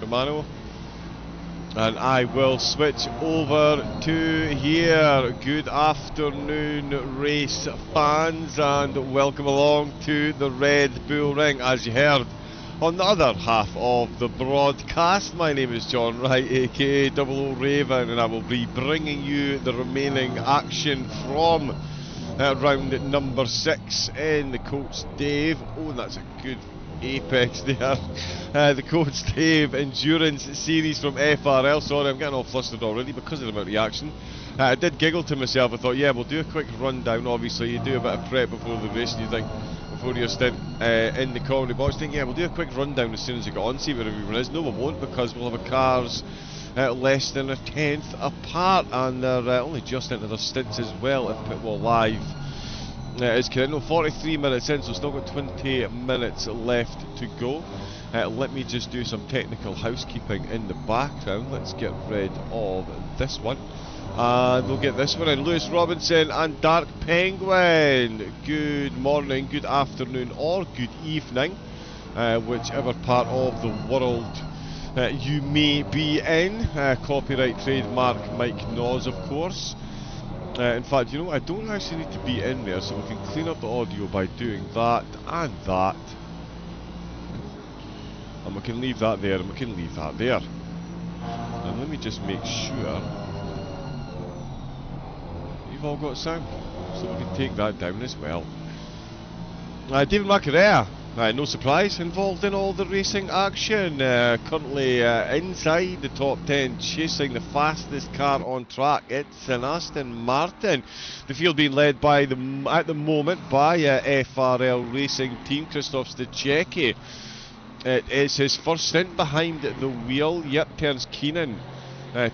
Romano. And I will switch over to here. Good afternoon, race fans, and welcome along to the Red Bull Ring. As you heard on the other half of the broadcast, my name is John Wright, aka Double O Raven, and I will be bringing you the remaining action from round number 6 in the Coach Dave. Oh, that's a good apex there. The Coach Dave Endurance Series from FRL. Sorry, I'm getting all flustered already because of the amount of action. I did giggle to myself. I thought, yeah, we'll do a quick rundown. Obviously, you do a bit of prep before the race, and you think, before your stint in the comedy box, think, yeah, we'll do a quick rundown as soon as you get on, see where everyone is. No, we won't, because we'll have a cars less than a tenth apart, and they're only just into their stints as well if Pitwall Live is correct. No, 43 minutes in, so still got 20 minutes left to go. Let me just do some technical housekeeping in the background. Let's get rid of this one, and we'll get this one in. Lewis Robinson and Dark Penguin, good morning, good afternoon, or good evening, whichever part of the world you may be in. Copyright trademark Mike Noz, of course. In fact, you know, I don't actually need to be in there, so we can clean up the audio by doing that and that. And we can leave that there, and we can leave that there. And let me just make sure you've all got sound, so we can take that down as well. David McArea, no surprise, involved in all the racing action. Currently inside the top 10, chasing the fastest car on track. It's an Aston Martin. The field being led by at the moment by FRL Racing Team, Christoph Stachecki. It is his first stint behind the wheel. Yep, Terence Keenan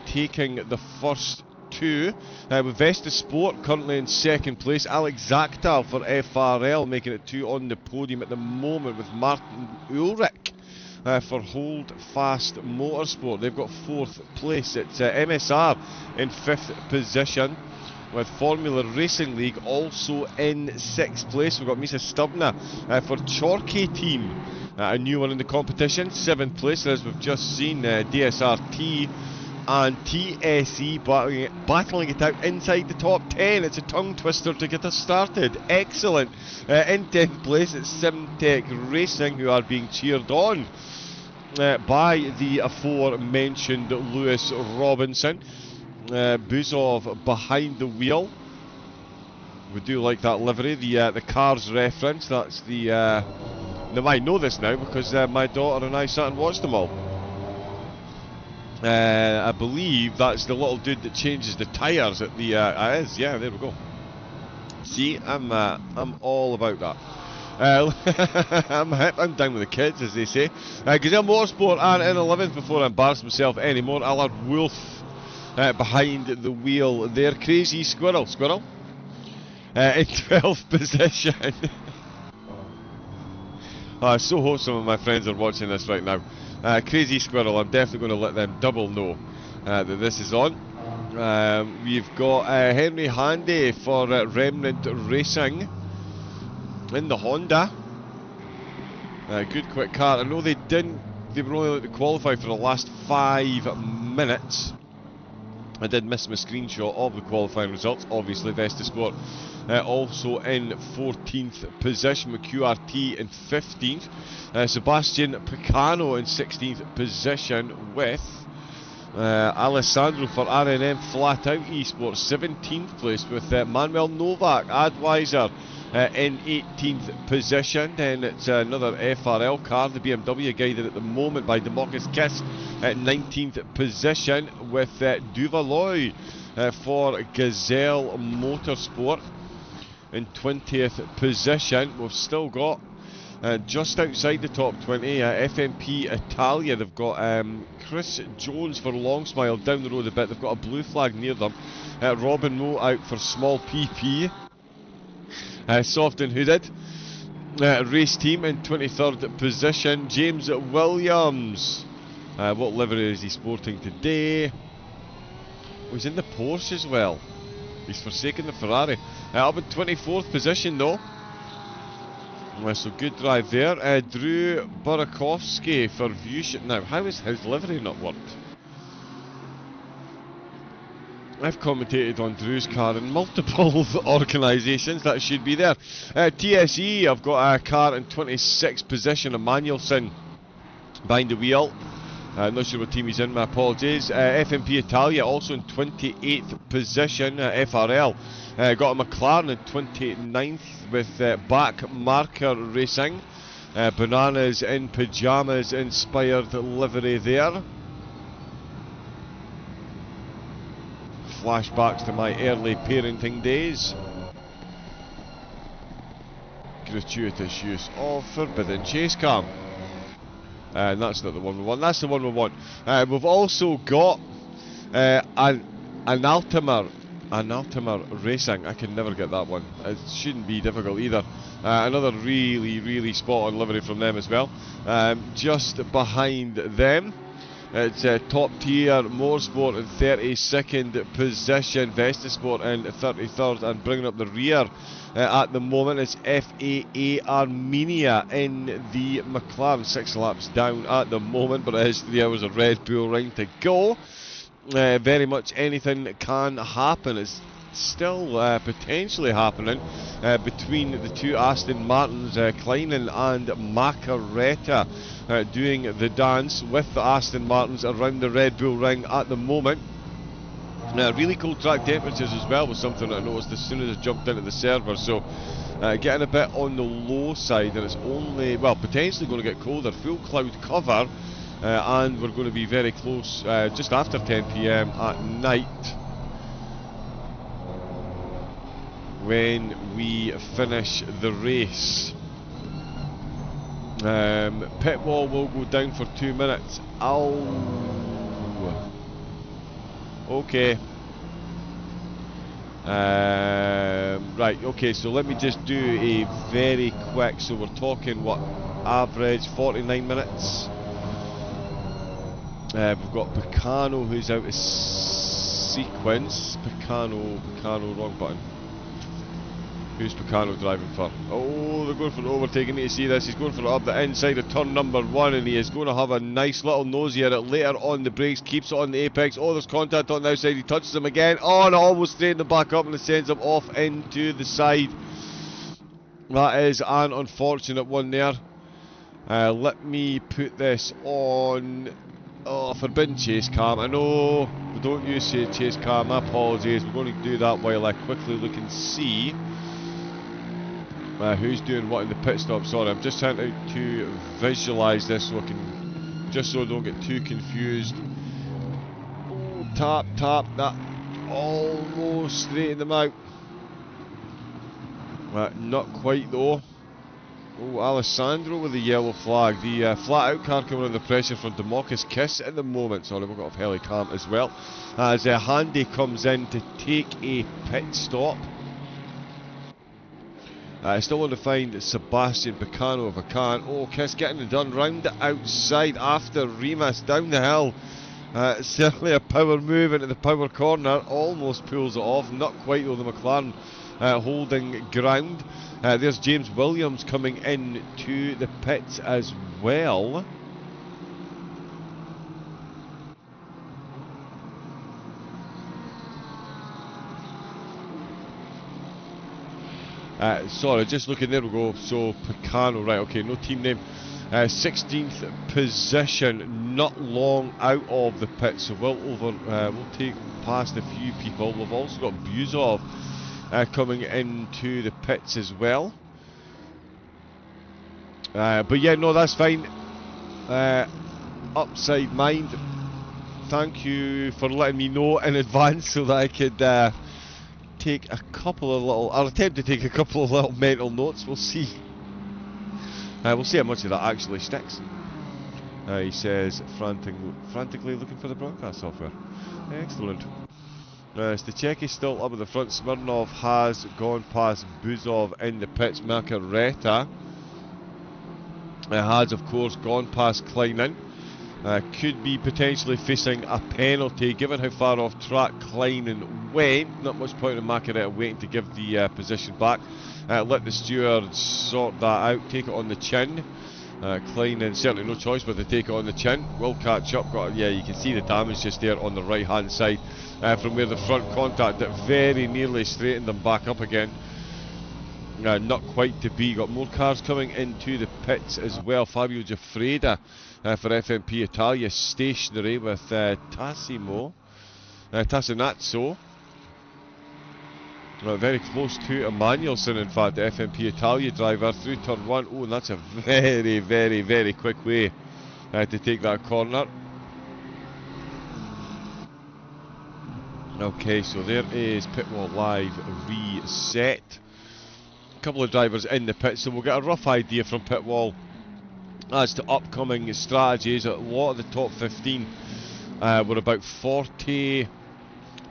taking the first two. With Vesta Sport currently in second place. Alex Zachtal for FRL making it 2 on the podium at the moment, with Martin Ulrich for Hold Fast Motorsport. They've got 4th place. It's MSR in 5th position, with Formula Racing League also in 6th place. We've got Misa Stubna for Chorkey Team, a new one in the competition, 7th place, as we've just seen. DSRT and TSE battling it out inside the top 10. It's a tongue twister to get us started. Excellent. In 10th place, it's Simtech Racing, who are being cheered on by the aforementioned Lewis Robinson. Buzov behind the wheel. We do like that livery, the Cars reference. That's the now I know this now because my daughter and I sat and watched them all. I believe that's the little dude that changes the tyres at the is, yeah, there we go. See, I'm all about that. I'm hip, I'm down with the kids, as they say. Gazelle Motorsport are in 11th. Before I embarrass myself anymore, Allard Wolf behind the wheel there. Crazy Squirrel in 12th position. I so hope some of my friends are watching this right now. Crazy Squirrel, I'm definitely going to let them double know that this is on. We've got Henry Handy for Remnant Racing in the Honda. Good quick car. I know they were only able to qualify for the last 5 minutes. I did miss my screenshot of the qualifying results. Obviously, Vesta Sport also in 14th position, with QRT in 15th. Sebastian Picano in 16th position, with Alessandro for RNM Flat Out Esports 17th place, with Manuel Novak Advisor in 18th position. Then it's another FRL car, the BMW, guided at the moment by Demarcus Kiss at 19th position, with Duvaloy for Gazelle Motorsport in 20th position. We've still got just outside the top 20, FMP Italia. They've got Chris Jones for Long Smile down the road a bit. They've got a blue flag near them. Robin Moe out for Small PP. Soft and Hooded race team in 23rd position. James Williams, what livery is he sporting today? Oh, he's in the Porsche as well. He's forsaken the Ferrari. Up in 24th position though. So good drive there. Drew Burakovsky for Viewship. Now, how has his livery not worked? I've commentated on Drew's car in multiple organisations. That should be there. TSE, I've got a car in 26th position, Emmanuelson behind the wheel. Not sure what team he's in, my apologies. FMP Italia also in 28th position, FRL. Got a McLaren in 29th with Back Marker Racing. Bananas in Pyjamas inspired livery there. Flashbacks to my early parenting days. Gratuitous use of forbidden chase cam. And that's not the one we want, that's the one we want. We've also got an Altamar Racing. I can never get that one. It shouldn't be difficult either. Another really spot on livery from them as well. Just behind them, it's Top Tier Motorsport in 32nd position, Vestasport in 33rd, and bringing up the rear at the moment is FAA Armenia in the McLaren. 6 laps down at the moment, but it is 3 hours of Red Bull Ring to go. Very much anything can happen. It's still potentially happening between the two Aston Martins, Kleinen and Macaretta, doing the dance with the Aston Martins around the Red Bull Ring at the moment. Really cold track temperatures as well was something that I noticed as soon as I jumped into the server, so getting a bit on the low side, and it's only, well, potentially going to get colder. Full cloud cover, and we're going to be very close just after 10 PM at night when we finish the race. Pit wall will go down for 2 minutes. Ow. Okay. Right, okay, so let me just do a very quick, so we're talking what, average 49 minutes. We've got Picano who's out of sequence. Picano, wrong button. Who's Picano driving for? Oh, they're going for an overtaking. You see this? He's going for it up the inside of turn number 1, and he is going to have a nice little nosy at it later on the brakes. Keeps it on the apex. Oh, there's contact on the outside. He touches him again. Oh, and almost straightened him back up, and it sends him off into the side. That is an unfortunate one there. Let me put this on. Oh, forbidden chase cam. I know we don't use chase cam. My apologies. We're going to do that while I quickly look and see who's doing what in the pit stop. Sorry, I'm just trying to visualise this so I can, just so I don't get too confused. Oh, tap, that almost straightened them out. Not quite though. Oh, Alessandro with the yellow flag. The flat out car coming under pressure from Democus Kiss at the moment. Sorry, we've got off Helicam as well. As Handy comes in to take a pit stop. I still want to find Sebastian Picano if I can. Oh, Kiss getting it done round the outside after Remus down the hill. Certainly a power move into the power corner. Almost pulls it off. Not quite though, the McLaren holding ground. There's James Williams coming in to the pits as well. Sorry, just looking, there we go. So Picano, right, okay, no team name. 16th position, not long out of the pit, so we'll take past a few people. We've also got Buzov coming into the pits as well. But yeah, no, that's fine. Upside mind, thank you for letting me know in advance so that I could take a couple of little, I'll attempt to take a couple of little mental notes. We'll see. We'll see how much of that actually sticks. He says frantically looking for the broadcast software. Excellent. Stacheki still up at the front. Smirnov has gone past Buzov in the pits. Macaretta has, of course, gone past Kleinen. Could be potentially facing a penalty given how far off track Kleinen went. Not much point in Macaretta waiting to give the position back. Let the stewards sort that out, take it on the chin. Kleinen, certainly no choice but to take it on the chin. Will catch up. Yeah, you can see the damage just there on the right hand side from where the front contact that very nearly straightened them back up again. Not quite to be. Got more cars coming into the pits as well. Fabio Giuffreda for FMP Italia stationary with Tassinazzo. Very close to Emanuelson, in fact, the FMP Italia driver through turn 1. Oh, and that's a very, very, very quick way to take that corner. Okay, so there is pit wall live reset. Couple of drivers in the pit, so we'll get a rough idea from pit wall as to upcoming strategies. A lot of the top 15 were about 40,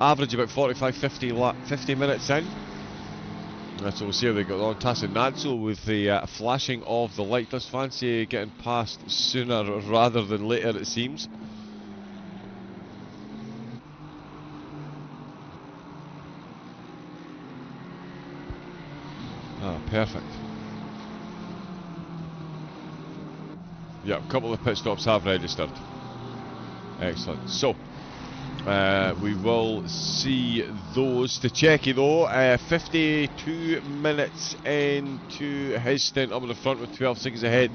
average about 45, 50 minutes in. So we'll see how they got on. Tassinazzo with the flashing of the light. Does fancy getting past sooner rather than later, it seems. Ah, perfect. Yeah, a couple of pit stops have registered. Excellent. So, we will see those. To Checky though, 52 minutes into his stint up in the front with 12 seconds ahead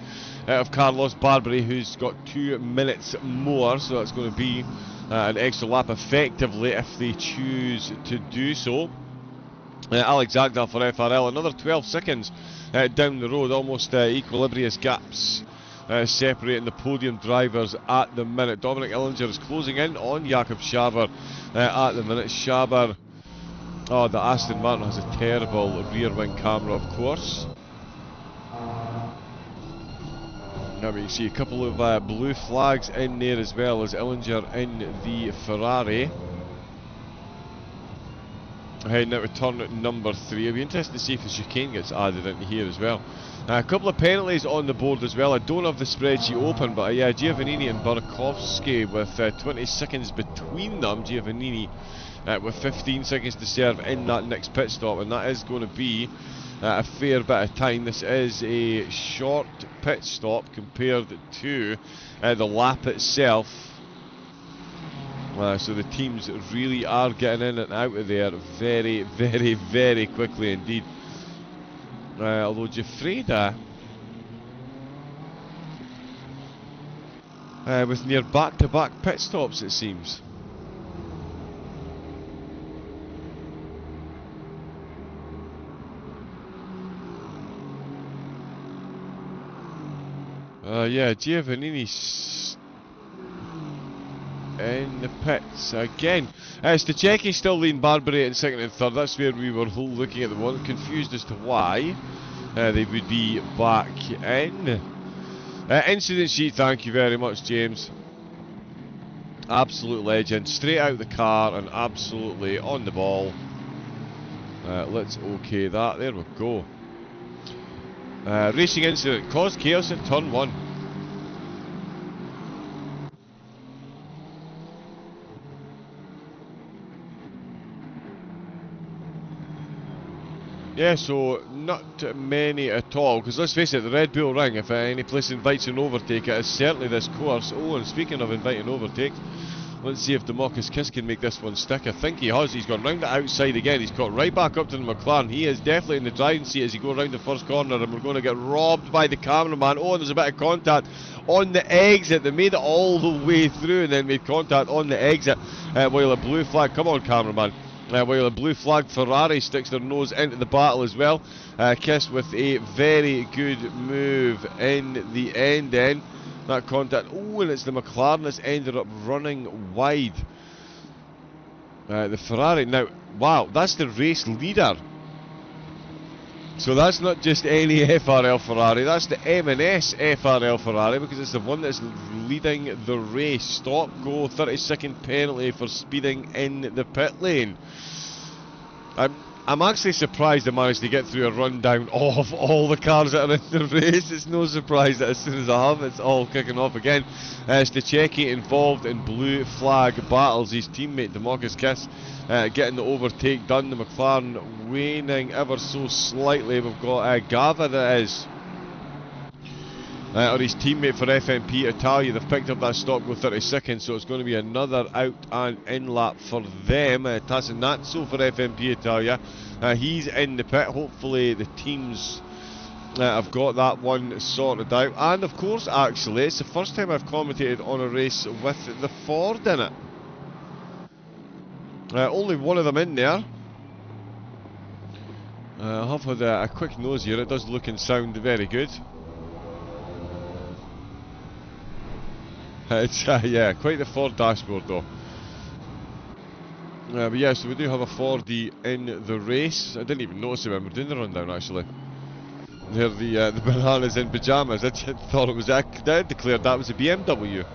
of Carlos Barbary, who's got 2 minutes more, so that's going to be an extra lap effectively if they choose to do so. Alex Agdal for FRL, another 12 seconds down the road, almost equilibrious gaps separating the podium drivers at the minute. Dominic Illinger is closing in on Jakob Schaber at the minute. Schaber, oh, the Aston Martin has a terrible rear wing camera, of course. Now we can see a couple of blue flags in there as well as Illinger in the Ferrari. Heading out to turn number 3. It'll be interesting to see if the chicane gets added into here as well. A couple of penalties on the board as well. I don't have the spreadsheet open, but yeah, Giovannini and Burakovsky with 20 seconds between them. Giovannini with 15 seconds to serve in that next pit stop, and that is going to be a fair bit of time. This is a short pit stop compared to the lap itself. So the teams really are getting in and out of there very, very, very quickly indeed. Although Giuffreda with near back-to-back pit stops, it seems. Yeah, Giovannini's in the pits again. Stachecki still leading Barbary in second and third. That's where we were looking at the one, confused as to why they would be back in. Incident sheet, thank you very much, James. Absolute legend. Straight out the car and absolutely on the ball. Let's OK that. There we go. Racing incident caused chaos in turn 1. Yeah, so not many at all, because let's face it, the Red Bull Ring, if any place invites an overtake, it is certainly this course. Oh, and speaking of inviting overtakes, let's see if Demarcus Kiss can make this one stick. I think he has. He's gone round the outside again. He's got right back up to the McLaren. He is definitely in the driving seat as he goes round the first corner, and we're going to get robbed by the cameraman. Oh, and there's a bit of contact on the exit. They made it all the way through and then made contact on the exit while a blue flag, come on cameraman, while a blue flag Ferrari sticks their nose into the battle as well. Kiss with a very good move in the end then. That contact, oh, and it's the McLaren that's ended up running wide. The Ferrari, now, wow, that's the race leader. So that's not just any FRL Ferrari, that's the M&S FRL Ferrari, because it's the one that's leading the race. Stop, go, 30-second penalty for speeding in the pit lane. I'm actually surprised I managed to get through a rundown of all the cars that are in the race. It's no surprise that as soon as I have, it's all kicking off again. Stachecki involved in blue flag battles. His teammate Demarcus Kiss getting the overtake done. The McLaren waning ever so slightly. We've got Gava, that is. Or his teammate for FMP Italia. They've picked up that stop go 32nd, so it's going to be another out and in lap for them. Tassinazzo for FMP Italia. He's in the pit. Hopefully the teams have got that one sorted out. And of course, actually, it's the first time I've commentated on a race with the Ford in it. Only one of them in there. I have had a quick nose here. It does look and sound very good. It's yeah, quite the Ford dashboard though. But yeah, so we do have a Fordy in the race. I didn't even notice him when we were doing the rundown actually. They're the bananas in pyjamas. I thought it was. I declared that was a BMW.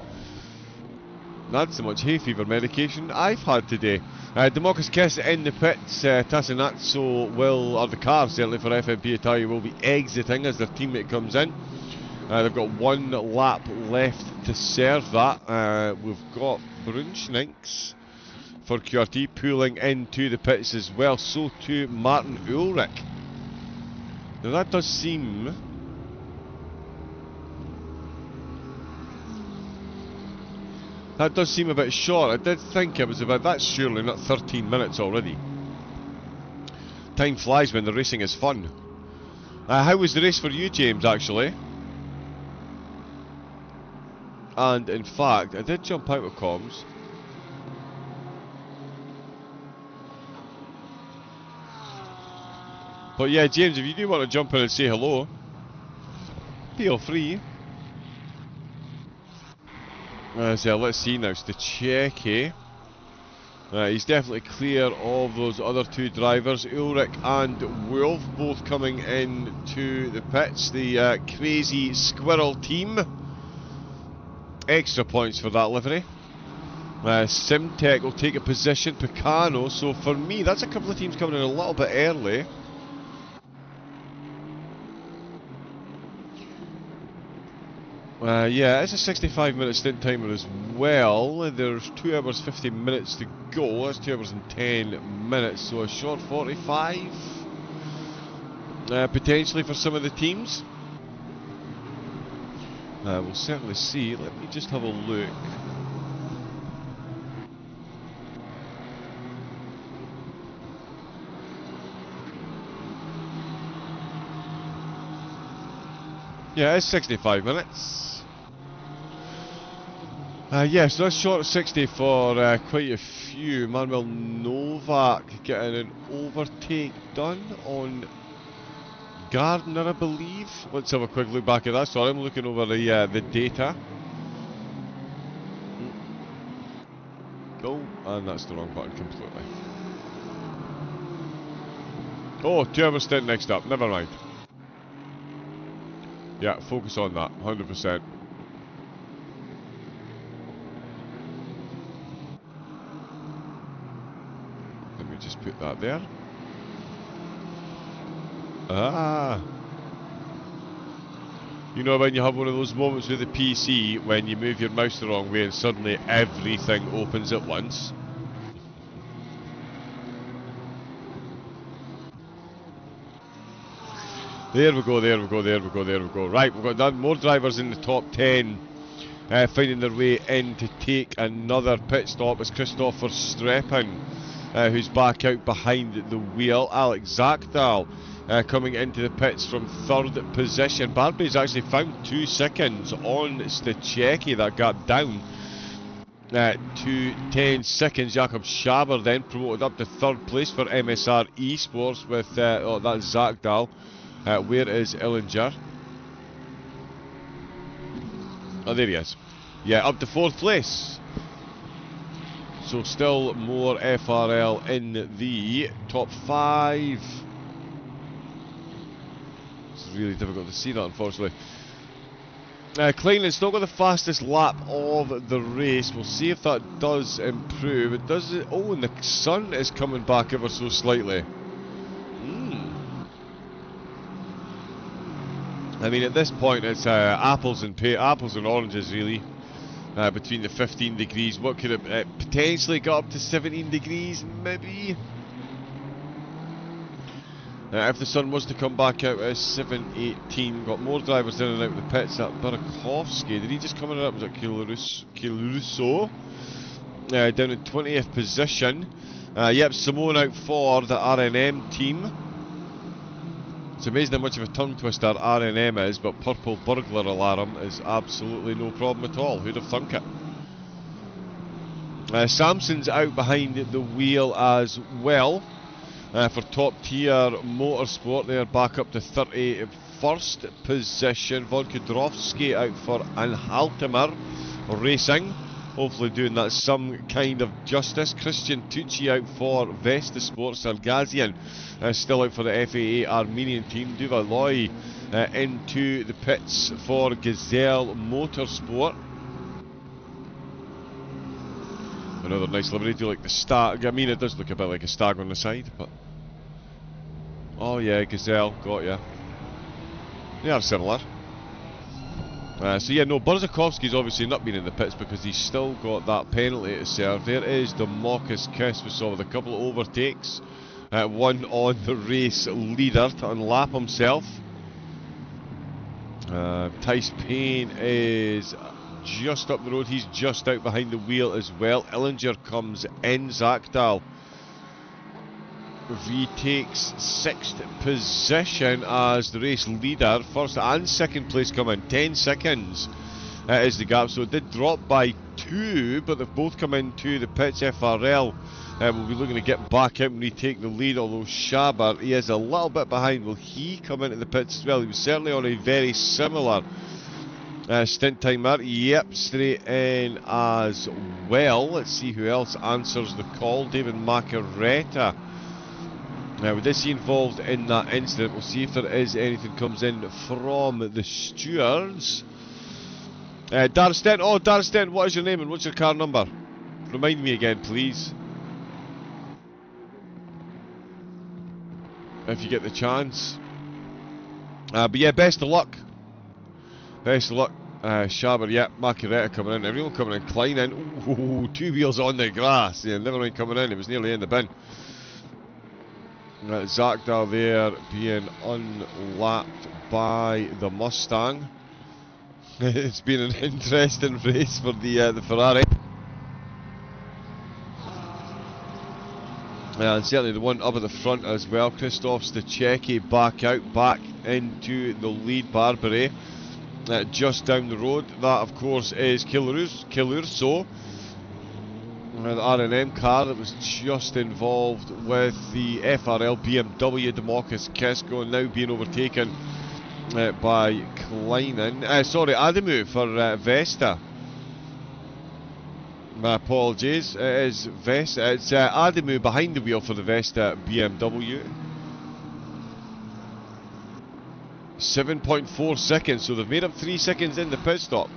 That's so much hay fever medication I've had today. Demarcus Kiss in the pits. Tassinazzo will, or the car certainly for FMP Italia, will be exiting as their teammate comes in. They've got one lap left to serve that. We've got Brunschninks for QRT pulling into the pits as well. So too Martin Ulrich. Now that does seem... that does seem a bit short. I did think it was about... that's surely not 13 minutes already. Time flies when the racing is fun. How was the race for you, James, actually? And in fact, I did jump out of comms. But yeah, James, if you do want to jump in and say hello, feel free. So let's see now, Stachecki. He's definitely clear of those other two drivers. Ulrich and Wolf both coming into the pits. The crazy squirrel team. Extra points for that livery. Simtech will take a position. Picano. So for me, that's a couple of teams coming in a little bit early. Yeah, it's a 65-minute stint timer as well. There's 2 hours 50 minutes to go. That's 2 hours and 10 minutes. So a short 45 potentially for some of the teams. We'll certainly see. Let me just have a look. Yeah, it's 65 minutes. Yeah, so that's short 60 for quite a few. Manuel Novak getting an overtake done on Gardner, I believe. Let's have a quick look back at that. Sorry, I'm looking over the data. Oh, and that's the wrong button completely. Oh, 2 hour stint next up. Never mind. Yeah, focus on that. 100%. Let me just put that there. Ah. You know when you have one of those moments with the PC when you move your mouse the wrong way and suddenly everything opens at once? There we go, there we go, there we go, there we go. Right, we've got more drivers in the top 10 finding their way in to take another pit stop. It's Christopher Streppin who's back out behind the wheel. Alex Zakdal coming into the pits from 3rd position. Barbary's actually found 2 seconds on Stachecki. That gap down to 10 seconds. Jakob Schaber then promoted up to 3rd place for MSR Esports with oh, that's Zakdal. Where is Illinger? Oh, there he is. Yeah, up to 4th place. So still more FRL in the top 5. It's really difficult to see that, unfortunately. Kleinen's still got the fastest lap of the race. We'll see if that does improve. It does. Oh, and the sun is coming back ever so slightly. I mean, at this point, it's apples and oranges, really. Between the 15 degrees, what could it potentially got up to 17 degrees, maybe? If the sun was to come back out at 7:18, got more drivers in and out of the pits at Burakovsky. Did he just come in and out? Was it Kiluruso? Down in 20th position. Yep, Simone out for the RNM team. It's amazing how much of a tongue twister RNM is, but purple burglar alarm is absolutely no problem at all. Who'd have thunk it? Samson's out behind the wheel as well. For top tier motorsport, they're back up to 31st position. Von Kudrowski out for Anhaltemer Racing, hopefully doing that some kind of justice. Christian Tucci out for Vesta Sports. Sargazian still out for the FAA Armenian team. Duvaloy into the pits for Gazelle Motorsport. Another nice livery, do like the stag. I mean, it does look a bit like a stag on the side, but... Oh yeah, Gazelle, got ya. They are similar. So yeah, no, Burzakovsky's obviously not been in the pits because he's still got that penalty to serve. There is the Marcus Kiss we saw with a couple of overtakes. One on the race leader to unlap himself. Tice Payne is just up the road. He's just out behind the wheel as well. Illinger comes in. Zakdal retakes 6th position as the race leader. First and second place come in. 10 seconds is the gap. So it did drop by 2, but they've both come into the pits. FRL will be looking to get back out and retake the lead, although Schaber, he is a little bit behind. Will he come into the pits as well? He was certainly on a very similar stint timer. Yep, straight in as well. Let's see who else answers the call. David Macaretta. With this involved in that incident, we'll see if there is anything comes in from the stewards. Dar Stint. Oh, Dar Stint, what is your name and what's your car number? Remind me again, please. If you get the chance. But yeah, best of luck. Best of luck. Schaber, yeah, Macaretta coming in. Everyone coming in. Klein in. Ooh, 2 wheels on the grass. Yeah, never mind coming in. It was nearly in the bin. Zakdal there being unlapped by the Mustang. It's been an interesting race for the Ferrari. And certainly the one up at the front as well. Christoph Stachecki back out, back into the lead. Barbary just down the road. That, of course, is Kilurso. The R&M car that was just involved with the FRL BMW. Demarcus Kisko now being overtaken by Kleinen. Sorry, Adamu for Vesta. My apologies. It is Vesta. It's Adamu behind the wheel for the Vesta BMW. 7.4 seconds, so they've made up 3 seconds in the pit stop.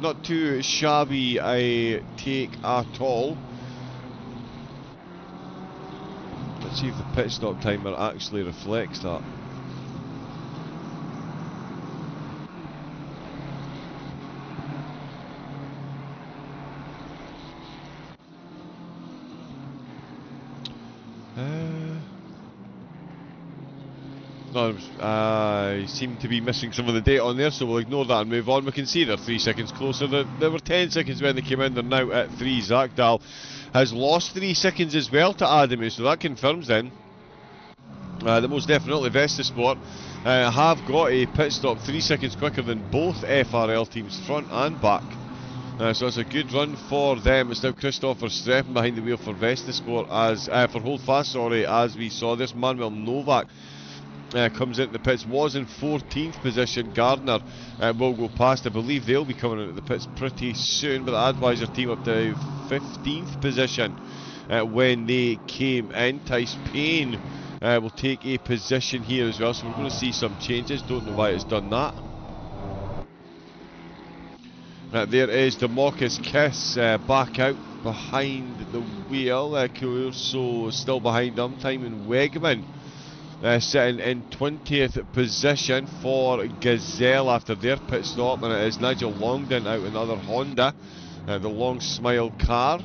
Not too shabby a take at all. Let's see if the pit stop timer actually reflects that. No, I seem to be missing some of the data on there, so we'll ignore that and move on. We can see they're 3 seconds closer. They were 10 seconds when they came in, they're now at 3. Zakdal has lost 3 seconds as well to Adamu, so that confirms then that most definitely Vesta Sport have got a pit stop 3 seconds quicker than both FRL teams, front and back. So it's a good run for them. It's now Christopher Streffen behind the wheel for Vesta Sport, as for Holdfast, sorry, as we saw this. Manuel Novak comes into the pits, was in 14th position. Gardner will go past. I believe they'll be coming into the pits pretty soon, but the Advisor team up to 15th position when they came in. Tice Payne will take a position here as well, so we're going to see some changes. Don't know why it's done that. There is Demarcus Kiss back out behind the wheel. Curso still behind him. Timon Wegman sitting in 20th position for Gazelle after their pit stop, and it is Nigel Longdon out in another Honda, the Long Smile car.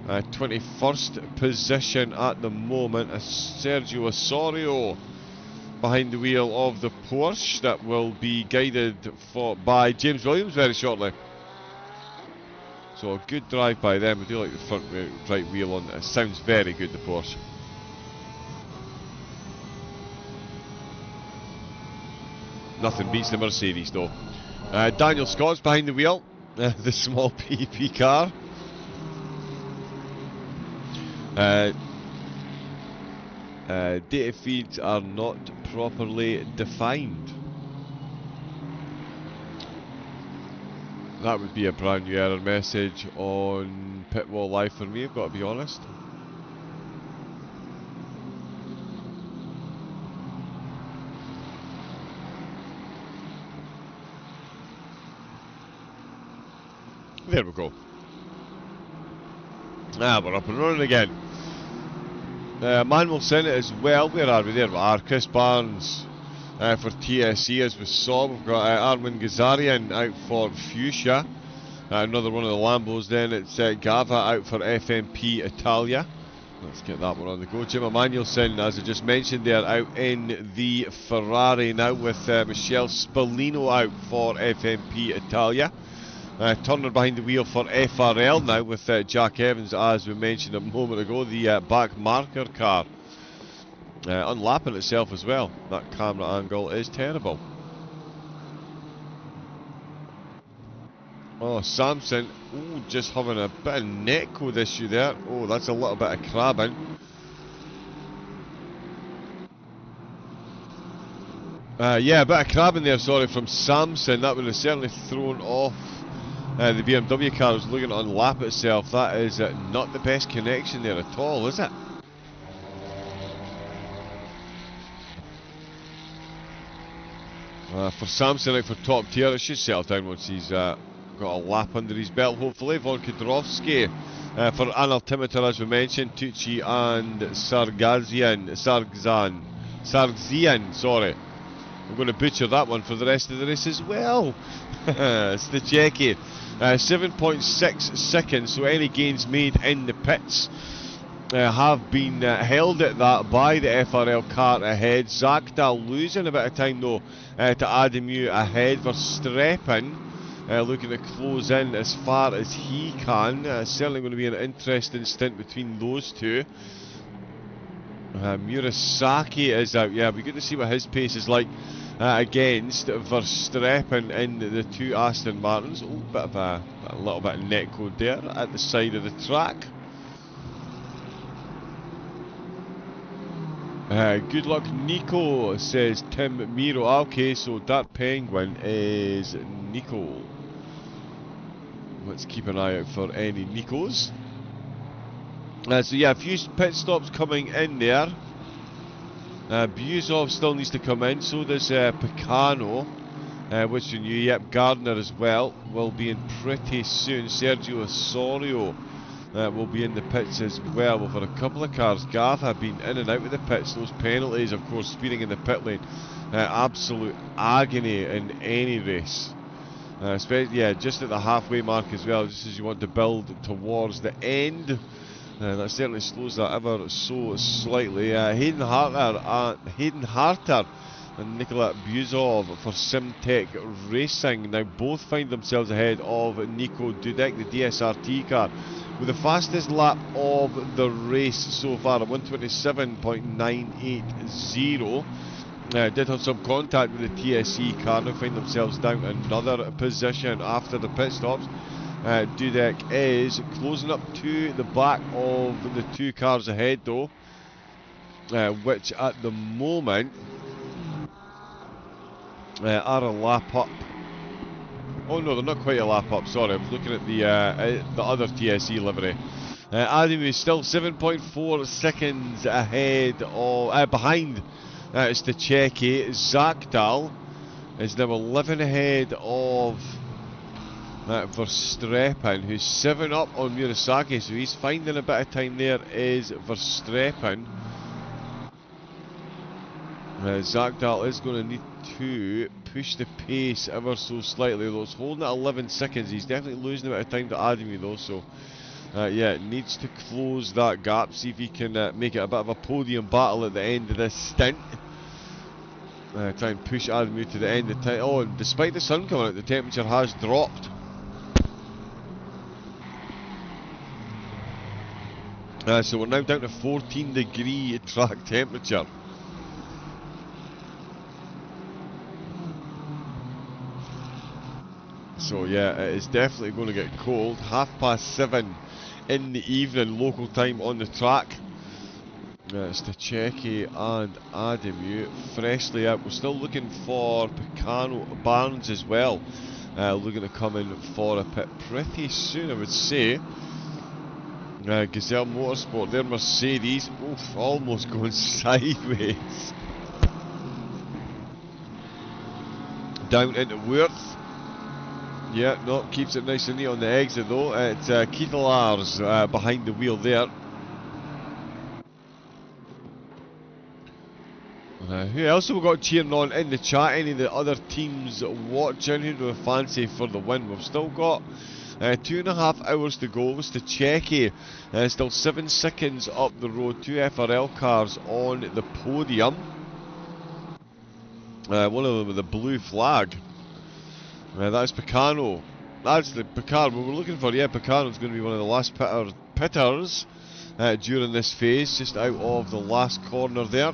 21st position at the moment is Sergio Osorio behind the wheel of the Porsche that will be guided by James Williams very shortly. So a good drive by them. I do like the front right wheel on it. It sounds very good, the Porsche. Nothing beats the Mercedes though. Daniel Scott's behind the wheel, the small PP car. Data feeds are not properly defined. That would be a brand new error message on Pitwall Live for me, I've got to be honest. There we go. We're up and running again. Manual Senate as well. Where are we? There we are. Chris Barnes for TSE, as we saw. We've got Armin Gazarian out for Fuchsia. Another one of the Lambos then. It's Gava out for FMP Italia. Let's get that one on the go. Jim Emanuelson, as I just mentioned there, out in the Ferrari now with Michelle Spallino out for FMP Italia. Turner behind the wheel for FRL now with Jack Evans, as we mentioned a moment ago, the back marker car. Unlapping itself as well. That camera angle is terrible. Oh, Samson, just having a bit of netcode issue there. Oh, that's a little bit of crabbing. Yeah, a bit of crabbing there, sorry, from Samson. That would have certainly thrown off the BMW car. Was looking to unlap itself. That is not the best connection there at all, is it? For Samson out for top tier, it should settle down once he's got a lap under his belt, hopefully. Von Kudrowski for Analtimeter, as we mentioned. Tucci and Sargzian, sorry. I'm going to butcher that one for the rest of the race as well. Stachecki, 7.6 seconds, so any gains made in the pits have been held at that by the FRL car ahead. Zakdal losing a bit of time though to Adamu ahead. Verstappen looking to close in as far as he can. Certainly going to be an interesting stint between those two. Murasaki is out. Yeah, we're going to see what his pace is like against Verstappen in the two Aston Martins. Oh, a little bit of netcode there at the side of the track. Good luck, Nico, says Tim Miro. Okay, so Dark Penguin is Nico. Let's keep an eye out for any Nicos. So yeah, a few pit stops coming in there. Buzov still needs to come in, so does Picano, which you knew. Yep, Gardner as well will be in pretty soon. Sergio Osorio will be in the pits as well. We've had a couple of cars. Gav have been in and out of the pits. Those penalties, of course, speeding in the pit lane, absolute agony in any race. Especially, yeah, just at the halfway mark as well, just as you want to build towards the end. That certainly slows that ever so slightly. Hayden Harter and Nikola Buzov for Simtech Racing now both find themselves ahead of Nico Dudek, the DSRT car, with the fastest lap of the race so far at 127.980. Did have some contact with the TSE car, now find themselves down another position after the pit stops. Dudek is closing up to the back of the two cars ahead though, which at the moment are a lap up. Oh no, they're not quite a lap up, sorry, I was looking at the other TSE livery. Adam is still 7.4 seconds ahead of, behind Stachecki. Zakdal is now 11 ahead of Verstappen, who's 7 up on Murasaki, so he's finding a bit of time there, is Verstappen. Zach Dahl is going to need to push the pace ever so slightly, though it's holding at 11 seconds. He's definitely losing a bit of time to Adamy though, so yeah, needs to close that gap, see if he can make it a bit of a podium battle at the end of this stint. Try and push Adamy to the end of time. Oh, and despite the sun coming out, the temperature has dropped. So we're now down to 14-degree track temperature. So yeah, it is definitely going to get cold. 7:30 in the evening local time on the track. It's Stachecki and Adamy freshly out. We're still looking for Picano Barnes as well. Looking to come in for a pit pretty soon, I would say. Gazelle Motorsport, their Mercedes, oof, almost going sideways. Down into Worth. Yeah, no, keeps it nice and neat on the exit though. It's Keitelars behind the wheel there. Who else have we got cheering on in the chat? Any of the other teams watching? Who do we fancy for the win? We've still got 2.5 hours to go. It's Stachecki, still 7 seconds up the road. 2 FRL cars on the podium. One of them with a blue flag. That's Picano. That's the Picard we were looking for. Yeah, Picano's going to be one of the last pitters during this phase, just out of the last corner there.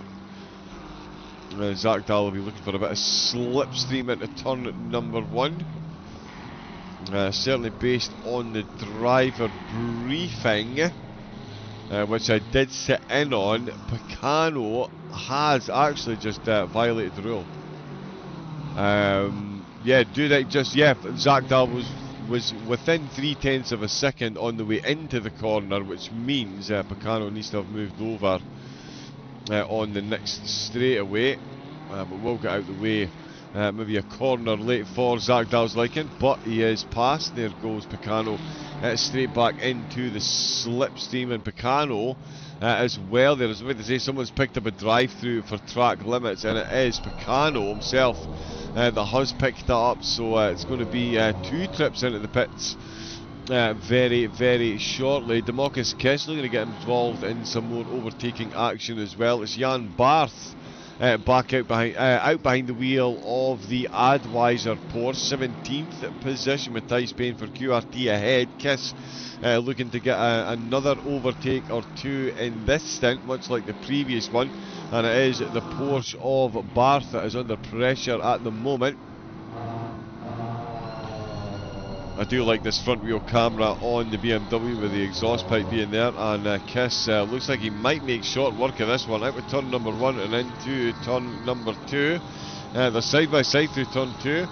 Zach Dahl will be looking for a bit of slipstream into turn number 1. Certainly based on the driver briefing, which I did sit in on, Picano has actually just violated the rule. Yeah, Zach Dahl was within 0.3 of a second on the way into the corner, which means Picano needs to have moved over on the next straightaway. But we'll get out the way. Maybe a corner late for Zach Dahl's liking, but he is past. There goes Picano straight back into the slipstream, and Picano as well there. I was about to say someone's picked up a drive-through for track limits, and it is Picano himself that has picked that up, so it's going to be 2 trips into the pits very, very shortly. Demarcus Kiss looking to get involved in some more overtaking action as well. It's Jan Barth back out behind the wheel of the Advisor Porsche, 17th position with Thijs Payne for QRT ahead. Kiss looking to get another overtake or 2 in this stint, much like the previous one, and it is the Porsche of Barth that is under pressure at the moment. I do like this front wheel camera on the BMW with the exhaust pipe being there, and Kiss looks like he might make short work of this one. Out with turn number 1 and into turn number 2. They're side by side through turn 2.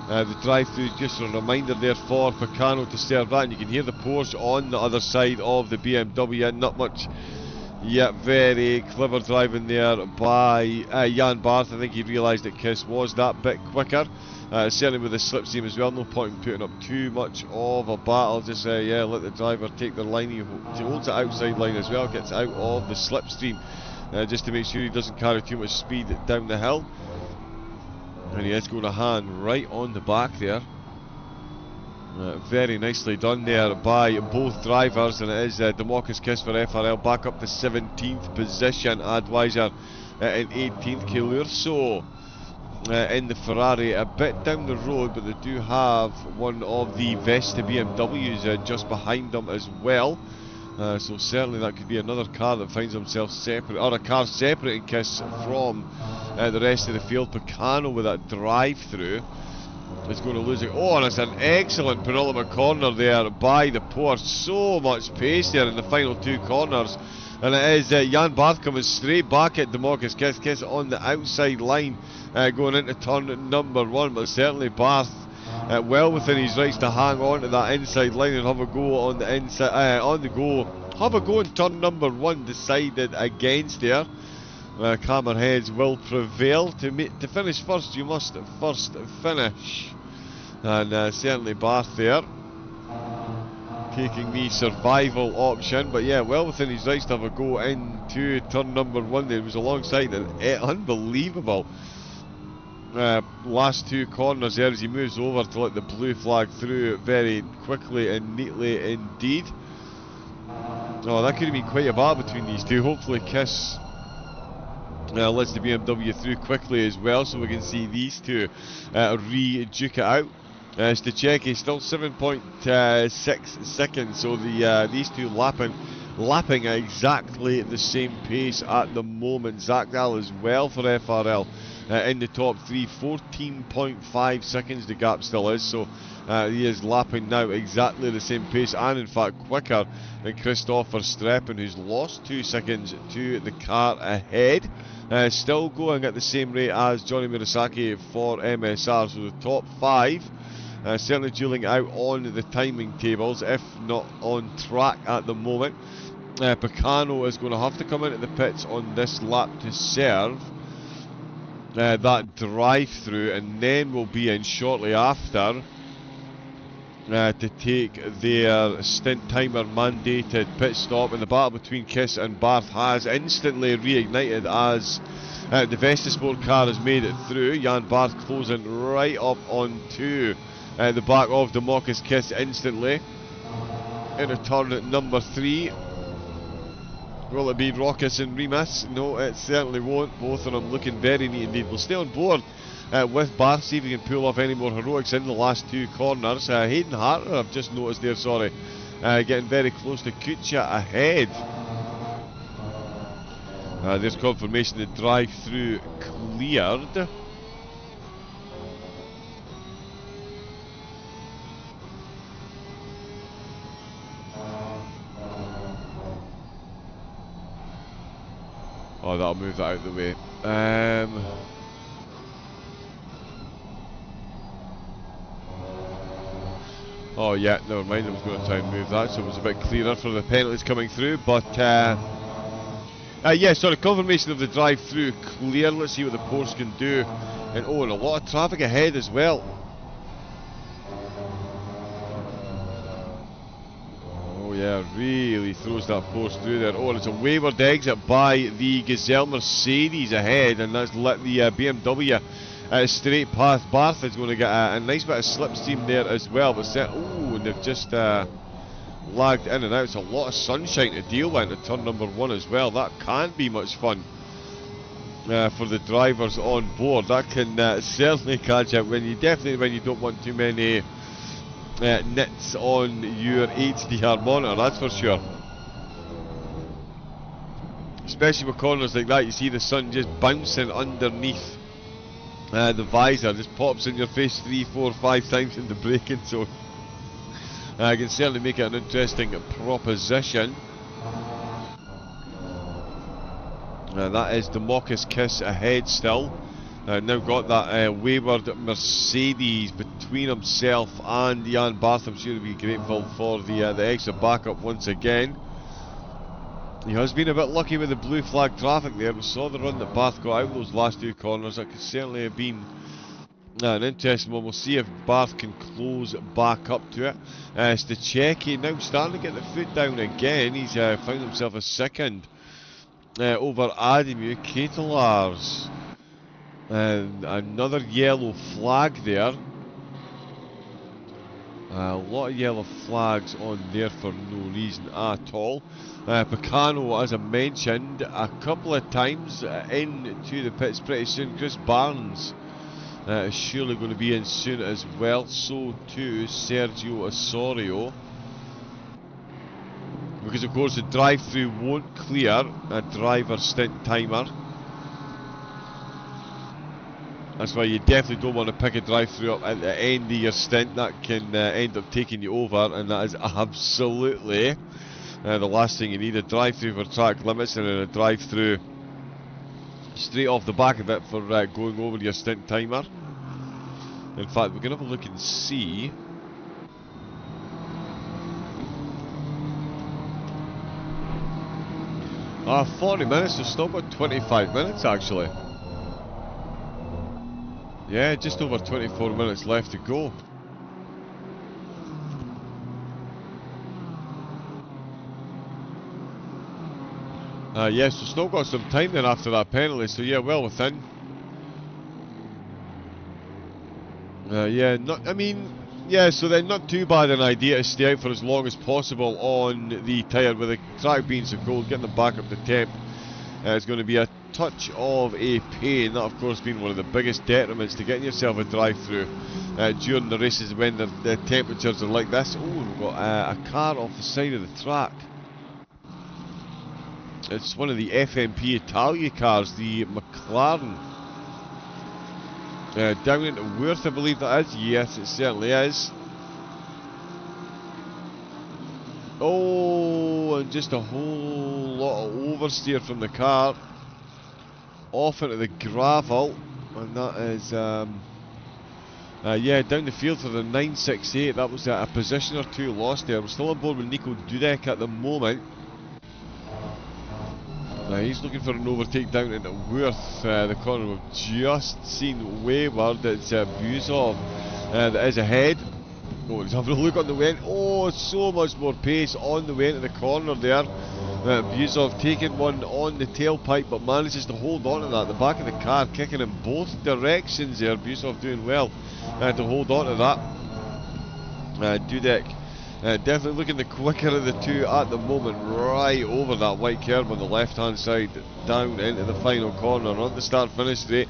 The drive-through, just a reminder there for Picano to steer that, and you can hear the Porsche on the other side of the BMW, and not much. Yeah, very clever driving there by Jan Barth. I think he realised that Kiss was that bit quicker. Certainly with the slipstream as well, no point in putting up too much of a battle. Just yeah, let the driver take the line. He holds it outside line as well, gets out of the slipstream just to make sure he doesn't carry too much speed down the hill. And he is going to hand right on the back there. Very nicely done there by both drivers, and it is Demarcus Kiss for FRL back up to 17th position. Advisor in 18th. Kilurso in the Ferrari a bit down the road, but they do have one of the Vesta BMWs just behind them as well. So certainly that could be another car that finds themselves separate, or a car separating Kiss from the rest of the field. Picano with that drive-through is going to lose it. Oh, and it's an excellent penultimate corner there by the Porsche. So much pace there in the final 2 corners. And it is Jan Barth coming straight back at Demarcus Kiss. Kiss on the outside line going into turn number 1. But certainly Barth well within his rights to hang on to that inside line and have a go on the inside, have a go in turn number 1 decided against there. Hammerheads will prevail. To finish first, you must first finish. And certainly Barth there taking the survival option, but yeah, well within his rights to have a go into turn number 1 there. He was alongside an unbelievable last 2 corners there as he moves over to let the blue flag through very quickly and neatly indeed. Oh, that could have been quite a battle between these two. Hopefully Kiss lets the BMW through quickly as well, so we can see these two re-duke it out. Stachecki still 7.6 seconds, so these two lapping at exactly the same pace at the moment. Zakdal as well for FRL in the top 3, 14.5 seconds the gap still is, so he is lapping now exactly the same pace, and in fact quicker than Christopher Streppen, who's lost 2 seconds to the car ahead. Still going at the same rate as Johnny Murasaki for MSR, so the top 5 certainly dueling out on the timing tables, if not on track at the moment. Picano is going to have to come into the pits on this lap to serve that drive-through, and then will be in shortly after to take their stint timer mandated pit stop. And the battle between Kiss and Barth has instantly reignited as the Vestasport car has made it through. Jan Barth closing right up onto the back of Democus Kiss instantly into turn number 3. Will it be Rockus and Remus? No, it certainly won't. Both of them looking very neat indeed. We'll stay on board with Barth, see if he can pull off any more heroics in the last 2 corners. Hayden Harter, I've just noticed there, sorry, getting very close to Kucha ahead. There's confirmation the drive-through cleared. Oh, that'll move that out of the way. Oh yeah, never mind, I was going to try and move that, so it was a bit clearer for the penalties coming through, but yeah, sorry, confirmation of the drive-through clear. Let's see what the Porsche can do. And oh, and a lot of traffic ahead as well. Oh yeah, really throws that Porsche through there. Oh, and it's a wayward exit by the Gazelle Mercedes ahead, and that's let the BMW straight past. Barth is going to get a nice bit of slipstream there as well, but oh, and they've just lagged in and out. It's a lot of sunshine to deal with into turn number 1 as well. That can't be much fun for the drivers on board. That can certainly catch up when you don't want too many nits on your HDR monitor, that's for sure. Especially with corners like that, you see the sun just bouncing underneath the visor, just pops in your face 3, 4, 5 times in the braking zone. I can certainly make it an interesting proposition. That is Democus Kiss ahead still. Now got that wayward Mercedes between himself and Jan Barth. I'm sure he'll be grateful for the extra backup once again. He has been a bit lucky with the blue flag traffic there. We saw the run that Barth got out those last 2 corners. That could certainly have been an interesting one. We'll see if Barth can close back up to it. Stachecki now starting to get the foot down again. He's found himself a second over Adamu. Ketelars. And another yellow flag there. A lot of yellow flags on there for no reason at all. Picano, as I mentioned, a couple of times into the pits pretty soon. Chris Barnes is surely going to be in soon as well. So too Sergio Osorio. Because of course the drive-through won't clear a driver stint timer. That's why you definitely don't want to pick a drive-through up at the end of your stint. That can end up taking you over, and that is absolutely the last thing you need. A drive-through for track limits, and then a drive-through straight off the back of it for going over your stint timer. In fact, we're going to have a look and see. 40 minutes, so still about 25 minutes actually. Yeah, just over 24 minutes left to go. Yes, so still got some time then after that penalty, so yeah, well within. Yeah, I mean, yeah, so then not too bad an idea to stay out for as long as possible on the tyre with the track being so cold, getting them back up to temp. It's going to be a touch of a pain. That, of course, being one of the biggest detriments to getting yourself a drive-through during the races when the temperatures are like this. Oh, we've got a car off the side of the track. It's one of the FMP Italia cars, the McLaren. Down into Worth, I believe that is. Yes, it certainly is. Oh, and just a whole lot of oversteer from the car. Off into the gravel. And that is, yeah, down the field for the 968. That was a position or two lost there. We're still on board with Nico Dudek at the moment. He's looking for an overtake down into Worth, the corner we've just seen wayward. It's Buzov that is ahead. Oh, he's having a look on the way in. Oh, so much more pace on the way into the corner there. Buzov taking one on the tailpipe but manages to hold on to that. The back of the car kicking in both directions there. Buzov doing well to hold on to that. Dudek definitely looking the quicker of the two at the moment, right over that white curb on the left hand side, down into the final corner. On the start finish straight,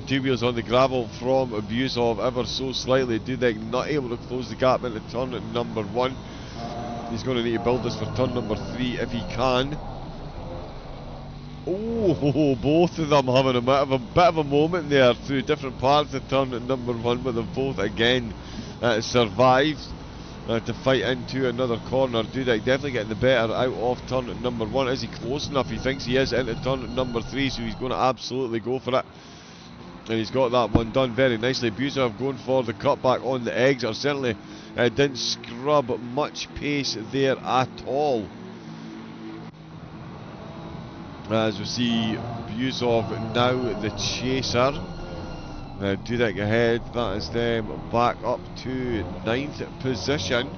two wheels on the gravel from Buzov ever so slightly. Dudek not able to close the gap into turn number 1. He's going to need to build this for turn number 3 if he can. Oh, both of them having a bit of a moment there through different parts of turn number 1, but they've both again survived to fight into another corner. Dudek definitely getting the better out of turn number 1. Is he close enough? He thinks he is into turn number 3, so he's going to absolutely go for it. And he's got that one done very nicely. Buzov going for the cutback on the exit. Certainly didn't scrub much pace there at all. As we see Buzov now the chaser. Dudek ahead, that is them back up to 9th position.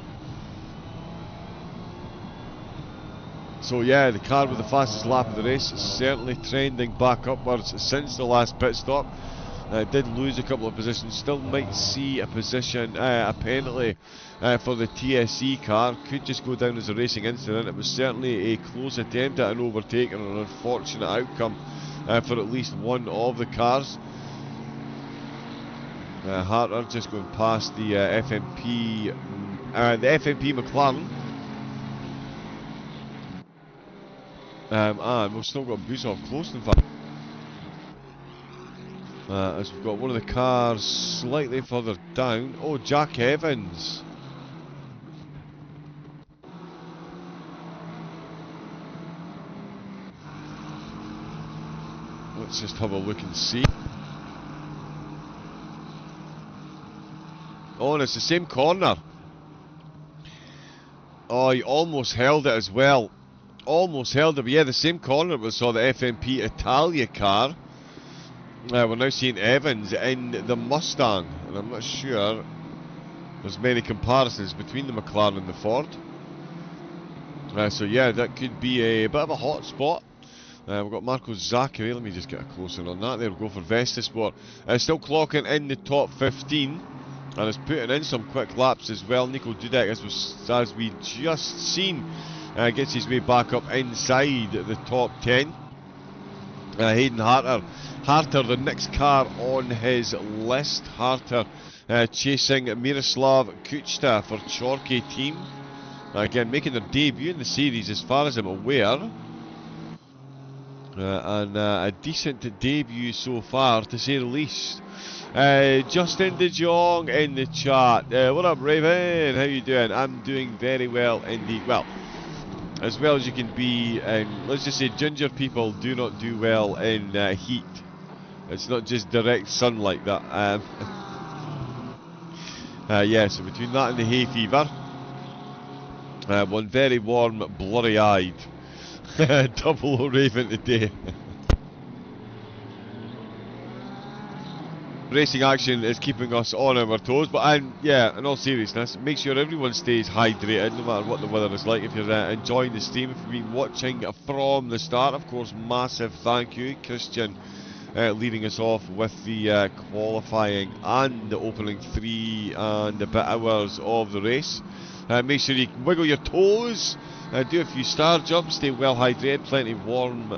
So yeah, the car with the fastest lap of the race is certainly trending back upwards since the last pit stop. Did lose a couple of positions, still might see a position, a penalty for the TSC car. Could just go down as a racing incident. It was certainly a close attempt at an overtake and an unfortunate outcome for at least one of the cars. Harter just going past the FMP McLaren. And we've still got Buzov close, in fact. As we've got one of the cars slightly further down. Oh, Jack Evans. Let's just have a look and see. Oh, and it's the same corner. Oh, he almost held it as well. Almost held it, but yeah, the same corner we saw the FMP Italia car. We're now seeing Evans in the Mustang, and I'm not sure there's many comparisons between the McLaren and the Ford. So yeah, that could be a bit of a hot spot. We've got Marco Zachary. Let me just get a closer on that. There we go for Vestasport. Still clocking in the top 15. And is putting in some quick laps as well. Nico Dudek, as we just seen, gets his way back up inside the top 10. Hayden Harter, the next car on his list. Harter chasing Miroslav Kuchta for Chorky team. Again, making their debut in the series as far as I'm aware. And a decent debut so far, to say the least. Justin De Jong in the chat. What up, Raven? How you doing? I'm doing very well indeed. Well as you can be. Let's just say ginger people do not do well in heat. It's not just direct sunlight that. Yeah, so between that and the hay fever, one very warm, blurry-eyed double O Raven today. racing action is keeping us on our toes, but yeah, in all seriousness, make sure everyone stays hydrated no matter what the weather is like. If you're enjoying the stream, if you've been watching from the start, of course, massive thank you, Christian, leading us off with the qualifying and the opening 3 and a bit hours of the race. Make sure you wiggle your toes, do a few star jumps, stay well hydrated, plenty of warm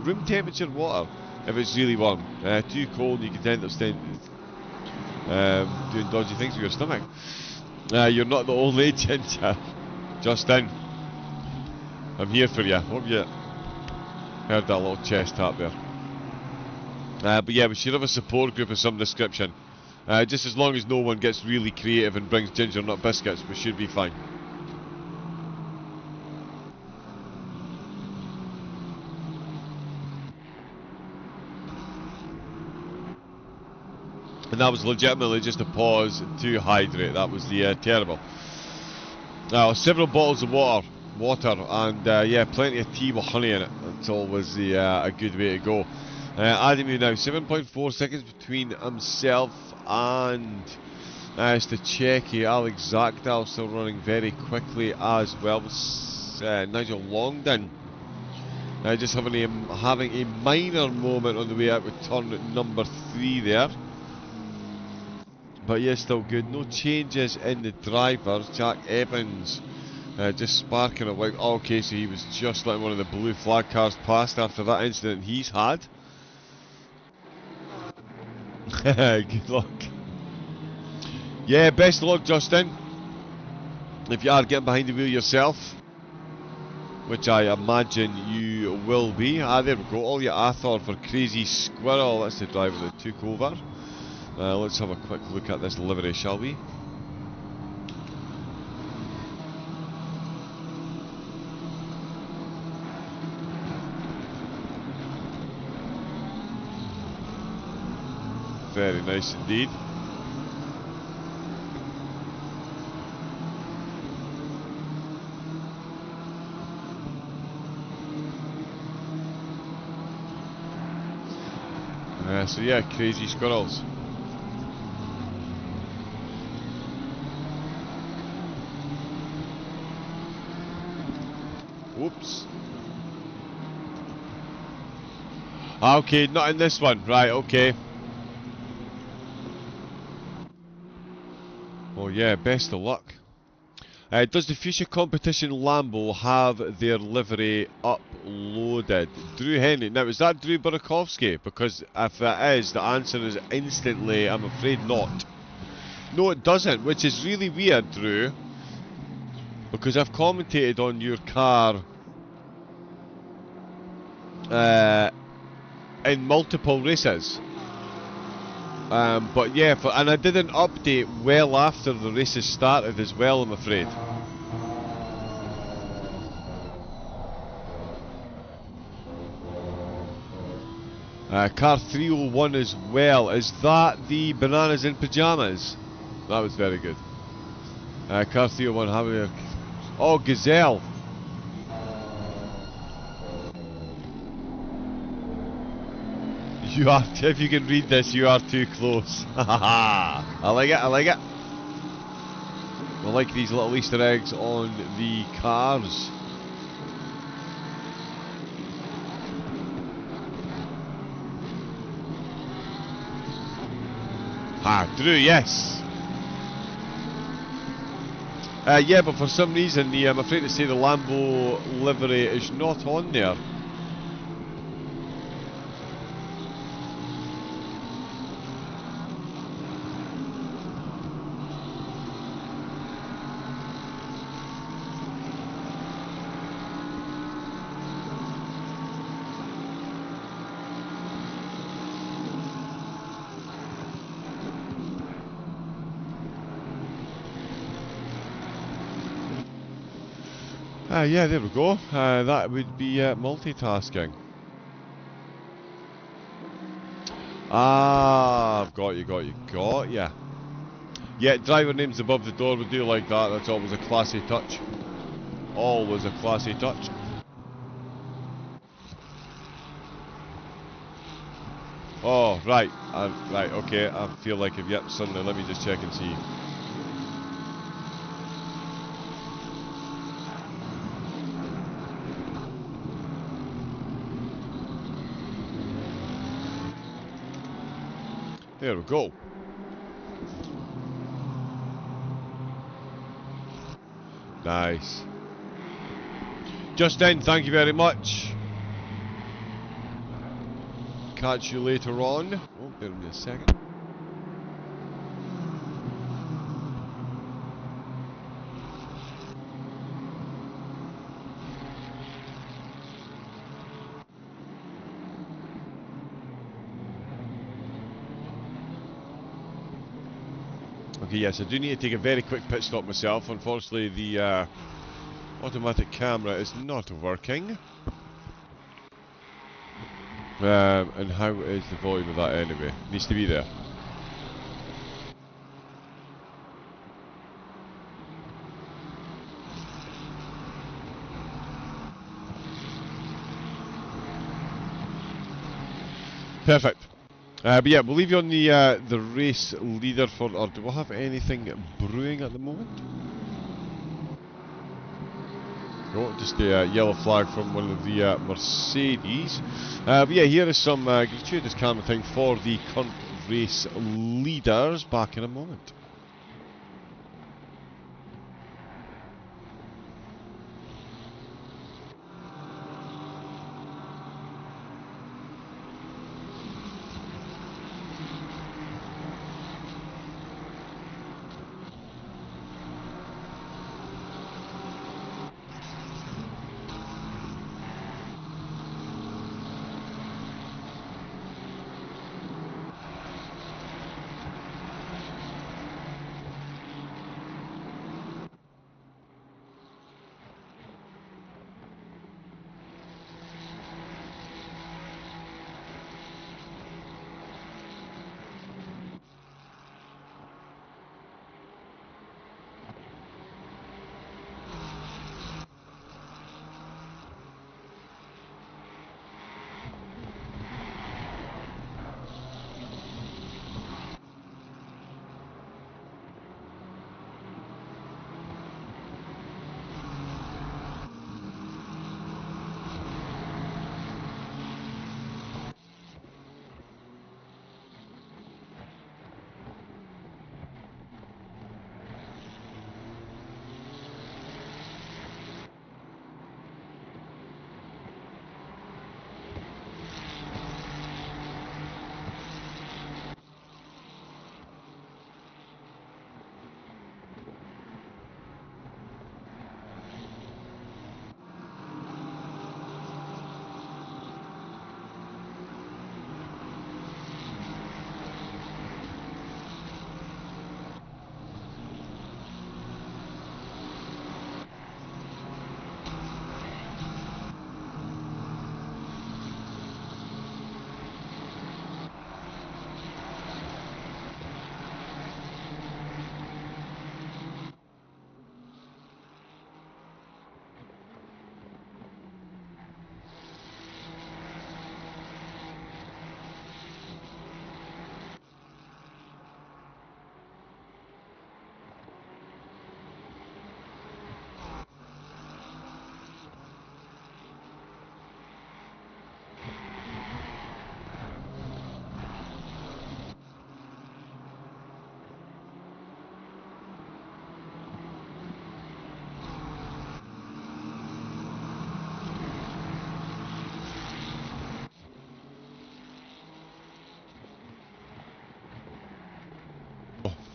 room temperature water if it's really warm. Too cold, you can end up staying, doing dodgy things with your stomach. You're not the only ginger. Justin, I'm here for you. Hope you heard that little chest tap there. But yeah, we should have a support group of some description. Just as long as no one gets really creative and brings ginger nut biscuits, we should be fine. And that was legitimately just a pause to hydrate. That was the terrible. Several bottles of water, and yeah, plenty of tea with honey in it. That's always a good way to go. Adding me now 7.4 seconds between himself and Stachecki. Alex Zakdal still running very quickly as well. Nigel Longdon just having a minor moment on the way out with turn number 3 there. But yeah, still good. No changes in the drivers. Jack Evans just sparking a white. Oh, okay, so he was just letting one of the blue flag cars past after that incident he's had. Good luck. Yeah, best of luck, Justin. If you are getting behind the wheel yourself, which I imagine you will be. There we go. All your Athor for Crazy Squirrel. That's the driver that took over. Let's have a quick look at this livery, shall we? Very nice indeed. So yeah, Crazy Squirrels. Whoops. Okay, not in this one. Right, okay. Oh yeah, best of luck. Does the future competition Lambo have their livery uploaded? Drew Henry. Now, is that Drew Burakovsky? Because if that is, the answer is instantly, I'm afraid not. No, it doesn't, which is really weird, Drew. Because I've commentated on your car in multiple races. But yeah, and I did an update well after the races started as well, I'm afraid. Car 301 as well. Is that the bananas in pyjamas? That was very good. Car 301 having a... Oh, Gazelle. You are, if you can read this, you are too close. I like it, I like it. I like these little Easter eggs on the cars. Drew, yes. Yeah, but for some reason, I'm afraid to say the Lambo livery is not on there. Yeah, there we go. That would be multitasking. I've got you. Yeah, driver names above the door, we do like that. That's always a classy touch. Always a classy touch. Oh, right. Right, okay. I feel like I've yet suddenly. Let me just check and see. There we go. Nice. Justin, thank you very much. Catch you later on. Oh, bear with me a second. Okay, yes, I do need to take a very quick pit stop myself. Unfortunately, the automatic camera is not working. And how is the volume of that anyway? Needs to be there. Perfect. But yeah, we'll leave you on the race leader for. Or do we have anything brewing at the moment? No, just a yellow flag from one of the Mercedes. But yeah, here is some gratuitous camera thing for the current race leaders. Back in a moment.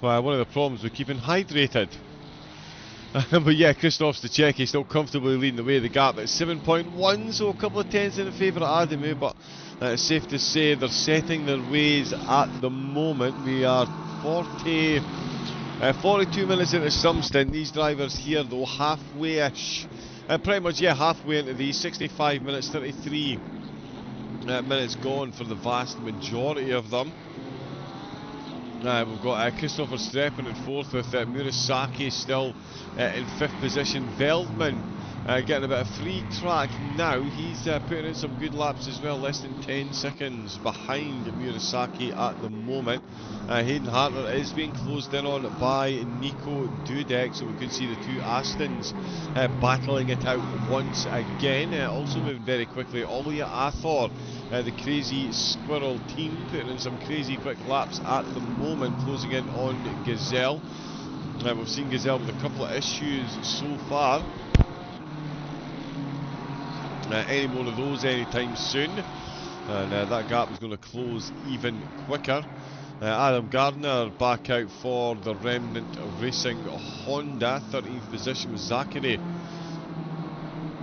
One of the problems with keeping hydrated. But yeah, Christoph Stachecki still comfortably leading the way. The gap at 7.1, so a couple of tenths in favour of Adamu, but it's safe to say they're setting their ways at the moment. We are 42 minutes into some stint. These drivers here, though, halfway-ish. Pretty much, yeah, halfway into these. 65 minutes, 33 minutes gone for the vast majority of them. We've got Christopher Streppen in fourth with Murasaki still in fifth position. Veldman Getting a bit of free track now. He's putting in some good laps as well, less than 10 seconds behind Murasaki at the moment. Hayden Hartler is being closed in on by Nico Dudek, so we could see the two Astons battling it out once again. Also moving very quickly, Olia Athor, the crazy squirrel team, putting in some crazy quick laps at the moment, closing in on Gazelle. We've seen Gazelle with a couple of issues so far. Any more of those anytime soon, and that gap is going to close even quicker. Adam Gardner back out for the Remnant Racing Honda. 13th position with Zachary.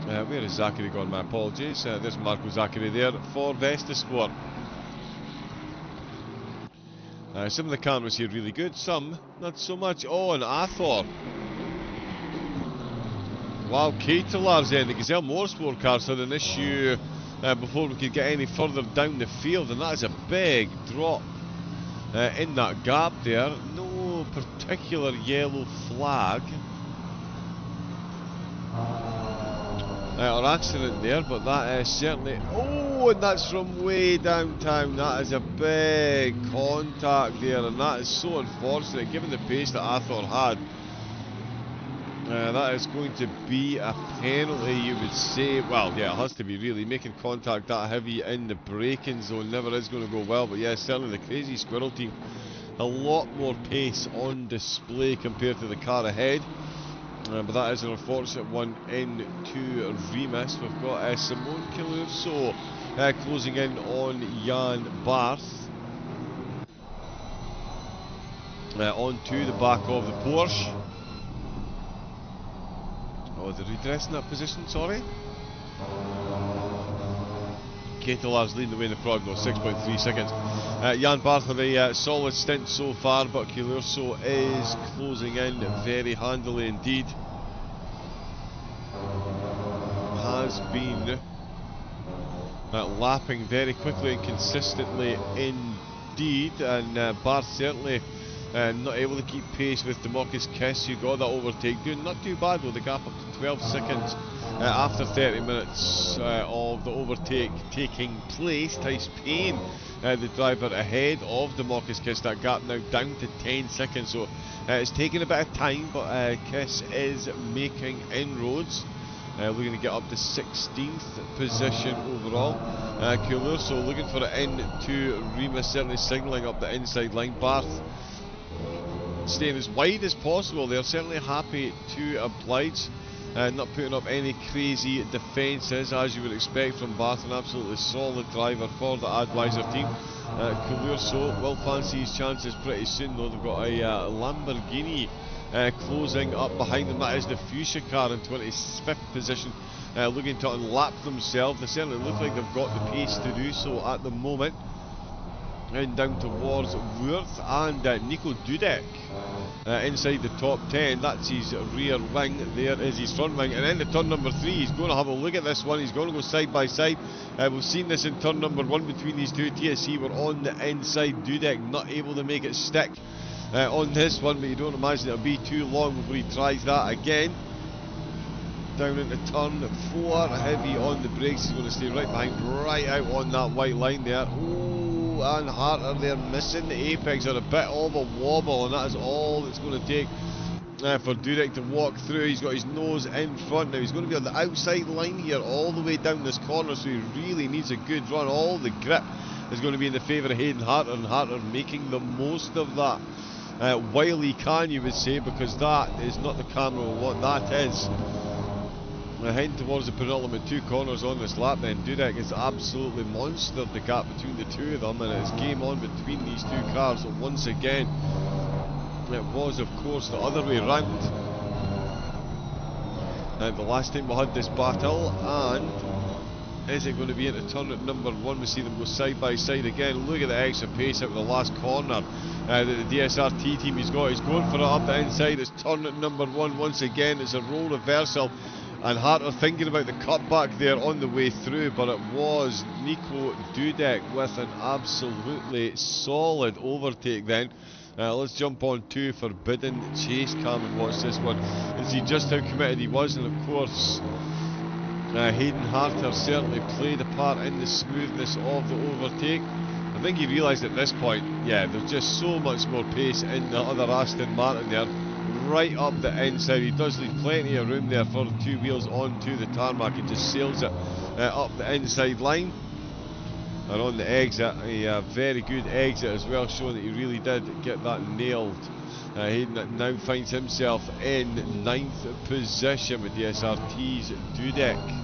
Where is Zachary gone? My apologies. There's Marco Zachary there for Vestasport. Some of the cameras here really good, some not so much. Oh, and Athor. Wow, Caterlar's in. The Gazelle Motorsport cars had an issue before we could get any further down the field, and that is a big drop in that gap there. No particular yellow flag or accident there, but that is certainly... Oh, and that's from way downtown. That is a big contact there, and that is so unfortunate given the pace that Athor had. That is going to be a penalty, you would say. Well, yeah, it has to be really. Making contact that heavy in the braking zone never is going to go well. But yeah, certainly the Crazy Squirrel team, a lot more pace on display compared to the car ahead. But that is an unfortunate one into Remus. We've got Simone Kilurso closing in on Jan Barth. Onto the back of the Porsche. Oh, the redress in that position, sorry. Ketelar's leading the way in the front, no, 6.3 seconds. Jan Barth had a solid stint so far, but Kilurso is closing in very handily indeed. Has been lapping very quickly and consistently indeed, and Barth certainly not able to keep pace with Demarcus Kiss, who got that overtake. Doing not too bad with the gap up to 12 seconds after 30 minutes of the overtake taking place. Tice Payne, the driver ahead of Demarcus Kiss, that gap now down to 10 seconds. So it's taking a bit of time, but Kiss is making inroads. Looking to get up to 16th position overall. Kilurso looking for it into Remus, certainly signalling up the inside line. Barth staying as wide as possible. They're certainly happy to oblige, not putting up any crazy defences as you would expect from Barth. An absolutely solid driver for the Advisor team. Kilurso will fancy his chances pretty soon though. They've got a Lamborghini closing up behind them. That is the Fuchsia car in 25th position, looking to unlap themselves. They certainly look like they've got the pace to do so at the moment. And down towards Wurth and Nico Dudek inside the top 10. That's his rear wing, there is his front wing, and into turn number 3 he's going to have a look at this one. He's going to go side by side. We've seen this in turn number 1 between these two. TSC were on the inside. Dudek not able to make it stick on this one, but you don't imagine it'll be too long before he tries that again. Down into turn 4, heavy on the brakes. He's going to stay right behind, right out on that white line there. And Harter there missing the apex on a bit of a wobble, and that is all it's going to take for Dudek to walk through. He's got his nose in front now. He's going to be on the outside line here all the way down this corner, so he really needs a good run. All the grip is going to be in the favour of Hayden Harter, and Harter making the most of that while he can, you would say, because that is not the camera will want. That is heading towards the penultimate 2 corners on this lap. Then Dudek has absolutely monstered the gap between the two of them, and it's game on between these two cars once again. It was of course the other way round the last time we had this battle, and is it going to be into turn at number 1? We see them go side by side again. Look at the extra pace out of the last corner that the DSRT team has got. He's going for it up the inside. It's turn at number 1 once again. It's a role reversal, and Harter thinking about the cutback there on the way through, but it was Nico Dudek with an absolutely solid overtake then. Let's jump on to Forbidden Chase Cam and watch this one and see just how committed he was. And of course Hayden Harter certainly played a part in the smoothness of the overtake. I think he realised at this point, yeah, there's just so much more pace in the other Aston Martin there. Right up the inside, he does leave plenty of room there for two wheels onto the tarmac. He just sails it up the inside line. And on the exit, a very good exit as well, showing that he really did get that nailed. Hayden now finds himself in 9th position with the SRT's Dudek.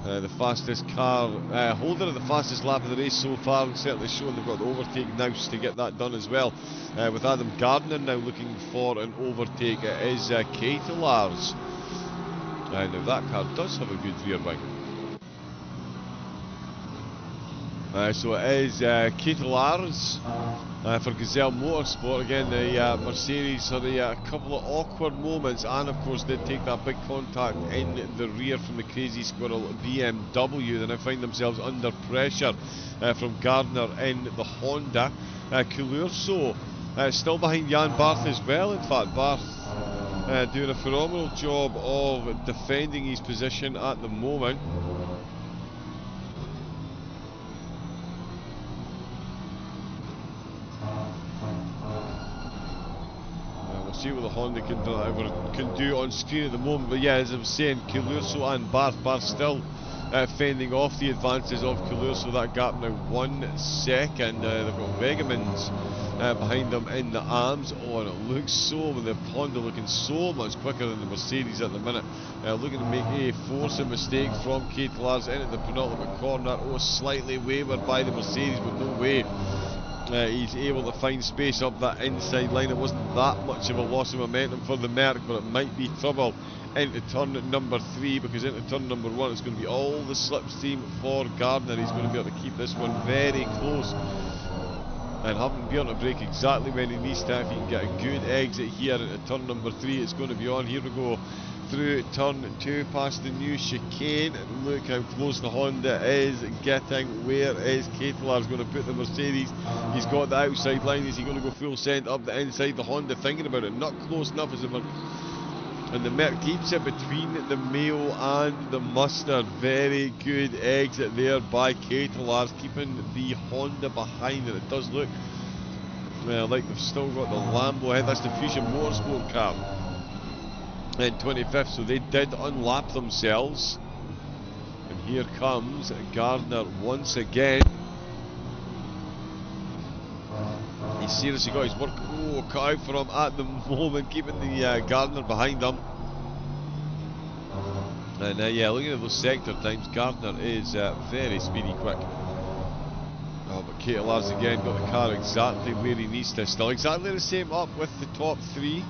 The fastest car, holder of the fastest lap of the race so far, and certainly showing they've got the overtake now to get that done as well. With Adam Gardner now looking for an overtake, it is Ketelars. Now that car does have a good rear wing. So it is Ketelars for Gazelle Motorsport. Again, the Mercedes had a couple of awkward moments, and of course did take that big contact in the rear from the Crazy Squirrel BMW. They now find themselves under pressure from Gardner in the Honda. Coulurso still behind Jan Barth as well. In fact, Barth doing a phenomenal job of defending his position at the moment. See what the Honda can do on screen at the moment, but yeah, as I was saying, Coulurso and Barth still fending off the advances of Coulurso. That gap now 1 second. They've got Wegemans behind them in the arms. Oh, and it looks so, with the Honda looking so much quicker than the Mercedes at the minute. Looking to make a forcing mistake from Ketelars in at the penultimate corner. Oh, slightly wavered by the Mercedes, but no way. He's able to find space up that inside line. It wasn't that much of a loss of momentum for the Merc, but it might be trouble into turn number 3, because into turn number 1 it's going to be all the slipstream for Gardner. He's going to be able to keep this one very close and having to be able to brake exactly when he needs to. If he can get a good exit here into turn number 3, it's going to be on. Here we go through turn 2 past the new chicane, and look how close the Honda is getting. Where is Ketelars going to put the Mercedes? He's got the outside line. Is he going to go full send up the inside? The Honda thinking about it, not close enough as the Merc, and the Merc keeps it between the Mayo and the Mustard. Very good exit there by Ketelars, keeping the Honda behind, and it does look like they've still got the Lambo ahead. That's the Fusion Motorsport car in 25th, so they did unlap themselves. And here comes Gardner once again. He's seriously got his work cut out for him at the moment, keeping the Gardner behind him. And yeah, looking at those sector times, Gardner is very speedy quick. Oh, but Ketelars again got the car exactly where he needs to. Still exactly the same up with the top 3.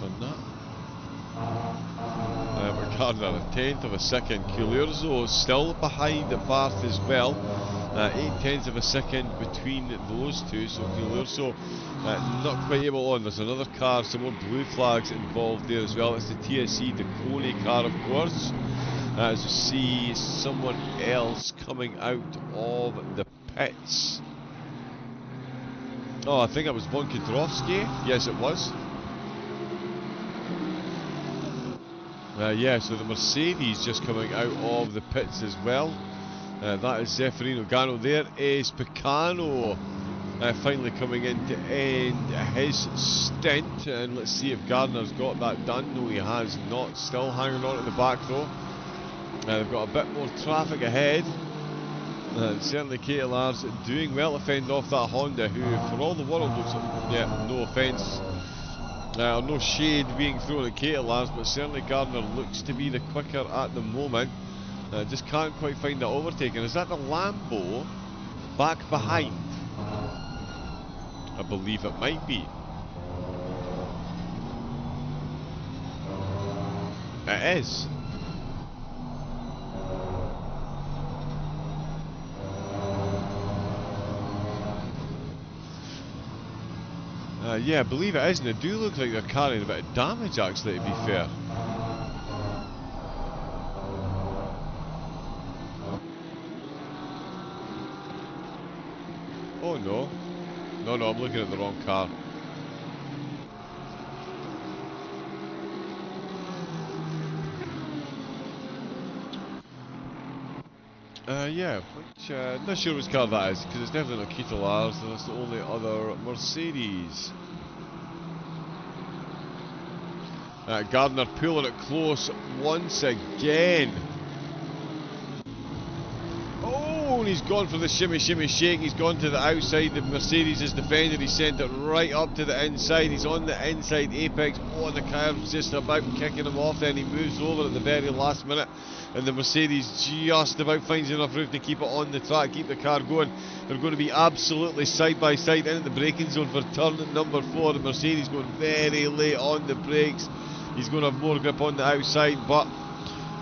Done that. But Gardner a 1/10 of a second. Coulurso still behind Barth as well. 8/10 of a second between those two. So Coulurso not quite able on. There's another car, some more blue flags involved there as well. It's the TSC Decone car, of course. As you see someone else coming out of the pits. Oh, I think it was Von Kudrowski. Yes, it was. Yeah, so the Mercedes just coming out of the pits as well. That is Zeffirino Gano. There is Picano finally coming in to end his stint. And let's see if Gardner's got that done. No, he has not. Still hanging on at the back though. They've got a bit more traffic ahead. Certainly Ketelars doing well to fend off that Honda, who for all the world looks, yeah, no offence, no shade being thrown at Ketelars, but certainly Gardner looks to be the quicker at the moment. Just can't quite find that overtaking. Is that the Lambo back behind? I believe it might be. It is. Yeah, I believe it is, and they do look like they're carrying a bit of damage actually, to be fair. Oh no. No, I'm looking at the wrong car. Yeah, which, not sure which car that is, because it's definitely not Ketelars, and it's the only other Mercedes. Gardner pulling it close once again. Oh, and he's gone for the shimmy, shimmy, shake. He's gone to the outside. The Mercedes is defended. He sent it right up to the inside. He's on the inside apex. Oh, and the car's just about kicking him off. Then he moves over at the very last minute. And the Mercedes just about finds enough room to keep it on the track, keep the car going. They're going to be absolutely side by side into the braking zone for turn number 4. The Mercedes going very late on the brakes. He's going to have more grip on the outside, but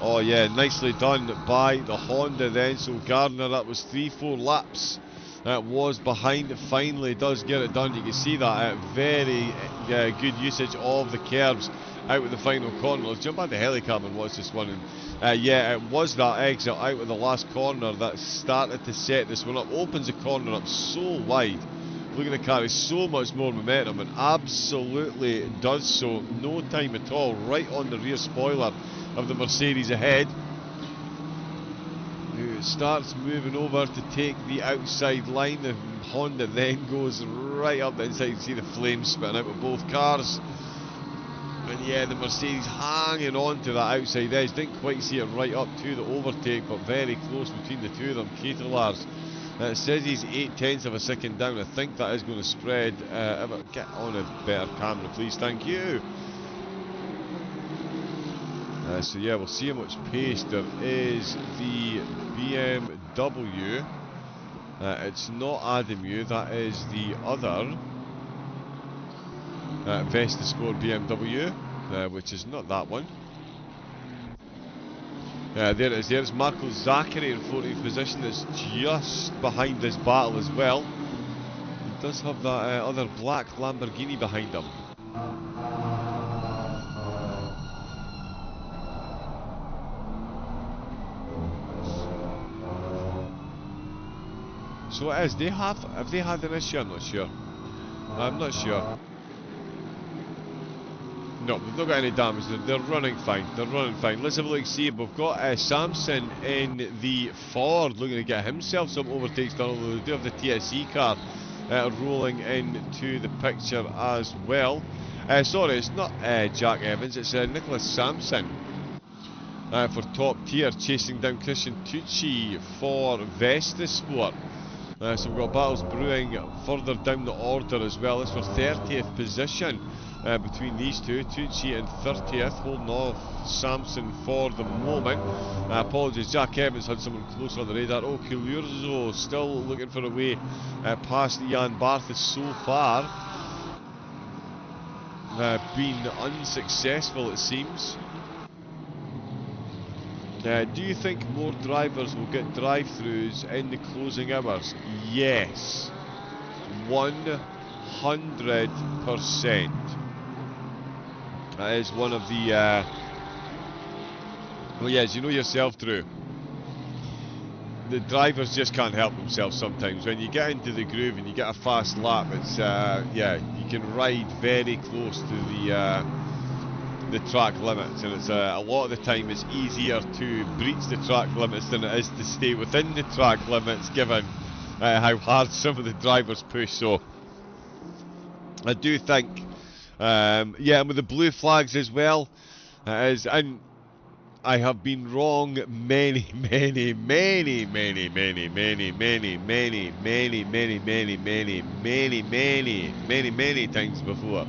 oh yeah, nicely done by the Honda then. So Gardner, that was 3-4 laps. That was behind. It finally does get it done. You can see that very good usage of the curbs out with the final corner. Let's jump back to Helicam and watch this one. And, yeah, it was that exit out with the last corner that started to set this one up. Opens the corner up so wide. Look at the car, it's so much more momentum and absolutely does so. No time at all, right on the rear spoiler of the Mercedes ahead, who starts moving over to take the outside line. The Honda then goes right up the inside. You can see the flames spitting out of both cars. And yeah, the Mercedes hanging on to that outside edge. Didn't quite see it right up to the overtake, but very close between the two of them. Ketelars. It says he's 0.8 of a second down. I think that is going to spread. Get on a better camera, please. Thank you. So yeah, we'll see how much pace there is. The BMW. It's not Adamu. That is the other Vesta Sport BMW, which is not that one. There it is. There's Marco Zachary in 14th position. It's just behind this battle as well. He does have that other black Lamborghini behind him. So it is. Have they had an issue? I'm not sure. I'm not sure. No, they've not got any damage. They're running fine. They're running fine. Let's have a look and see. We've got Samson in the Ford looking to get himself some overtakes done, although they do have the TSE car rolling into the picture as well. Sorry, it's not Jack Evans, it's Nicholas Sampson for top tier, chasing down Christian Tucci for Vesta Sport. So we've got battles brewing further down the order as well. It's for 30th position between these two. Tucci in 30th, holding off Samson for the moment. Apologies, Jack Evans had someone close on the radar. Oh, Kilurzo still looking for a way past Jan Barthas so far. Been unsuccessful, it seems. Do you think more drivers will get drive-thrus in the closing hours? Yes, 100%. That is one of the. Well, yes, you know yourself, Drew. The drivers just can't help themselves sometimes. When you get into the groove and you get a fast lap, it's yeah, you can ride very close to the track limits, and it's a lot of the time it's easier to breach the track limits than it is to stay within the track limits, given how hard some of the drivers push. So I do think, yeah, and with the blue flags as well, and I have been wrong many times before.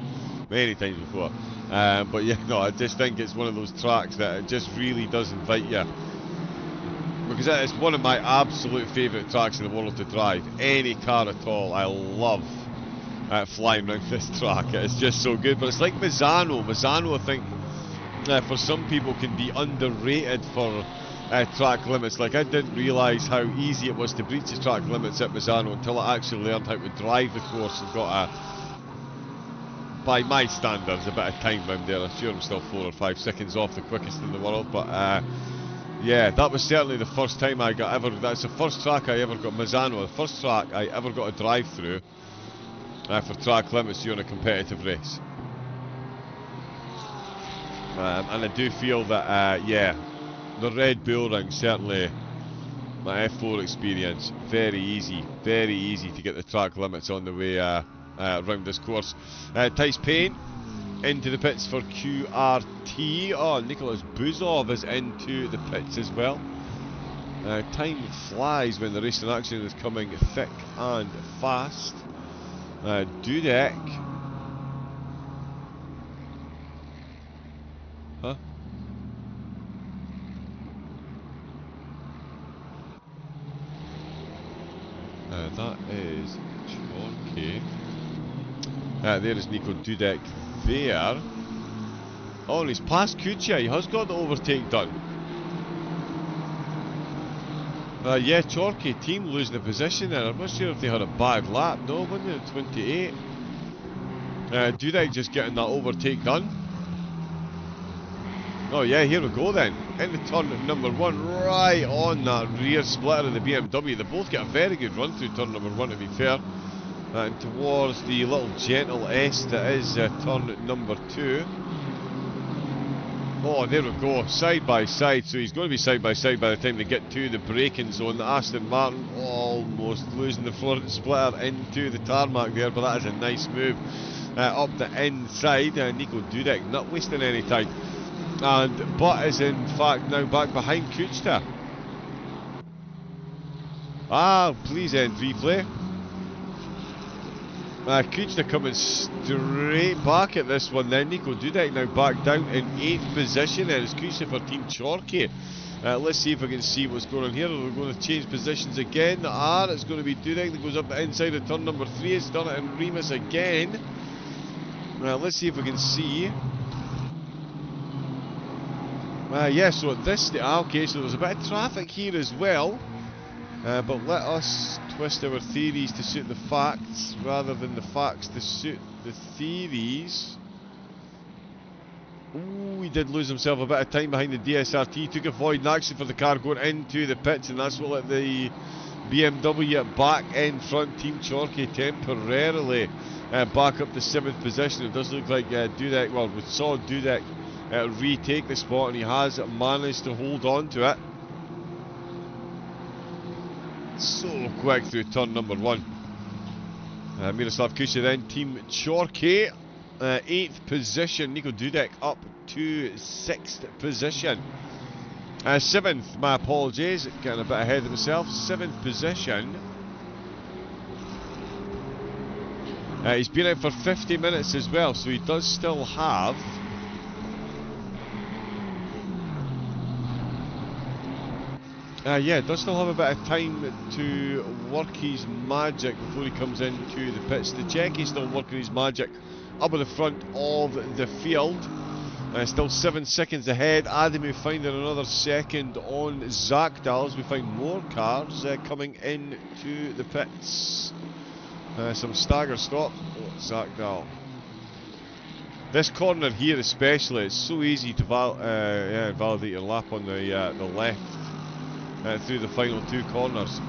But yeah, no, I just think it's one of those tracks that it just really does invite you, because it's one of my absolute favourite tracks in the world to drive. Any car at all, I love flying around this track. It's just so good. But it's like Misano. Misano, I think, for some people can be underrated for track limits. Like, I didn't realise how easy it was to breach the track limits at Misano until I actually learned how to drive the course and got by my standards, a bit of time round there. I'm sure I'm still 4 or 5 seconds off the quickest in the world, but yeah, that was certainly the first time I got that's the first track I ever got, Misano, the first track I ever got a drive through for track limits during a competitive race. And I do feel that, yeah, the Red Bull Ring certainly My F4 experience, very easy to get the track limits on the way around this course. Tice Payne into the pits for QRT. Oh, Nicholas Buzov is into the pits as well. Time flies when the racing action is coming thick and fast. Dudek. Huh? That is Chorky. There is Nico Dudek there. Oh, and he's past Kucha. He has got the overtake done. Yeah, Chorky team losing the position there. I'm not sure if they had a bad lap. No, wasn't it? 28. Dudek just getting that overtake done. Oh yeah, here we go then. Into turn number 1, right on that rear splitter of the BMW. They both get a very good run through turn number 1, to be fair. And towards the little gentle S that is turn number 2. Oh, there we go, side by side. So he's going to be side by side by the time they get to the braking zone. The Aston Martin almost losing the front splitter into the tarmac there, but that is a nice move up the inside. Nico Dudek not wasting any time. And Butt is in fact now back behind Kuchta. Please end replay. Kuchta coming straight back at this one then. Nico Dudek now back down in 8th position. And it's Kuchta for Team Chorky. Let's see if we can see what's going on here. We're going to change positions again. It's going to be Dudek that goes up the inside of turn number 3. It's done it in Remus again. Let's see if we can see. So at this okay, so there's a bit of traffic here as well. But let us twist our theories to suit the facts rather than the facts to suit the theories. Ooh, he did lose himself a bit of time behind the DSRT. Took a void action for the car going into the pits, and that's what let the BMW back in front. Team Chorky temporarily back up to 7th position. It does look like Dudek, well, we saw Dudek retake the spot, and he has managed to hold on to it. So quick through turn number 1. Miroslav Kucha then, Team Chorky, 8th position. Nico Dudek up to 6th position. 7th, my apologies, getting a bit ahead of myself. 7th position. He's been out for 50 minutes as well, so he does still have does still have a bit of time to work his magic before he comes into the pits. The Czech is still working his magic up at the front of the field. Still 7 seconds ahead. Adamu finding another second on Zakdal as we find more cars coming into the pits. Some stagger stop. Oh, Zakdal. This corner here especially, it's so easy to validate your lap on the left. Through the final 2 corners.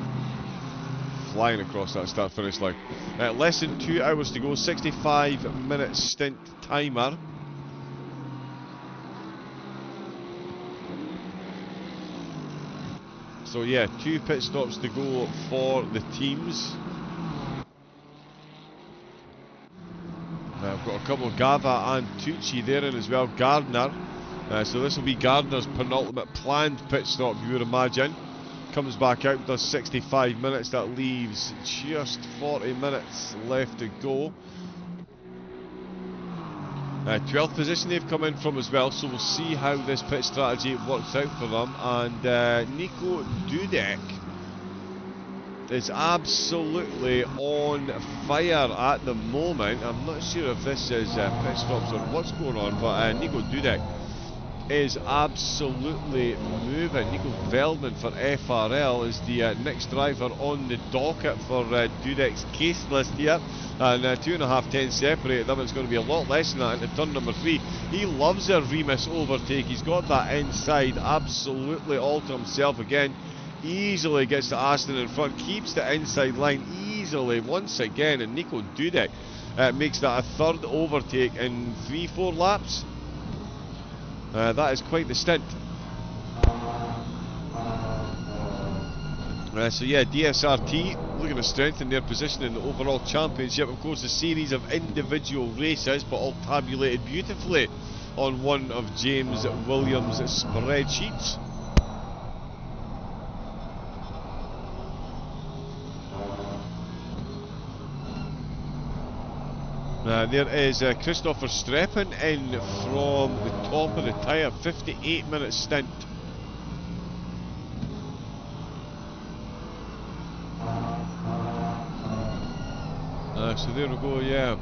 Flying across that start-finish line. Less than 2 hours to go, 65-minute stint timer. So yeah, 2 pit stops to go for the teams. I've got a couple of Gava and Tucci there in as well, Gardner. So this will be Gardner's penultimate planned pit stop, you would imagine. Comes back out, does 65 minutes. That leaves just 40 minutes left to go. 12th position they've come in from as well, so we'll see how this pit strategy works out for them. And Nico Dudek is absolutely on fire at the moment. I'm not sure if this is pit stops or what's going on, but Nico Dudek is absolutely moving. Nico Veldman for FRL is the next driver on the docket for Dudek's case list here. And 2.5 tenths separate them. It's going to be a lot less than that into turn number 3. He loves a Remus overtake. He's got that inside absolutely all to himself again. Easily gets to Aston in front, keeps the inside line easily once again, and Nico Dudek makes that a 3rd overtake in 3-4 laps. That is quite the stint. So yeah, DSRT looking to strengthen their position in the overall championship. Of course, a series of individual races, but all tabulated beautifully on one of James Williams' spreadsheets. There is Christopher Streppen in from the top of the tyre, 58-minute stint. So there we go, yeah.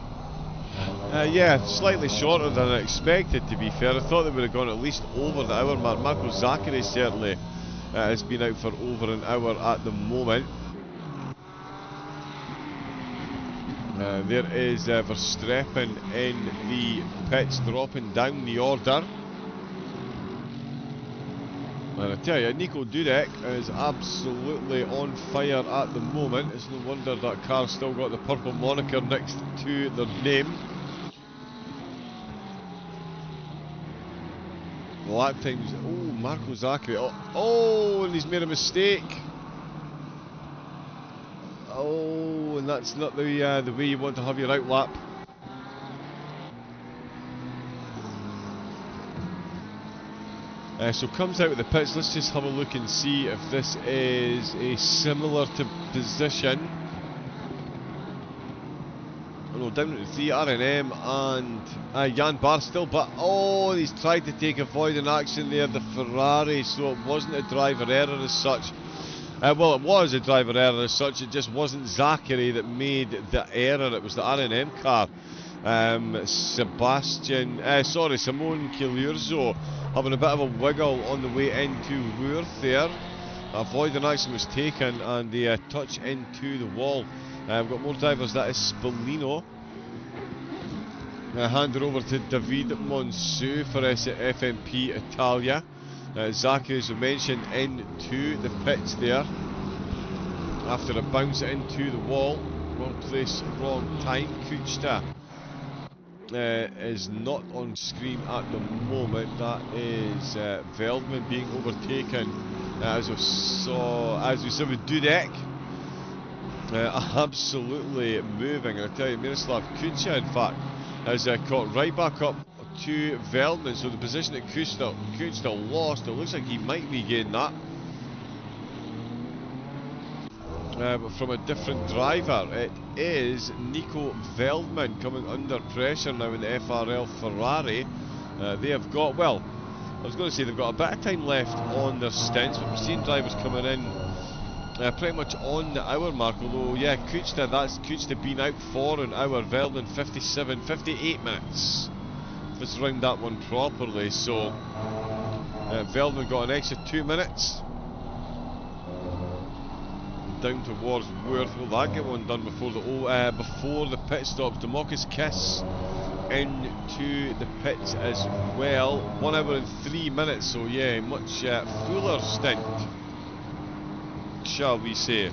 Yeah, slightly shorter than I expected, to be fair. I thought they would have gone at least over the hour mark. Marco Zachary certainly has been out for over an hour at the moment. There is Verstappen in the pits, dropping down the order. And I tell you, Nico Dudek is absolutely on fire at the moment. It's no wonder that car's still got the purple moniker next to their name. Lap times. Oh, Marco Zachary. Oh, and he's made a mistake. Oh, and that's not the way you want to have your out lap. So comes out of the pits. Let's just have a look and see if this is a similar to position. Oh no, down to 3, R&M and Jan Barstow, but oh, he's tried to take avoiding action there, the Ferrari, so it wasn't a driver error as such. Well, it was a driver error as such, it just wasn't Zachary that made the error, it was the R&M car. Simone Chiurzo having a bit of a wiggle on the way into Worth there. Avoiding action was taken and the touch into the wall. We've got more drivers, that is Spallino. Handed over to David Monsu for FMP Italia. Zachary, as we mentioned, into the pits there. After a bounce into the wall. Wrong place, wrong time. Kuchta is not on screen at the moment. That is Veldman being overtaken, as we saw with Dudek. Absolutely moving. I tell you, Miroslav Kuchta, in fact, has caught right back up to Veldman. So the position that Kuchta lost, it looks like he might regain that. But from a different driver. It is Nico Veldman coming under pressure now in the FRL Ferrari. They have got, well, I was going to say they've got a bit of time left on their stints, but we're seeing drivers coming in pretty much on the hour mark. Although, yeah, that's Kuchta been out for an hour. Veldman 58 minutes. Let's round that one properly. So, Veldman got an extra 2 minutes. Down towards Worth. Will that get one done before the pit stops? Democus Kiss into the pits as well. 1 hour and 3 minutes, so yeah, much fuller stint, shall we say.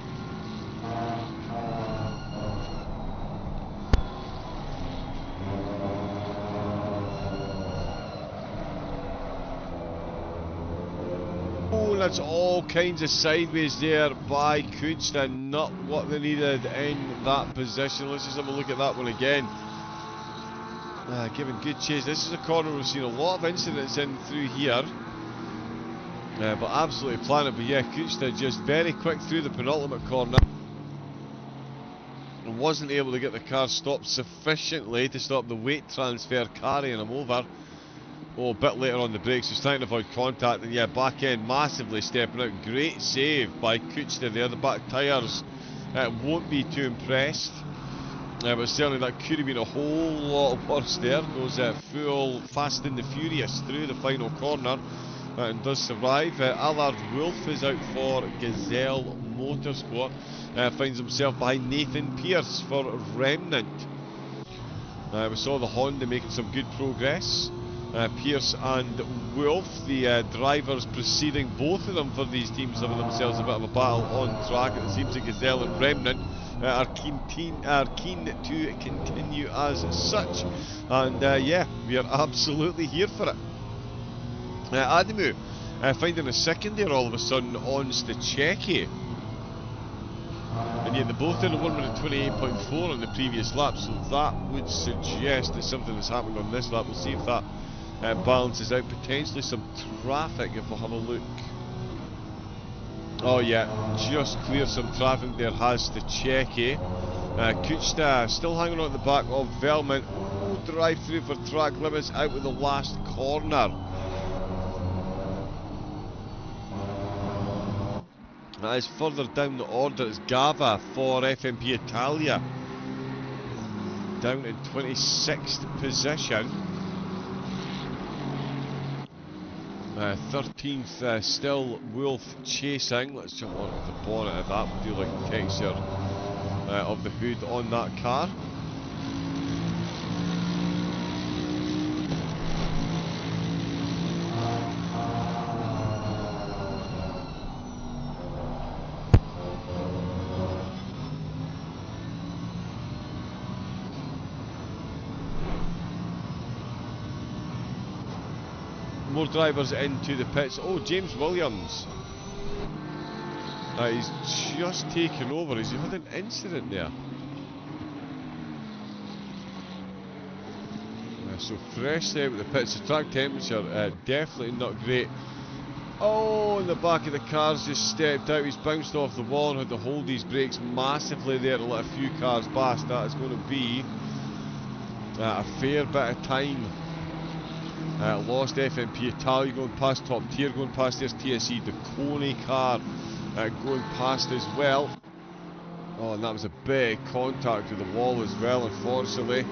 That's all kinds of sideways there by Kuchta, not what they needed in that position. Let's just have a look at that one again. Giving good chase. This is a corner we've seen a lot of incidents in through here, but absolutely planted. But yeah, Kuchta just very quick through the penultimate corner and wasn't able to get the car stopped sufficiently to stop the weight transfer carrying him over. Oh, a bit later on the brakes, he's trying to avoid contact, and yeah, back end massively stepping out. Great save by Kuchta there. The back tyres won't be too impressed, but certainly that could have been a whole lot worse there. Goes full Fast and the Furious through the final corner and does survive. Allard Wolf is out for Gazelle Motorsport. Finds himself behind Nathan Pierce for Remnant. We saw the Honda making some good progress. Pierce and Wolf, the drivers preceding both of them for these teams, having themselves a bit of a battle on track. It seems that Gazelle and Remnant are keen to continue as such, and yeah, we are absolutely here for it. Adamu finding a second there all of a sudden on Stachecki. And yet they both did a 1 minute 28.4 on the previous lap, so that would suggest that something is happening on this lap. We'll see if that balances out. Potentially some traffic if we'll have a look. Oh yeah, just cleared some traffic there, has to check, eh? Kuchta still hanging on at the back of Velman. Oh, drive through for track limits out with the last corner. That is further down the order. It's Gava for FMP Italia, down in 26th position. 13th still Wolf chasing. Let's jump onto the bonnet of that. We do like the texture of the hood on that car. More drivers into the pits. Oh, James Williams. He's just taken over. He's had an incident there. So freshly out of the pits. The track temperature definitely not great. Oh, in the back of the car's just stepped out. He's bounced off the wall and had to hold his brakes massively there to let a few cars past. That is going to be a fair bit of time. Lost FMP Italia going past top tier, going past there's TSE, the Coney car going past as well. Oh, and that was a big contact with the wall as well, unfortunately.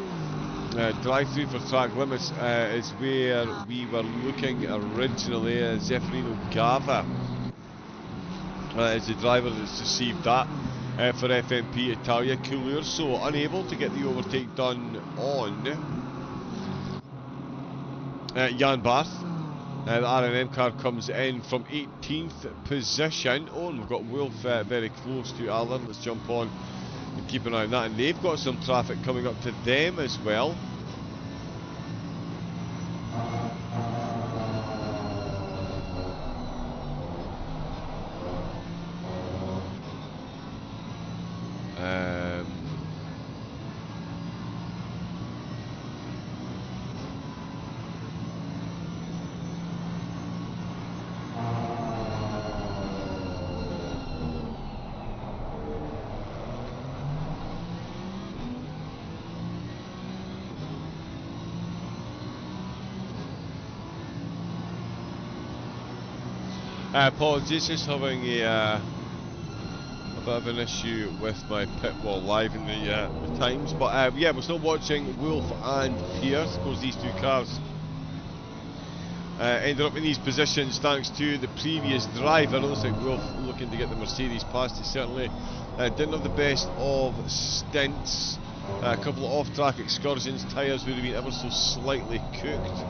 Drive through for track limits is where we were looking originally. Zeffirino Gava is the driver that's received that for FMP Italia. Coulurso unable to get the overtake done on Jan Barth. The R&M car comes in from 18th position. Oh, and we've got Wolf very close to Alan. Let's jump on and keep an eye on that. And they've got some traffic coming up to them as well. Apologies, just having a bit of an issue with my pit wall live in the times, but yeah, we're still watching Wolf and Pierce. Of course, these two cars ended up in these positions thanks to the previous driver. It looks like Wolf looking to get the Mercedes past. He certainly didn't have the best of stints. A couple of off-track excursions, tyres would have been ever so slightly cooked.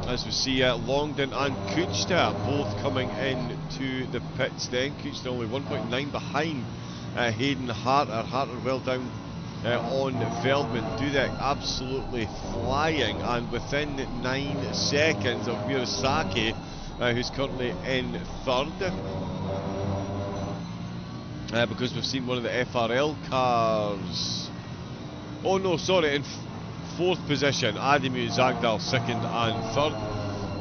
As we see Longden and Kuchta both coming into the pits then. Kuchta only 1.9 behind Hayden Harter. Harter well down on Veldman. Dudek absolutely flying, and within 9 seconds of Murasaki, who's currently in third. Because we've seen one of the FRL cars. Oh no, sorry, in 4th position, Ademu Zagdal 2nd and 3rd.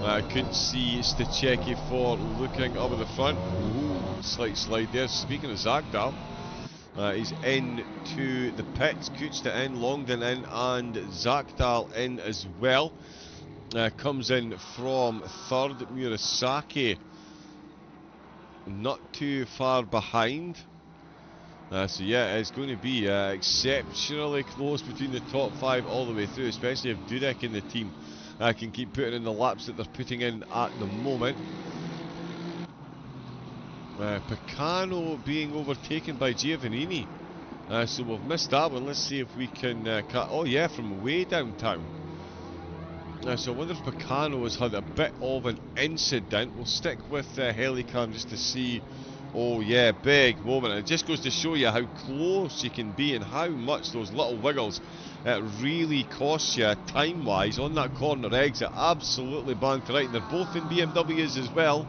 I couldn't see Stachecki for looking up at the front. Ooh, slight slide there. Speaking of Zagdal, he's into the pits. Kuchta in, Longden in, and Zagdal in as well. Comes in from 3rd. Murasaki not too far behind. So yeah, it's going to be exceptionally close between the top 5 all the way through, especially if Dudek in the team can keep putting in the laps that they're putting in at the moment. Picano being overtaken by Giovannini. So we've missed that one. Let's see if we can cut. Oh yeah, from way downtown. So I wonder if Picano has had a bit of an incident. We'll stick with Helicam just to see. Oh yeah, big moment. It just goes to show you how close you can be and how much those little wiggles really cost you time-wise on that corner exit. Absolutely banked right. And they're both in BMWs as well.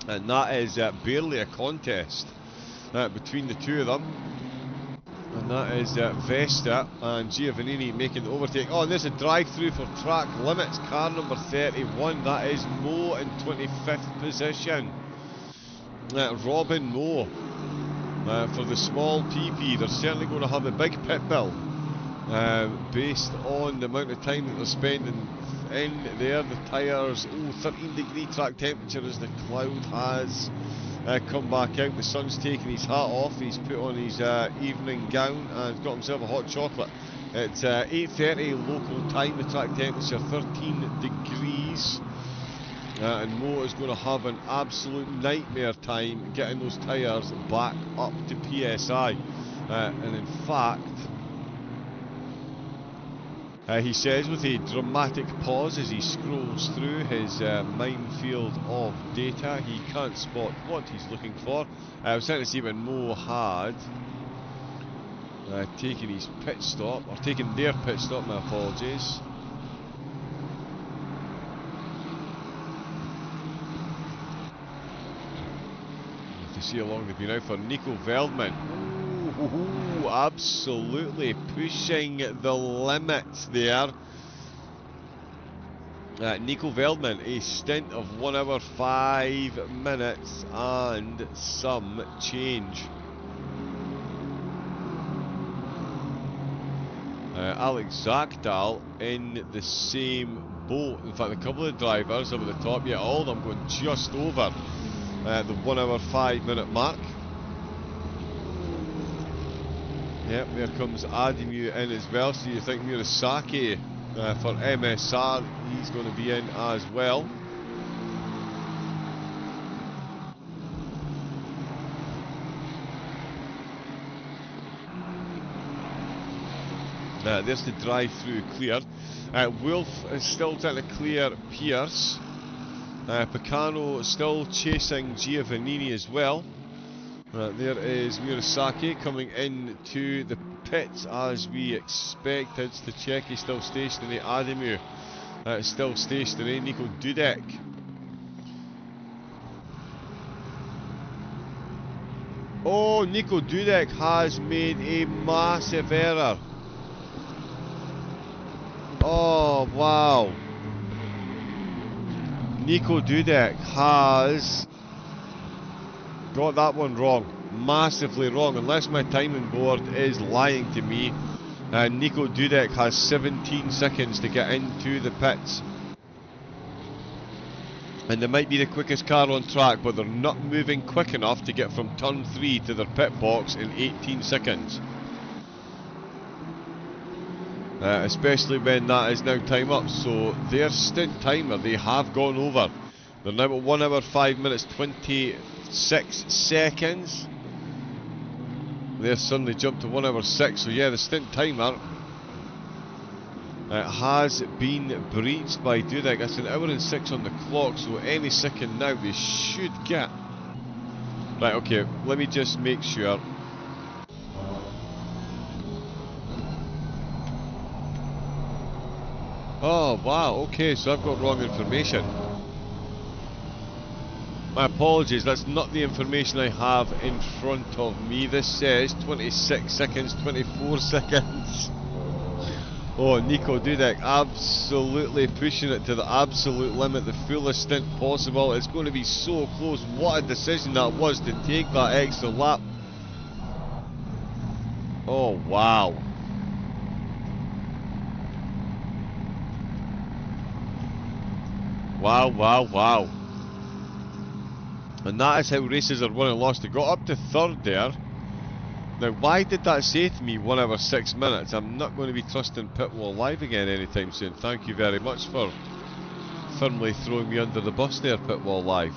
And that is barely a contest. between the two of them. And that is Vesta and Giovannini making the overtake. Oh, and there's a drive-through for track limits. Car number 31, that is Mo in 25th position. Robin Mo for the small PP. They're certainly going to have a big pit bill based on the amount of time that they're spending in there. The tyres, 13-degree track temperature as the cloud has come back out. The sun's taken his hat off. He's put on his evening gown and got himself a hot chocolate. It's 8:30 local time. The track temperature 13 degrees. And Mo is going to have an absolute nightmare time getting those tyres back up to PSI. And in fact, he says with a dramatic pause as he scrolls through his minefield of data, he can't spot what he's looking for. I was trying to see when Mo had taken his pit stop, or taken their pit stop, my apologies. To see how long they've been out for. Nico Veldman. Ooh, absolutely pushing the limits there. Nico Veldman, a stint of 1 hour 5 minutes and some change. Alex Zakdal in the same boat. In fact, a couple of drivers over the top, yeah, all of them going just over the 1 hour 5 minute mark. Yep, there comes Adimu in as well. So you think Murasaki for MSR, he's going to be in as well. There's the drive-through cleared. Wolf is still trying to clear Pierce. Picano still chasing Giovannini as well. There is Murasaki coming into the pits as we expected. Stacheki still stationary. Adimu still stationary. Nico Dudek. Oh, Nico Dudek has made a massive error. Oh, wow. Nico Dudek has got that one wrong. Massively wrong. Unless my timing board is lying to me. Nico Dudek has 17 seconds to get into the pits. And they might be the quickest car on track, but they're not moving quick enough to get from turn 3 to their pit box in 18 seconds. Especially when that is now time up. So their stint timer, they have gone over. They're now at 1 hour 5 minutes 26 seconds. They've suddenly jumped to 1 hour 6. So yeah, the stint timer has been breached by Dudek. That's 1 hour and 6 on the clock. So any second now they should get. Right, okay, let me just make sure. Oh wow, okay, so I've got wrong information. My apologies, that's not the information I have in front of me. This says 26 seconds, 24 seconds. Oh, Nico Dudek absolutely pushing it to the absolute limit, the fullest stint possible. It's going to be so close. What a decision that was to take that extra lap. Oh wow. Wow, wow, wow. And that is how races are won and lost. They got up to third there. Now, why did that say to me 1 hour 6 minutes? I'm not going to be trusting Pitwall Live again anytime soon. Thank you very much for firmly throwing me under the bus there, Pitwall Live.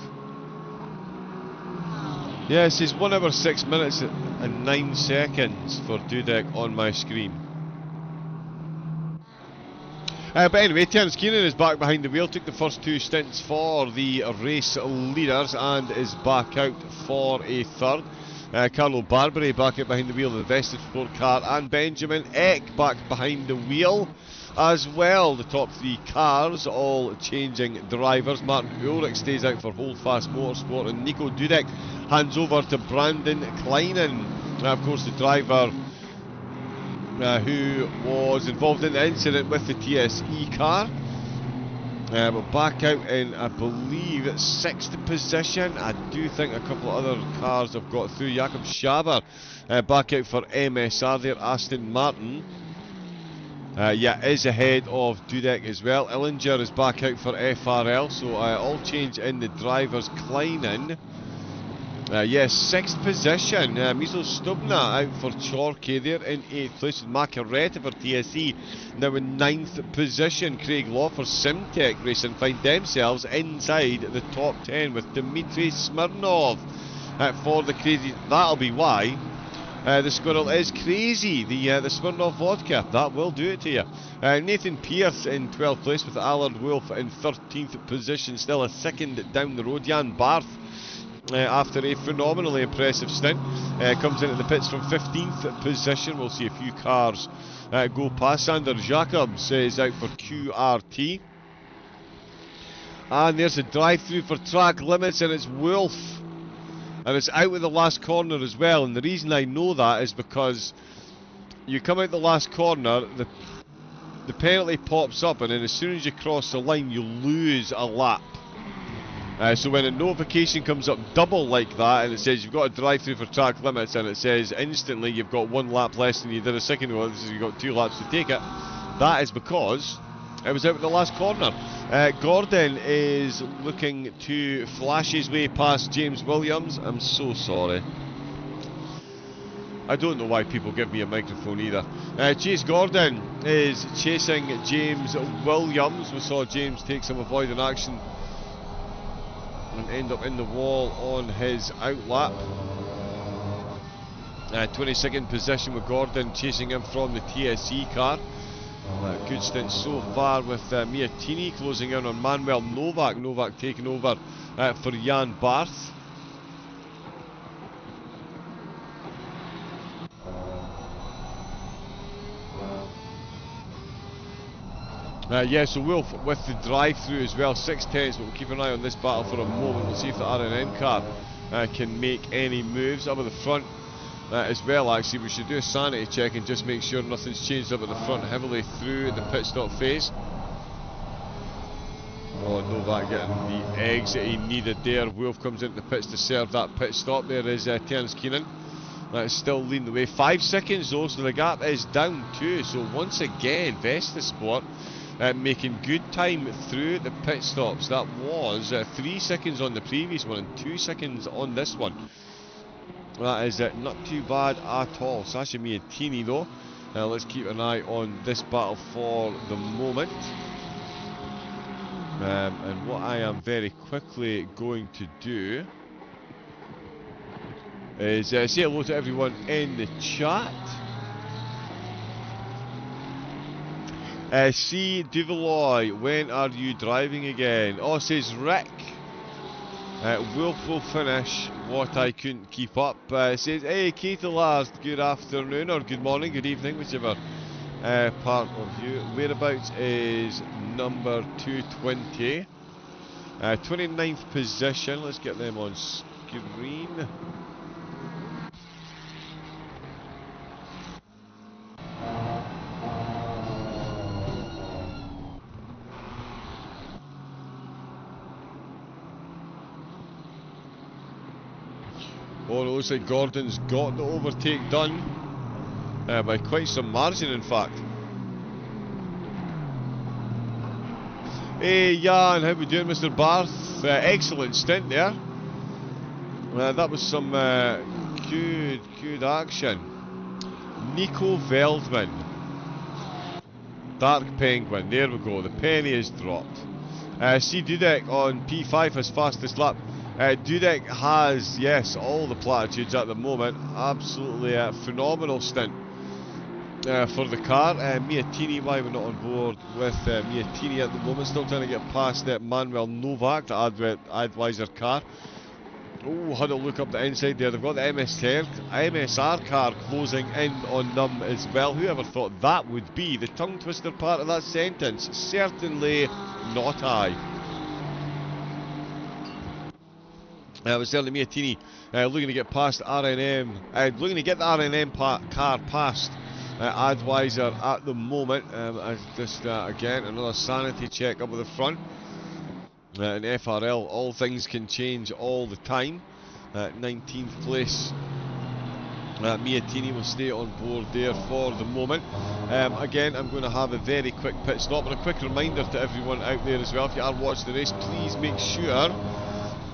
Yeah, it says 1 hour 6 minutes and 9 seconds for Dudek on my screen. But anyway, Terence Keenan is back behind the wheel, took the first 2 stints for the race leaders and is back out for a third. Carlo Barbary back out behind the wheel of the Vested Sport car, and Benjamin Eck back behind the wheel as well. The top 3 cars all changing drivers. Martin Ulrich stays out for Holdfast Motorsport, and Nico Dudek hands over to Brandon Kleinen. Of course, the driver who was involved in the incident with the TSE car. We're back out in, I believe, 6th position. I do think a couple of other cars have got through. Jakob Schaber back out for MSR there. Aston Martin is ahead of Dudek as well. Illinger is back out for FRL, so all change in the drivers. Kleinen, 6th position. Miso Stubna out for Chorky there in 8th place. Macaretta for TSE now in 9th position. Craig Law for Simtech Racing find themselves inside the top 10 with Dmitry Smirnov for the crazy. That'll be why the squirrel is crazy. The Smirnov vodka, that will do it to you. Nathan Pierce in 12th place with Allard Wolf in 13th position. Still a second down the road. Jan Barth, after a phenomenally impressive stint, comes into the pits from 15th position. We'll see a few cars go past. Sander Jacobs is out for QRT. And there's a drive-through for track limits, and it's Wolf. And it's out with the last corner as well. And the reason I know that is because you come out the last corner, the penalty pops up, and then as soon as you cross the line, you lose a lap. So when a notification comes up double like that, and it says you've got a drive-through for track limits, and it says instantly you've got 1 lap less than you did a second ago, so you've got 2 laps to take it, that is because it was out at the last corner. Gordon is looking to flash his way past James Williams. I'm so sorry. I don't know why people give me a microphone either. Chase Gordon is chasing James Williams. We saw James take some avoiding action and end up in the wall on his outlap. 22nd position with Gordon chasing him from the TSE car. Good stint so far with Miatini closing in on Manuel Novak. Novak taking over for Jan Barth. So Wolf with the drive-through as well, 6/10s, but we'll keep an eye on this battle for a moment. We'll see if the RNN car can make any moves up at the front as well. Actually, we should do a sanity check and just make sure nothing's changed up at the front heavily through the pit stop phase. Oh, Novak getting the exit he needed there. Wolf comes into the pits to serve that pit stop. There is Terence Keenan. That's still leading the way. 5 seconds though, so the gap is down too. So once again, Vesta Sport making good time through the pit stops. That was 3 seconds on the previous one and 2 seconds on this one. That is not too bad at all. Sasha Miatini though. Let's keep an eye on this battle for the moment. And what I am very quickly going to do is say hello to everyone in the chat. C. Duvaloy, when are you driving again? Oh, says Rick. Wolf will finish what I couldn't keep up. Says, hey, Kate Lars, good afternoon, or good morning, good evening, whichever part of you. Whereabouts is number 220. 29th position, let's get them on screen. Oh, it looks like Gordon's got the overtake done by quite some margin, in fact. Hey Jan, how we doing, Mr. Barth? Excellent stint there. That was some good action. Nico Veldman, Dark Penguin. There we go. The penny is dropped. C. Dudek on P5 has fastest lap. Dudek has, yes, all the platitudes at the moment. Absolutely phenomenal stint for the car. Miatini, why we're not on board with Miatini at the moment. Still trying to get past Manuel Novak, the Advisor car. Oh, had a look up the inside there. They've got the MSR car closing in on them as well. Whoever thought that would be the tongue twister part of that sentence? Certainly not I. It was certainly Miatini looking to get past RNM, looking to get the RNM car past Advisor at the moment. Again, another sanity check up at the front. In FRL, all things can change all the time. 19th place. Miatini will stay on board there for the moment. Again, I'm going to have a very quick pit stop, and a quick reminder to everyone out there as well, if you are watching the race, please make sure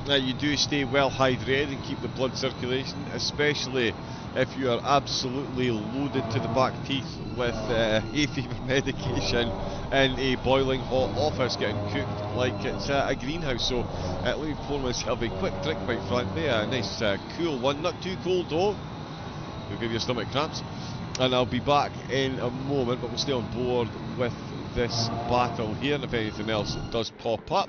you do stay well hydrated and keep the blood circulation, especially if you are absolutely loaded to the back teeth with hay fever medication in a boiling hot office getting cooked like it's a greenhouse. So let me pour myself a quick drink quite frankly, a nice cool one, not too cold though, it'll give you stomach cramps. And I'll be back in a moment, but we'll stay on board with this battle here, and if anything else does pop up,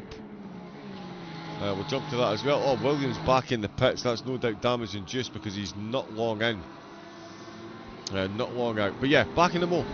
we'll jump to that as well. Oh, Williams back in the pits. That's no doubt damage induced because he's not long in. Not long out. But yeah, back in the mo.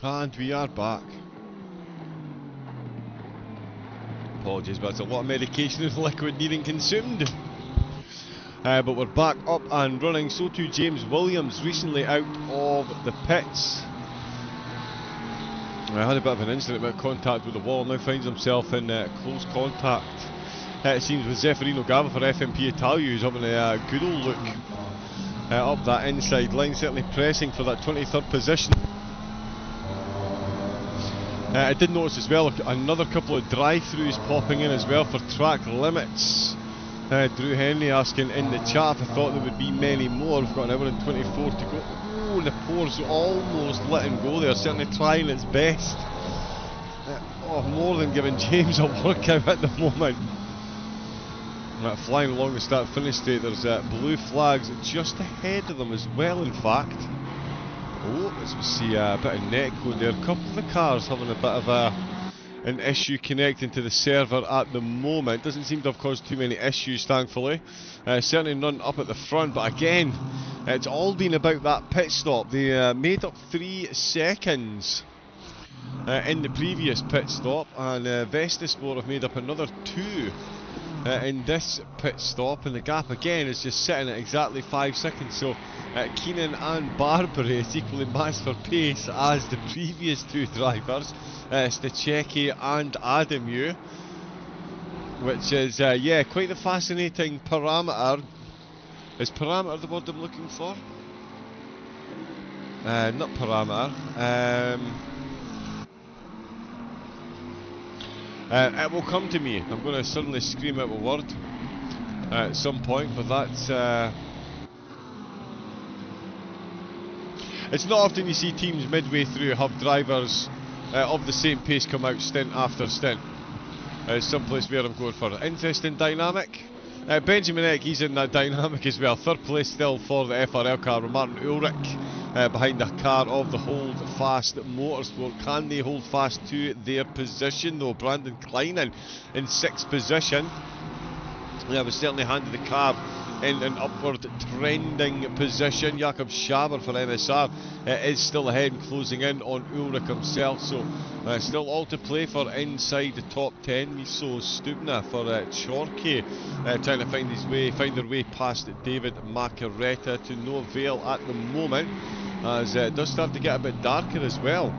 And we are back. Apologies, but it's a lot of medication and liquid needing consumed. But we're back up and running. So too James Williams, recently out of the pits. I had a bit of an incident about contact with the wall, now finds himself in close contact, it seems, with Zeffirino Gava for FMP Italia, who's having a good old look up that inside line, certainly pressing for that 23rd position. I did notice as well another couple of drive-throughs popping in as well for track limits. Drew Henry asking in the chat if I thought there would be many more. We've got an hour and 24 to go. Oh, the Poor's almost letting go there, certainly trying its best. More than giving James a workout at the moment. Flying along the start-finish straight, there's blue flags just ahead of them as well, in fact. Oh, as we see a bit of netcode there. A couple of the cars having a bit of an issue connecting to the server at the moment. Doesn't seem to have caused too many issues, thankfully. Certainly none up at the front, but again, it's all been about that pit stop. They made up 3 seconds in the previous pit stop, and Vestasport have made up another 2 in this pit stop, and the gap again is just sitting at exactly 5 seconds. So Keenan and Barbary is equally matched for pace as the previous 2 drivers, Stachecki and Adamu, which is yeah, quite a fascinating parameter. Is parameter the word I'm looking for? Not parameter. It will come to me. I'm going to suddenly scream out a word at some point, but that's... it's not often you see teams midway through have drivers of the same pace come out stint after stint. Someplace where I'm going for. Interesting dynamic. Benjamin Eck, he's in that dynamic as well. 3rd place still for the FRL car with Martin Ulrich behind the car of the Hold Fast Motorsport. Can they hold fast to their position though? Brandon Klein in 6th position. Yeah, was certainly handed the car in an upward trending position. Jakob Schaber for MSR is still ahead and closing in on Ulrich himself, so still all to play for inside the top 10. Miso Stubna for Chorky trying to find their way past David Macaretta, to no avail at the moment, as it does start to get a bit darker as well.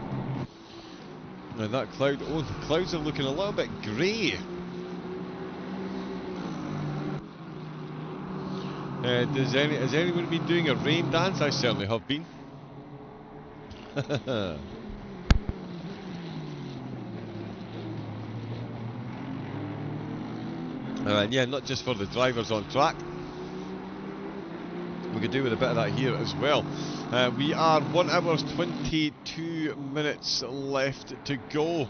Now that cloud, oh, the clouds are looking a little bit grey. Has anyone been doing a rain dance? I certainly have been. Yeah, not just for the drivers on track. We could do with a bit of that here as well. We are 1 hour 22 minutes left to go.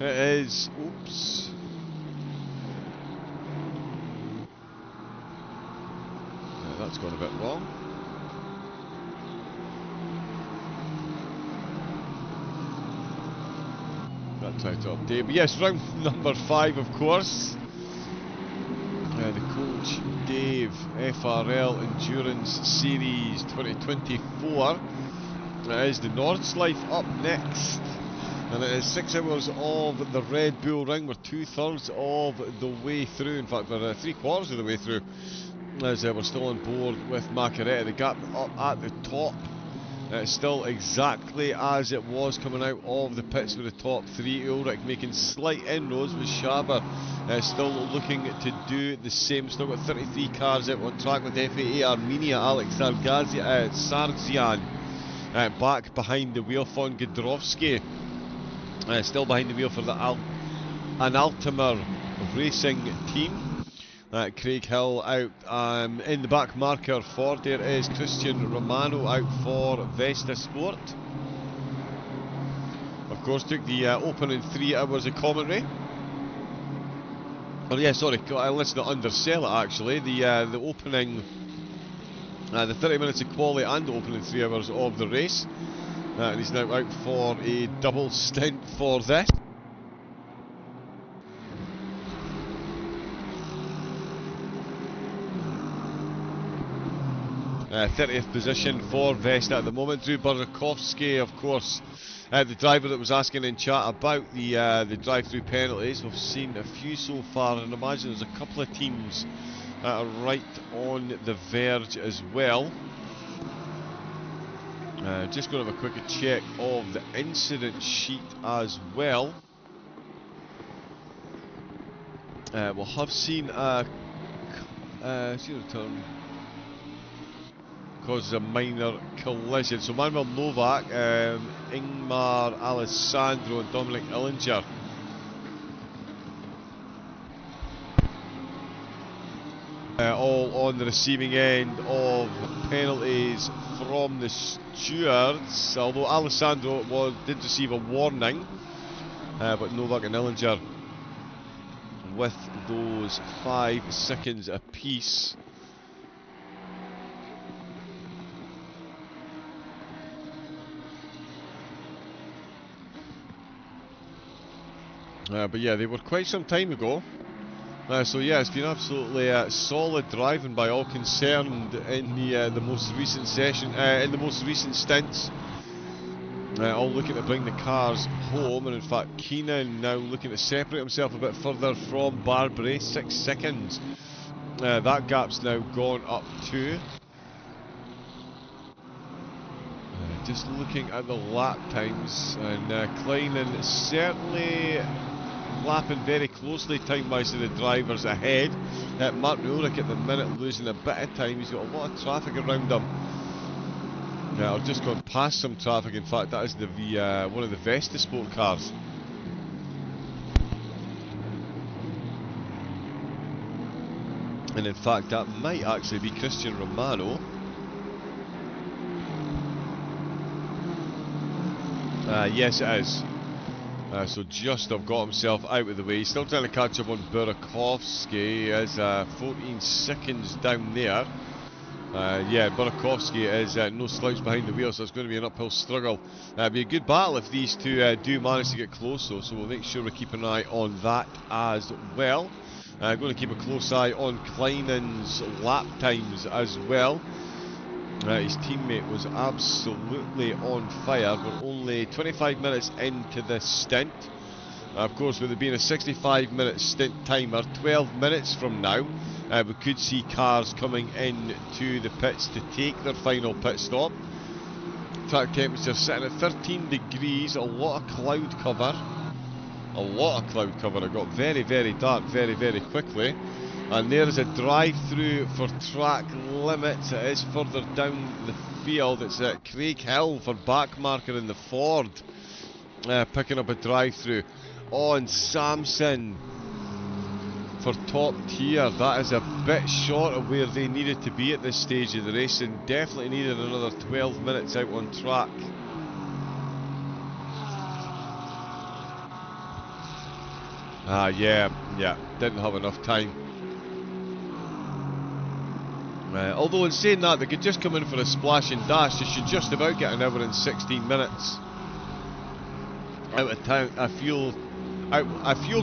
It is... oops. That's gone a bit wrong. That's out of update. But yes, round number 5, of course. The coach Dave FRL Endurance Series 2024. It is the Nordslife up next. And it is 6 hours of the Red Bull Ring. We're 2/3 of the way through. In fact, we're 3/4 of the way through. As we're still on board with Macaretta. The gap up at the top still exactly as it was coming out of the pits with the top 3. Ulrich making slight inroads with Schaber still looking to do the same. Still got 33 cars out on track with FAA Armenia. Alex Sarzian back behind the wheel. Von Godrowski still behind the wheel for the Altamar Racing team. Craig Hill out in the back marker for. There is Christian Romano out for Vestasport. Of course, took the opening 3 hours of commentary. Oh yeah, sorry, let's not undersell it actually. The opening, the 30 minutes of quali and the opening 3 hours of the race. And he's now out for a double stint for this. 30th position for Vesta at the moment. Drew Burakovsky, of course, The driver that was asking in chat about the drive-through penalties, we've seen a few so far, and I imagine there's a couple of teams that are right on the verge as well. Just going to have a quick check of the incident sheet as well. We'll have seen a zero turn causes a minor collision. So Manuel Novak, Ingmar Alessandro and Dominic Illinger all on the receiving end of penalties from the stewards, although Alessandro did receive a warning, but Novak and Illinger with those 5 seconds apiece. But yeah, they were quite some time ago. So yeah, it's been absolutely solid driving by all concerned in the most recent session, in the most recent stints. All looking to bring the cars home, and in fact Keenan now looking to separate himself a bit further from Barbary, 6 seconds. That gap's now gone up to. Just looking at the lap times, and Kleinen certainly lapping very closely time-wise to the drivers ahead. Mark Ulrich at the minute losing a bit of time. He's got a lot of traffic around him. I've just gone past some traffic. In fact, that is the one of the Vesta Sport cars. And in fact, that might actually be Christian Romano. Yes, it is. So just have got himself out of the way. He's still trying to catch up on Burakovsky. He is 14 seconds down there. Yeah, Burakovsky is no slouch behind the wheel, so it's going to be an uphill struggle. It'll be a good battle if these two do manage to get close, though, so we'll make sure we keep an eye on that as well. Going to keep a close eye on Kleinen's lap times as well. His teammate was absolutely on fire. We're only 25 minutes into this stint. Of course, with it being a 65-minute stint timer, 12 minutes from now, we could see cars coming into the pits to take their final pit stop. Track temperature sitting at 13 degrees, a lot of cloud cover. It got very, very dark very, very quickly. And there is a drive-through for track limits. It is further down the field. It's at Craig Hill for backmarker in the Ford. Picking up a drive-through on Samson for top tier. That is a bit short of where they needed to be at this stage of the race, and definitely needed another 12 minutes out on track. Yeah, didn't have enough time. Although in saying that, they could just come in for a splash and dash. They should just about get an hour and 16 minutes out of a fuel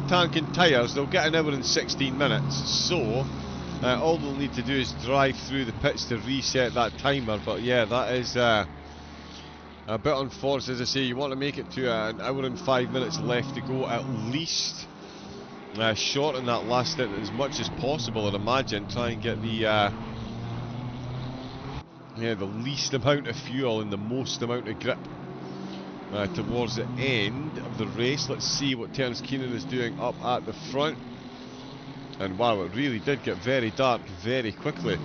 tank and tyres. They'll get an hour and 16 minutes. So all they'll need to do is drive through the pits to reset that timer. But yeah, that is a bit unfortunate. As I say, you want to make it to an hour and 5 minutes left to go at least. Shorten that last stint as much as possible, I'd imagine. Try and get the least amount of fuel and the most amount of grip towards the end of the race. Let's see what Terence Keenan is doing up at the front. And wow, it really did get very dark very quickly.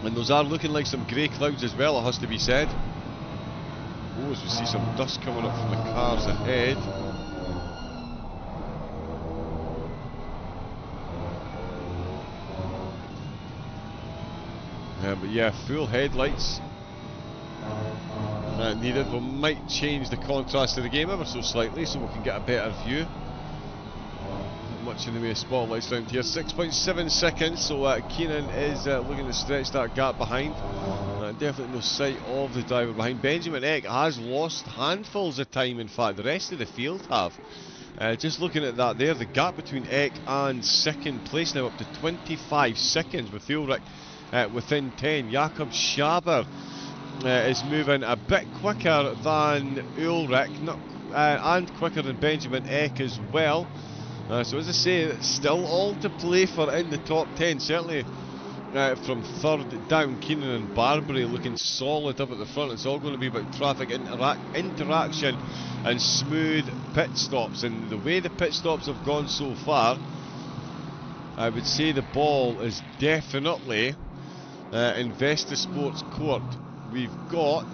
And those are looking like some grey clouds as well, it has to be said. Oh, as we see some dust coming up from the cars ahead. But yeah, full headlights needed. We might change the contrast of the game ever so slightly so we can get a better view. Not much in the way of spotlights around here. 6.7 seconds, so Keenan is looking to stretch that gap behind. Definitely no sight of the driver behind. Benjamin Eck has lost handfuls of time, in fact, the rest of the field have. Just looking at that there, the gap between Eck and second place now up to 25 seconds with Ulrich within 10. Jakob Schaber is moving a bit quicker than Ulrich, and quicker than Benjamin Eck as well. So as I say, it's still all to play for in the top 10. Certainly from third down, Keenan and Barbary looking solid up at the front. It's all going to be about traffic interaction and smooth pit stops. And the way the pit stops have gone so far, I would say the ball is definitely in Vesta Sports Court. We've got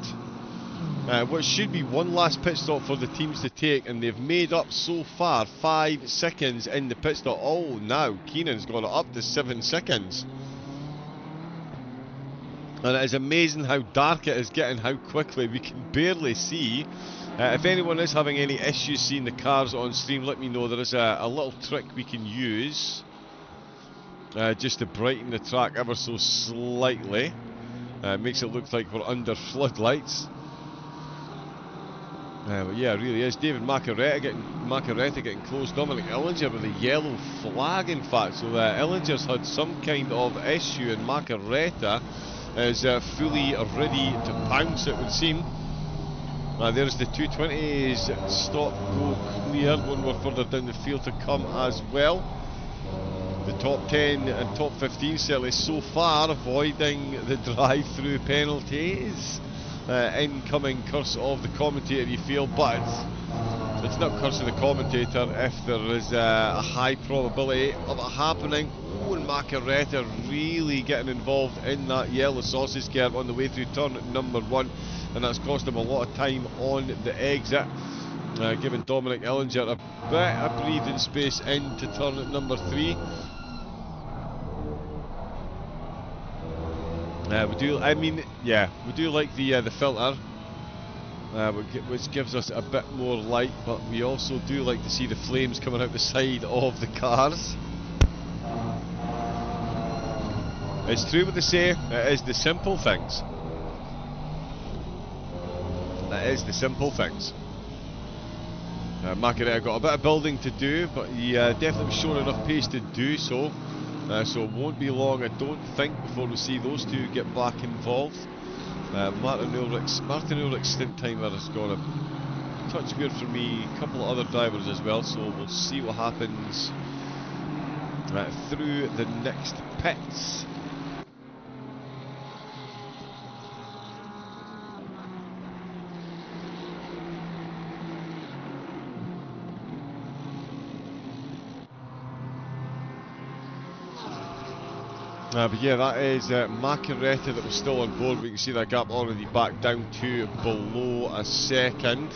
what should be one last pit stop for the teams to take, and they've made up so far 5 seconds in the pit stop. Oh, now Keenan's gone up to 7 seconds. And it is amazing how dark it is getting, how quickly we can barely see. If anyone is having any issues seeing the cars on stream, let me know. There is a little trick we can use just to brighten the track ever so slightly. Makes it look like we're under floodlights. But yeah, it really is. David Macaretta getting close. Dominic Illinger with a yellow flag, in fact. So Illinger's had some kind of issue, and Macaretta is fully ready to pounce, it would seem. There's the 220s stop, go clear. One more further down the field to come as well. The top 10 and top 15 certainly so far avoiding the drive-through penalties. Incoming curse of the commentator, you feel, but it's not curse of the commentator if there is a high probability of it happening. Oh, and Macaretta really getting involved in that yellow sausage curve on the way through turn number 1, and that's cost him a lot of time on the exit, giving Dominic Illinger a bit of breathing space into turn number 3. We do like the filter, which gives us a bit more light, but we also do like to see the flames coming out the side of the cars. It's true what they say, it is the simple things. It is the simple things. Macaretta got a bit of building to do, but he definitely shown enough pace to do so. So it won't be long, I don't think, before we see those two get back involved. Martin Ulrich's stint timer has gone a touch good for me, a couple of other drivers as well, so we'll see what happens through the next pits. But yeah, that is Macaretta that was still on board. We can see that gap already back down to below a second.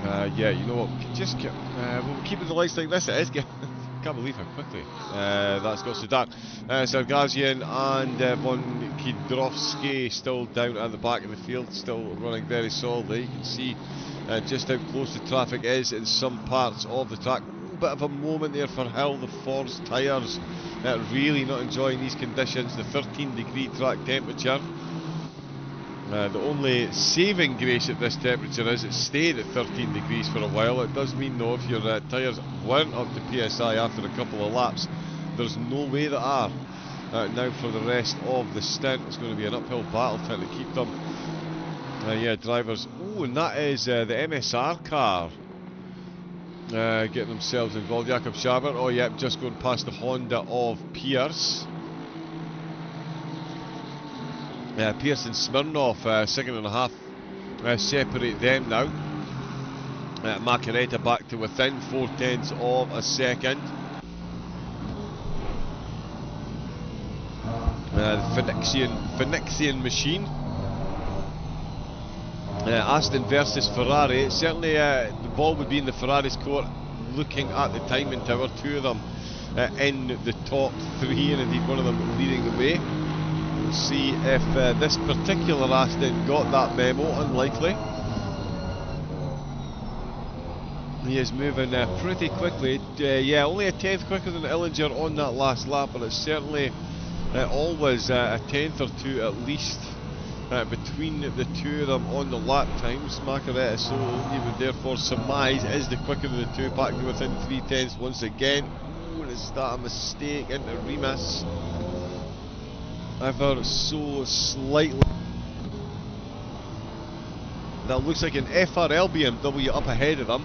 Yeah, you know what, we can just keep, we'll keep the lights like this. It is getting, I can't believe how quickly that's got so dark. Sargazian and Von Kidrowski still down at the back of the field, still running very solidly. You can see just how close the traffic is in some parts of the track. Bit of a moment there for Hill, the Force tyres really not enjoying these conditions. The 13-degree track temperature, the only saving grace at this temperature is it stayed at 13 degrees for a while. It does mean though, if your tyres weren't up to PSI after a couple of laps, there's no way they are. Now for the rest of the stint, it's going to be an uphill battle trying to keep them. Yeah, drivers. Oh, and that is the MSR car getting themselves involved. Jakob Schaber, oh yeah, just going past the Honda of Pierce. Pierce and Smirnoff, second and a half separate them now. Macaretta back to within 0.4 of a second. The Phoenixian machine. Aston versus Ferrari. Certainly the ball would be in the Ferrari's court, looking at the timing tower. Two of them in the top 3, and indeed one of them leading the way. We'll see if this particular Aston got that memo. Unlikely. He is moving pretty quickly. Yeah, only a 10th quicker than Illinger on that last lap, but it's certainly always a 10th or 2 at least between the two of them on the lap times. Macaretta, so you would therefore surmise, is the quicker of the two, back to within 0.3 once again. Ooh, and is that a mistake into Remus? Ever so slightly. That looks like an FRL BMW up ahead of them.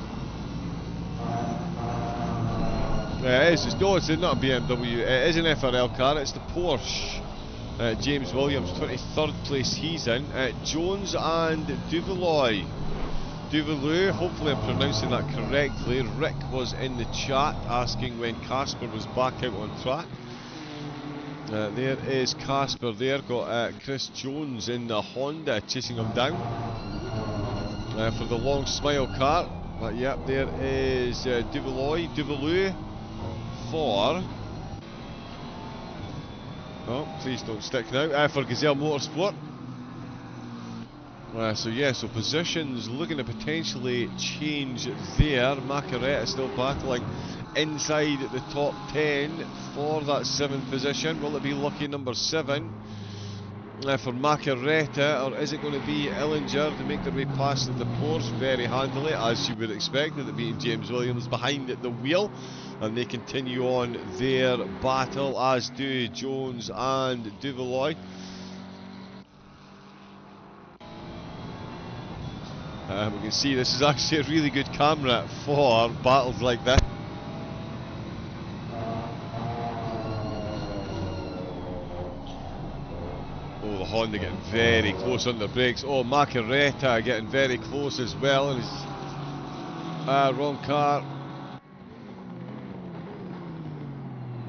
It is. No, it's not a BMW. It is an FRL car. It's the Porsche. James Williams, 23rd place he's in. Jones and Duvaloy. Hopefully I'm pronouncing that correctly. Rick was in the chat asking when Casper was back out on track. There is Casper there. Got Chris Jones in the Honda chasing him down for the long smile car. But yep, there is Duvaloy for... Oh, please don't stick now. For Gazelle Motorsport. So positions looking to potentially change there. Macaretta still battling inside the top 10 for that 7th position. Will it be lucky number 7 for Macaretta, or is it going to be Ellinger to make their way past the Porsche very handily, as you would expect, with it being James Williams behind the wheel? And they continue on their battle, as do Jones and Duvaloy. We can see this is actually a really good camera for battles like this. Oh, the Honda getting very close on the brakes. Oh, Macaretta getting very close as well. And his wrong car.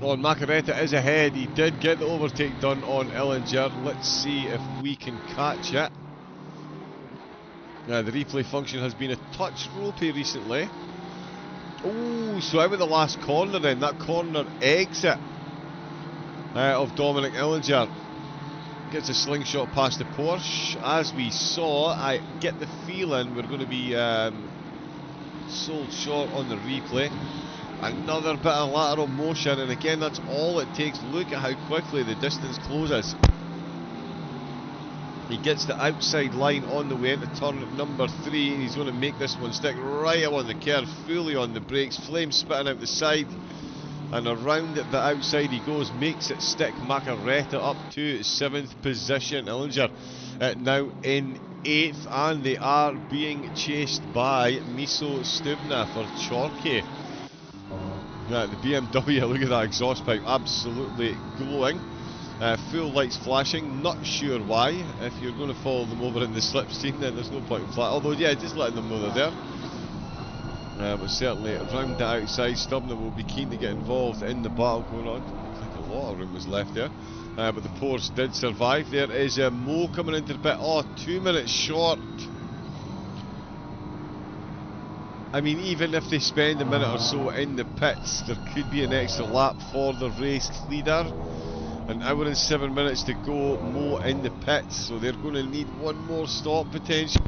Oh, and Macaretta is ahead. He did get the overtake done on Ellinger. Let's see if we can catch it. The replay function has been a touch ropey recently. Oh, so out with the last corner then. That corner exit of Dominic Ellinger. Gets a slingshot past the Porsche. As we saw, I get the feeling we're going to be sold short on the replay. Another bit of lateral motion, and again that's all it takes. Look at how quickly the distance closes. He gets the outside line on the way into turn number 3, and he's going to make this one stick right up on the curve, fully on the brakes, flames spitting out the side, and around the outside he goes, makes it stick. Macaretta up to 7th position. Ellinger now in 8th, and they are being chased by Miso Stubna for Chorky. The BMW, look at that exhaust pipe, absolutely glowing. Full lights flashing, not sure why. If you're going to follow them over in the slipstream, then there's no point in flat. Although, yeah, just letting them know they're there. But certainly, around the outside, Stubna will be keen to get involved in the battle going on. Looks like a lot of room was left there. But the Porsche did survive. There is Mo coming into the pit. Oh, 2 minutes short. I mean, even if they spend a minute or so in the pits, there could be an extra lap for the race leader. An hour and 7 minutes to go, Mo in the pits, so they're going to need one more stop potentially.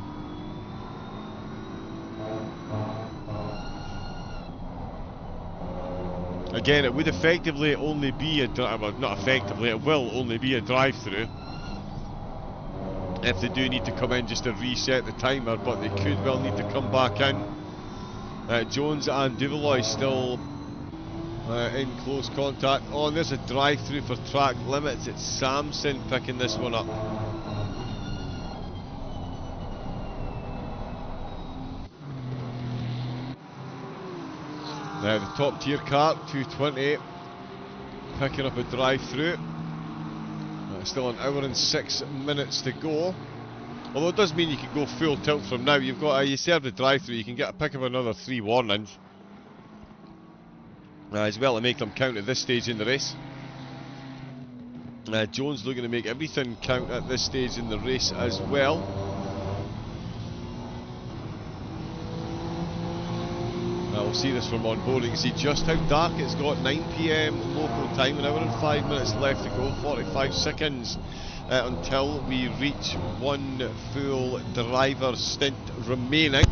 Again, it would effectively only be a well, not effectively, it will only be a drive-through. If they do need to come in just to reset the timer, but they could well need to come back in. Jones and Duvaloy still in close contact. Oh, and there's a drive-through for track limits. It's Samson picking this one up. Now the top tier car, 220, picking up a drive-through. Still an hour and 6 minutes to go. Although it does mean you can go full tilt from now. You've got you serve the drive-through, you can get a pick of another 3 warnings. As well to make them count at this stage in the race. Jones looking to make everything count at this stage in the race as well. We'll see this from on board. You can see just how dark it's got. 9 PM local time, an hour and 5 minutes left to go. 45 seconds until we reach one full driver stint remaining.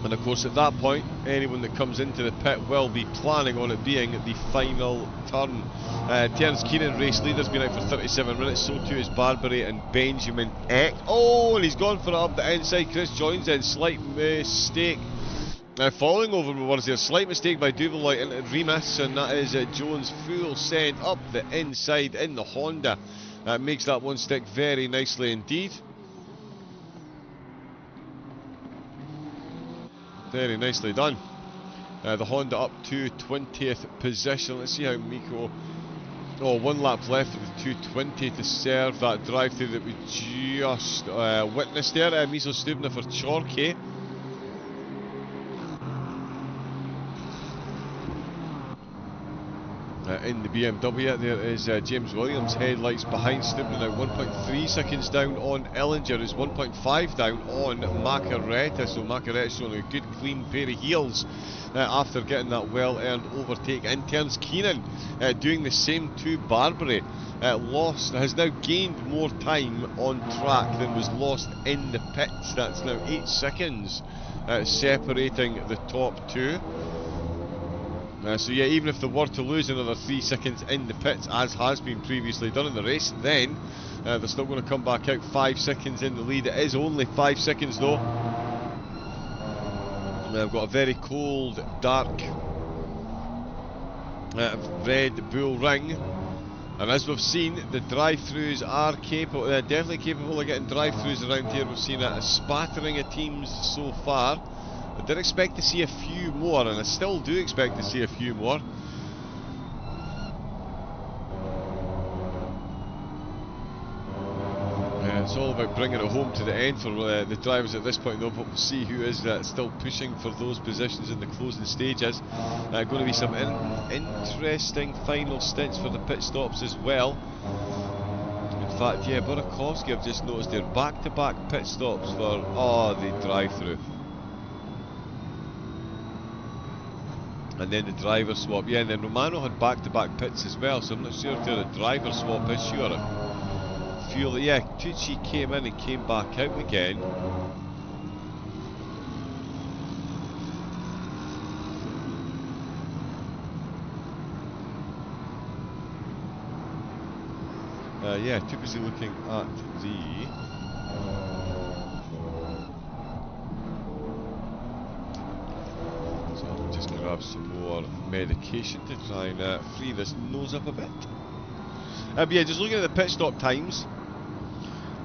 And of course at that point, anyone that comes into the pit will be planning on it being the final turn. Terence Keenan, race leader, has been out for 37 minutes, so too is Barbary and Benjamin Eck. Oh, and he's gone for it up the inside. Chris joins in, slight mistake. Falling over was there, slight mistake by Duvaloy into Remus, and that is Jones full send up the inside in the Honda. Makes that one stick very nicely indeed. Very nicely done. The Honda up to 20th position. Let's see how Miko... Oh, 1 lap left with 2:20 to serve that drive-through that we just witnessed there. Miso Stubna for Chorky. In the BMW, there is James Williams, headlights behind Stubna now, 1.3 seconds down on Ellinger, who's 1.5 down on Macaretta. So Macaretta showing a good clean pair of heels after getting that well-earned overtake. In turns Keenan doing the same to Barbary. Has now gained more time on track than was lost in the pits. That's now 8 seconds separating the top two. So yeah, even if they were to lose another 3 seconds in the pits, as has been previously done in the race, then they're still going to come back out 5 seconds in the lead. It is only 5 seconds though. We've got a very cold, dark Red Bull ring. And as we've seen, the drive-thrus are capable, definitely capable of getting drive-thrus around here. We've seen a spattering of teams so far. I did expect to see a few more, and I still do expect to see a few more. It's all about bringing it home to the end for the drivers at this point though, but we'll see who is still pushing for those positions in the closing stages. Going to be some interesting final stints for the pit stops as well. In fact, yeah, Burakovsky, I've just noticed they're back-to-back pit stops for, the drive-through. And then the driver swap, yeah, and then Romano had back-to-back pits as well, so I'm not sure if they're a driver swap issue or a fuel. Yeah, Tucci came in and came back out again. Yeah, too busy looking at the... Just grab some more medication to try and free this nose up a bit. But yeah, just looking at the pit stop times,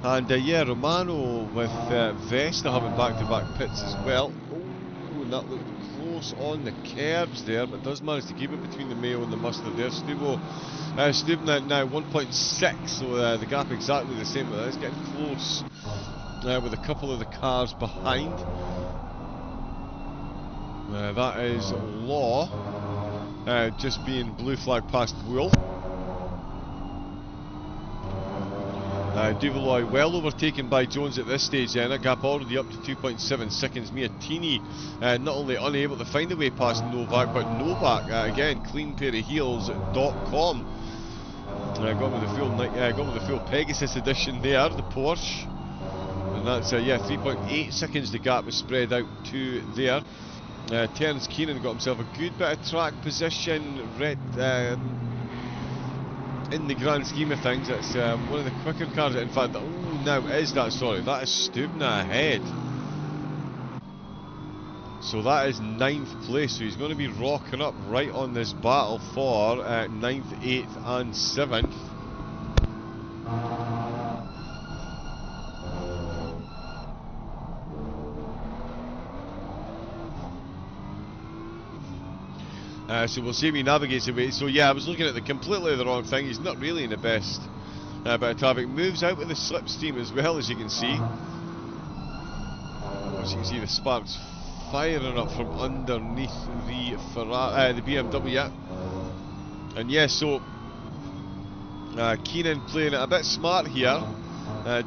and yeah, Romano with Vesta having back-to-back pits as well. Oh, and that looked close on the curbs there, but does manage to keep it between the Mayo and the Mustard there. Stubna now 1.6, so the gap exactly the same, but it's getting close with a couple of the cars behind. That is Law, just being blue flag past Wolf. Duvaloy well overtaken by Jones at this stage then, a gap already up to 2.7 seconds. Miatini not only unable to find a way past Novak, but Novak, again, cleanpairofheels.com. Gone with the full Pegasus edition there, the Porsche. And that's, yeah, 3.8 seconds the gap is spread out to there. Terence Keenan got himself a good bit of track position. In the grand scheme of things, it's one of the quicker cars. In fact, that is Stubna ahead. So that is 9th place. So he's going to be rocking up right on this battle for 9th, 8th and 7th. So we'll see if he navigates away. So yeah, I was looking at completely the wrong thing. He's not really in the best bit of traffic. Moves out with the slipstream as well, as you can see. As you can see, the sparks firing up from underneath the BMW. And yeah, so Keenan playing it a bit smart here.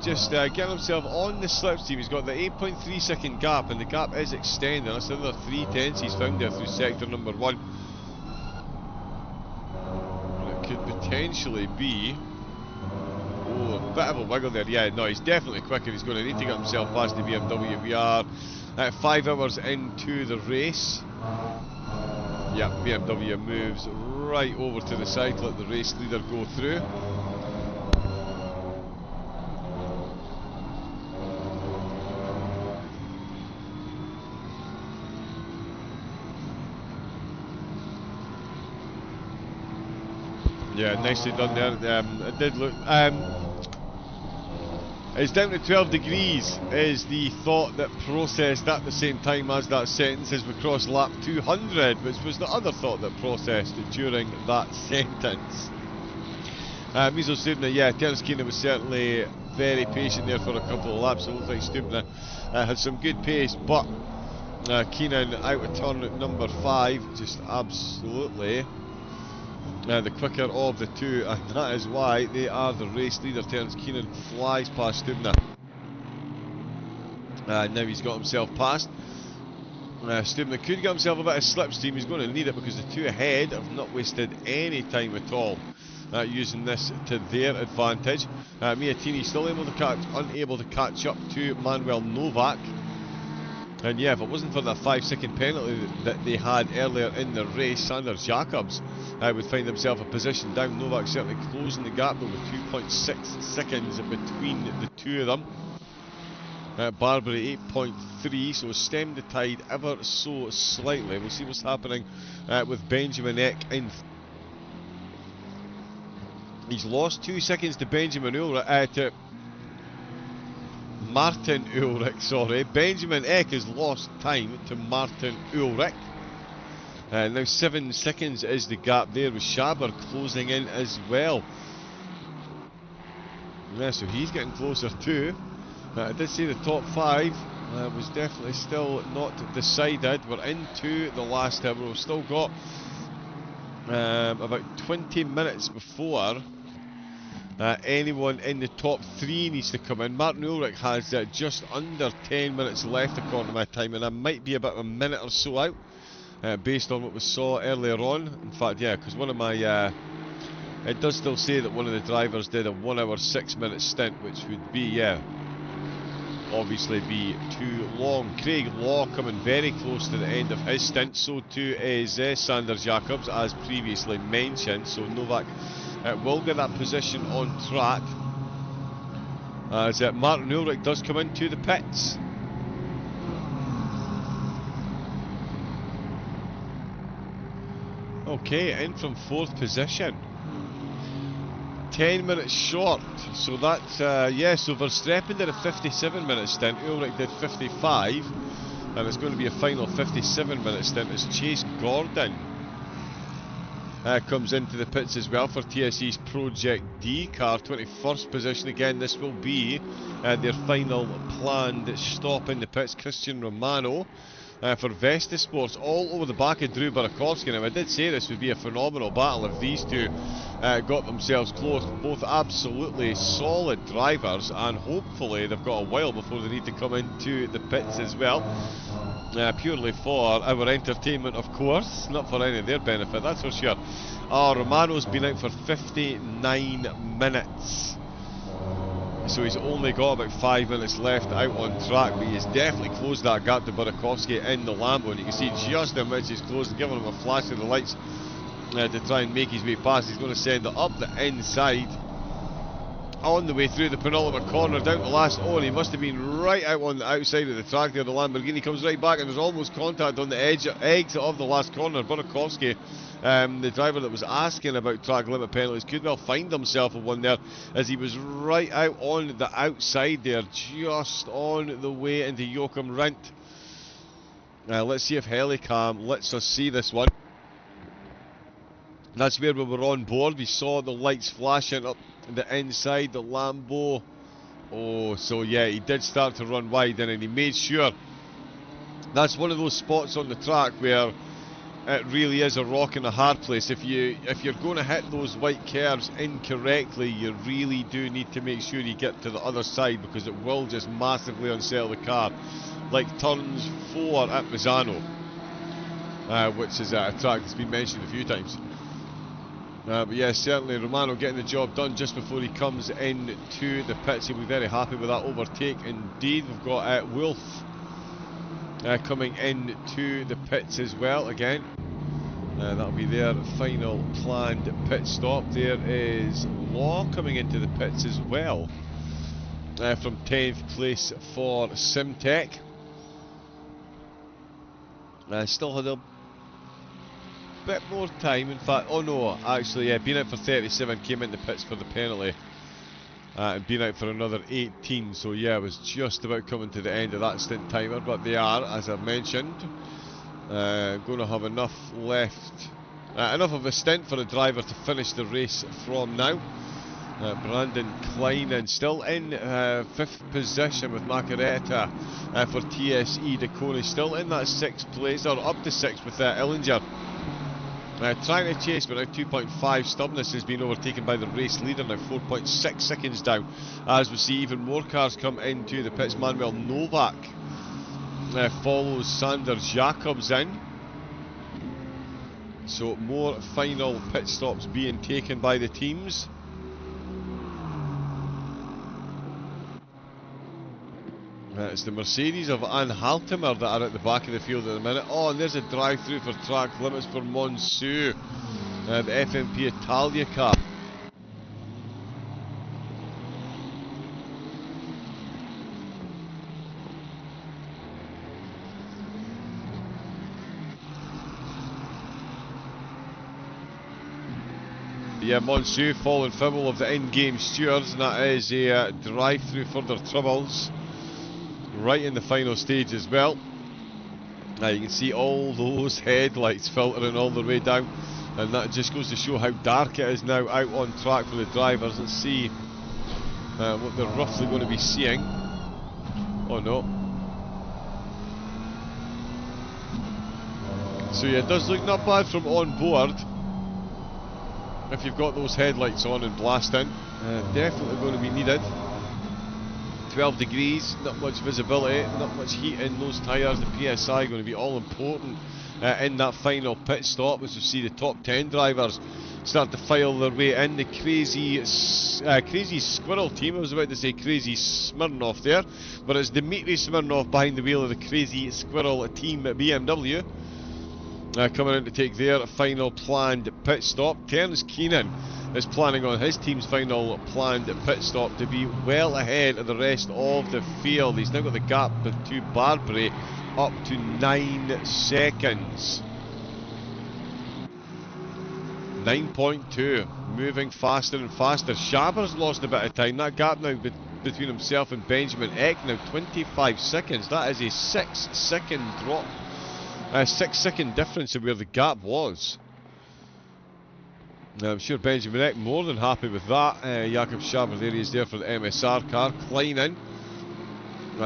Just getting himself on the slipstream. He's got the 8.3 second gap, and the gap is extending. That's another 3/10 he's found there through sector number 1. Could potentially be a bit of a wiggle there. Yeah, no, he's definitely quicker. He's going to need to get himself past the BMW. We are 5 hours into the race. Yeah, BMW moves right over to the side, let the race leader go through. Yeah, nicely done there. It did look... It's down to 12 degrees is the thought that processed at the same time as that sentence as we cross lap 200, which was the other thought that processed during that sentence. Mizo Stubna, yeah, Terence Keenan was certainly very patient there for a couple of laps. It looked like Stubna had some good pace, but Keenan out of turn number 5, just absolutely the quicker of the two, and that is why they are the race leader. Terence Keenan flies past Stubna. Now he's got himself past. Stubna could get himself a bit of slipstream. He's going to need it because the two ahead have not wasted any time at all using this to their advantage. Miatini still unable to catch up to Manuel Novak. And yeah, if it wasn't for that 5-second penalty that they had earlier in the race, Sander Jacobs would find himself a position down. Novak certainly closing the gap though with 2.6 seconds between the two of them. Barbary 8.3, so stemmed the tide ever so slightly. We'll see what's happening with Benjamin Eck in. He's lost 2 seconds to Benjamin Ulrich, to Martin Ulrich, sorry. Benjamin Eck has lost time to Martin Ulrich. Now 7 seconds is the gap there, with Schaber closing in as well. Yeah, so he's getting closer too. I did say the top 5 was definitely still not decided. We're into the last hour. We've still got about 20 minutes before anyone in the top 3 needs to come in. Martin Ulrich has just under 10 minutes left according to my time, and I might be about a minute or so out based on what we saw earlier on. In fact, yeah, because one of my it does still say that one of the drivers did a 1 hour 6 minute stint, which would be, yeah, obviously be too long. Craig Law coming very close to the end of his stint, so too is Sander Jacobs, as previously mentioned. So Novak will get that position on track as Martin Ulrich does come into the pits. Okay, in from 4th position. 10 minutes short, so that's, yeah, so Verstappen did a 57-minute stint, Ulrich did 55, and it's going to be a final 57-minute stint as Chase Gordon comes into the pits as well for TSE's Project D car. 21st position again. This will be their final planned stop in the pits. Christian Romano for Vesta Sports, all over the back of Drew Burakovsky. Now, I did say this would be a phenomenal battle if these two got themselves close. Both absolutely solid drivers, and hopefully they've got a while before they need to come into the pits as well. Purely for our entertainment, of course, not for any of their benefit, that's for sure. Romano's been out for 59 minutes. So he's only got about 5 minutes left out on track, but he has definitely closed that gap to Burakovsky in the Lambo, and you can see just how much he's closed, giving him a flash of the lights to try and make his way past. He's going to send it up the inside, on the way through the penultimate corner, down to last. Oh, and he must have been right out on the outside of the track there. The Lamborghini comes right back, and there's almost contact on the exit of the last corner. Burakovsky, the driver that was asking about track limit penalties, could well find himself a one there, as he was right out on the outside there, just on the way into Joachim Rindt. Let's see if Helicam lets us see this one. That's where we were on board. We saw the lights flashing up the inside, the Lambo. Oh, so yeah, he did start to run wide, and he made sure. That's one of those spots on the track where it really is a rock and a hard place. If you're going to hit those white curves incorrectly, you really do need to make sure you get to the other side, because it will just massively unsettle the car. Like turns 4 at Misano, which is a track that's been mentioned a few times. But yeah, certainly Romano getting the job done just before he comes into the pits. He'll be very happy with that overtake indeed. We've got Wolf coming into the pits as well again. That'll be their final planned pit stop. There is Law coming into the pits as well from 10th place for Simtech. Still had a bit more time, in fact. Oh no, actually, yeah, been out for 37, came into pits for the penalty. and been out for another 18. So yeah, I was just about coming to the end of that stint timer, but they are, as I've mentioned, going to have enough left, enough of a stint for the driver to finish the race from now. Brandon Kleinen still in 5th position with Macaretta for TSE. Decone still in that 6th place, or up to 6th with Illinger. Trying to chase, but now 2.5. Stubness has been overtaken by the race leader, now 4.6 seconds down. As we see even more cars come into the pits. Manuel Novak follows Sanders Jacobs in. So more final pit stops being taken by the teams. It's the Mercedes of Anne Haltemer that are at the back of the field at the minute. Oh, and there's a drive-through for track limits for Monceau, the FMP Italia car. Yeah, Monceau falling foul of the in-game stewards, and that is a drive-through for their troubles. Right in the final stage as well. Now you can see all those headlights filtering all the way down, and that just goes to show how dark it is now out on track for the drivers. Let's see what they're roughly going to be seeing. Oh no. So yeah, it does look not bad from on board if you've got those headlights on and blasting. Definitely going to be needed. 12 degrees, not much visibility, not much heat in those tyres. The PSI going to be all important in that final pit stop, as you see the top 10 drivers start to file their way in. The crazy squirrel team, I was about to say crazy Smirnoff there, but it's Dmitry Smirnoff behind the wheel of the crazy squirrel team at BMW, coming in to take their final planned pit stop. Terence Keenan is planning on his team's final planned pit stop to be well ahead of the rest of the field. He's now got the gap to Barbary up to 9 seconds. 9.2, moving faster and faster. Schaber's lost a bit of time. That gap now between himself and Benjamin Eck now 25 seconds. That is a 6-second drop, a 6-second difference of where the gap was. I'm sure Benjamin Eck more than happy with that. Jakob Schaber, there he is there for the MSR car. Kleinen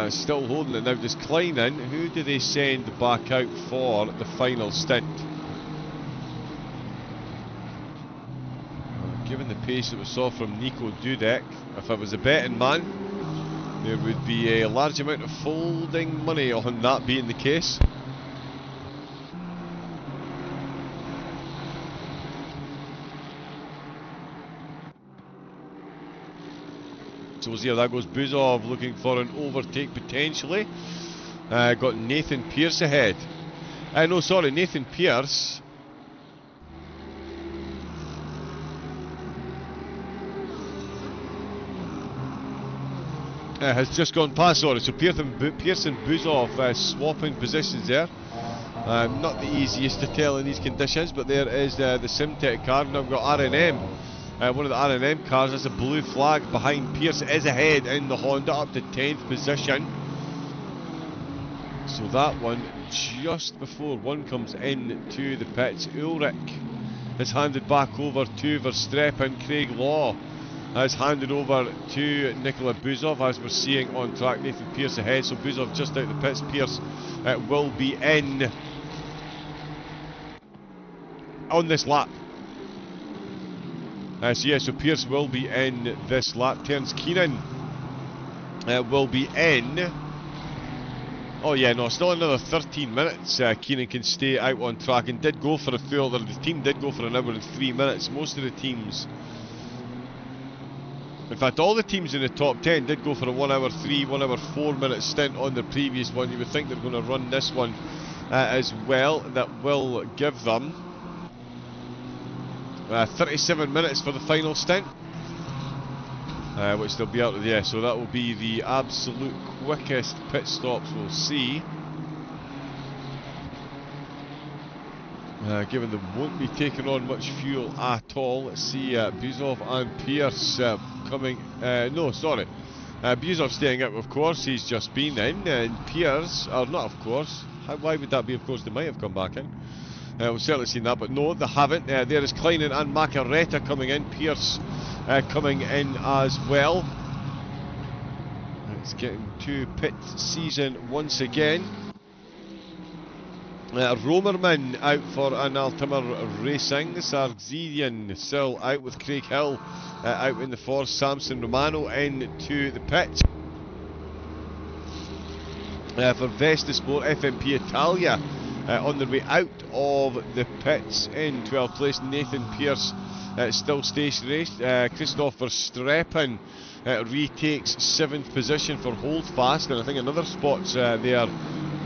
still holding it now. Does Kleinen, who do they send back out for the final stint? Given the pace that we saw from Nico Dudek, if I was a betting man, there would be a large amount of folding money on that being the case. So here, that goes Buzov looking for an overtake potentially. Got Nathan Pierce ahead. No, sorry, Nathan Pierce has just gone past. Sorry, so Pierce and Buzov swapping positions there. Not the easiest to tell in these conditions, but there is the Simtech car. Now we've got RNM. One of the RNM cars has a blue flag behind Pierce. Is ahead in the Honda up to 10th position. So that one just before one comes in to the pits. Ulrich is handed back over to Verstappen. Craig Law has handed over to Nikola Buzov, as we're seeing on track. Nathan Pierce ahead, so Buzov just out the pits. Pierce will be in on this lap. So Pierce will be in this lap. Terence Keenan will be in. Oh yeah, no, still another 13 minutes. Keenan can stay out on track and did go for a full. The team did go for an hour and 3 minutes. Most of the teams, in fact all the teams in the top 10 did go for a 1 hour 3, 1 hour 4 minute stint on the previous one. You would think they're going to run this one as well. That will give them 37 minutes for the final stint, which they'll be out of the so that will be the absolute quickest pit stops we'll see, given they won't be taking on much fuel at all. Let's see, Buzov and Pierce coming, no, sorry. Buzov staying out, of course, he's just been in, and Piers, or not of course, why would that be of course, they might have come back in. We've certainly seen that, but no, they haven't. There is Kleinen and Macaretta coming in, Pierce coming in as well. It's getting to pit season once again. Romerman out for an Altimer Racing. Sargzedian still out with Craig Hill out in the force. Samson Romano into the pit. For Vesta Sport, FMP Italia on their way out of the pits in 12th place. Nathan Pearce still stationary. Christopher Streppen retakes 7th position for Holdfast, and I think another spot's there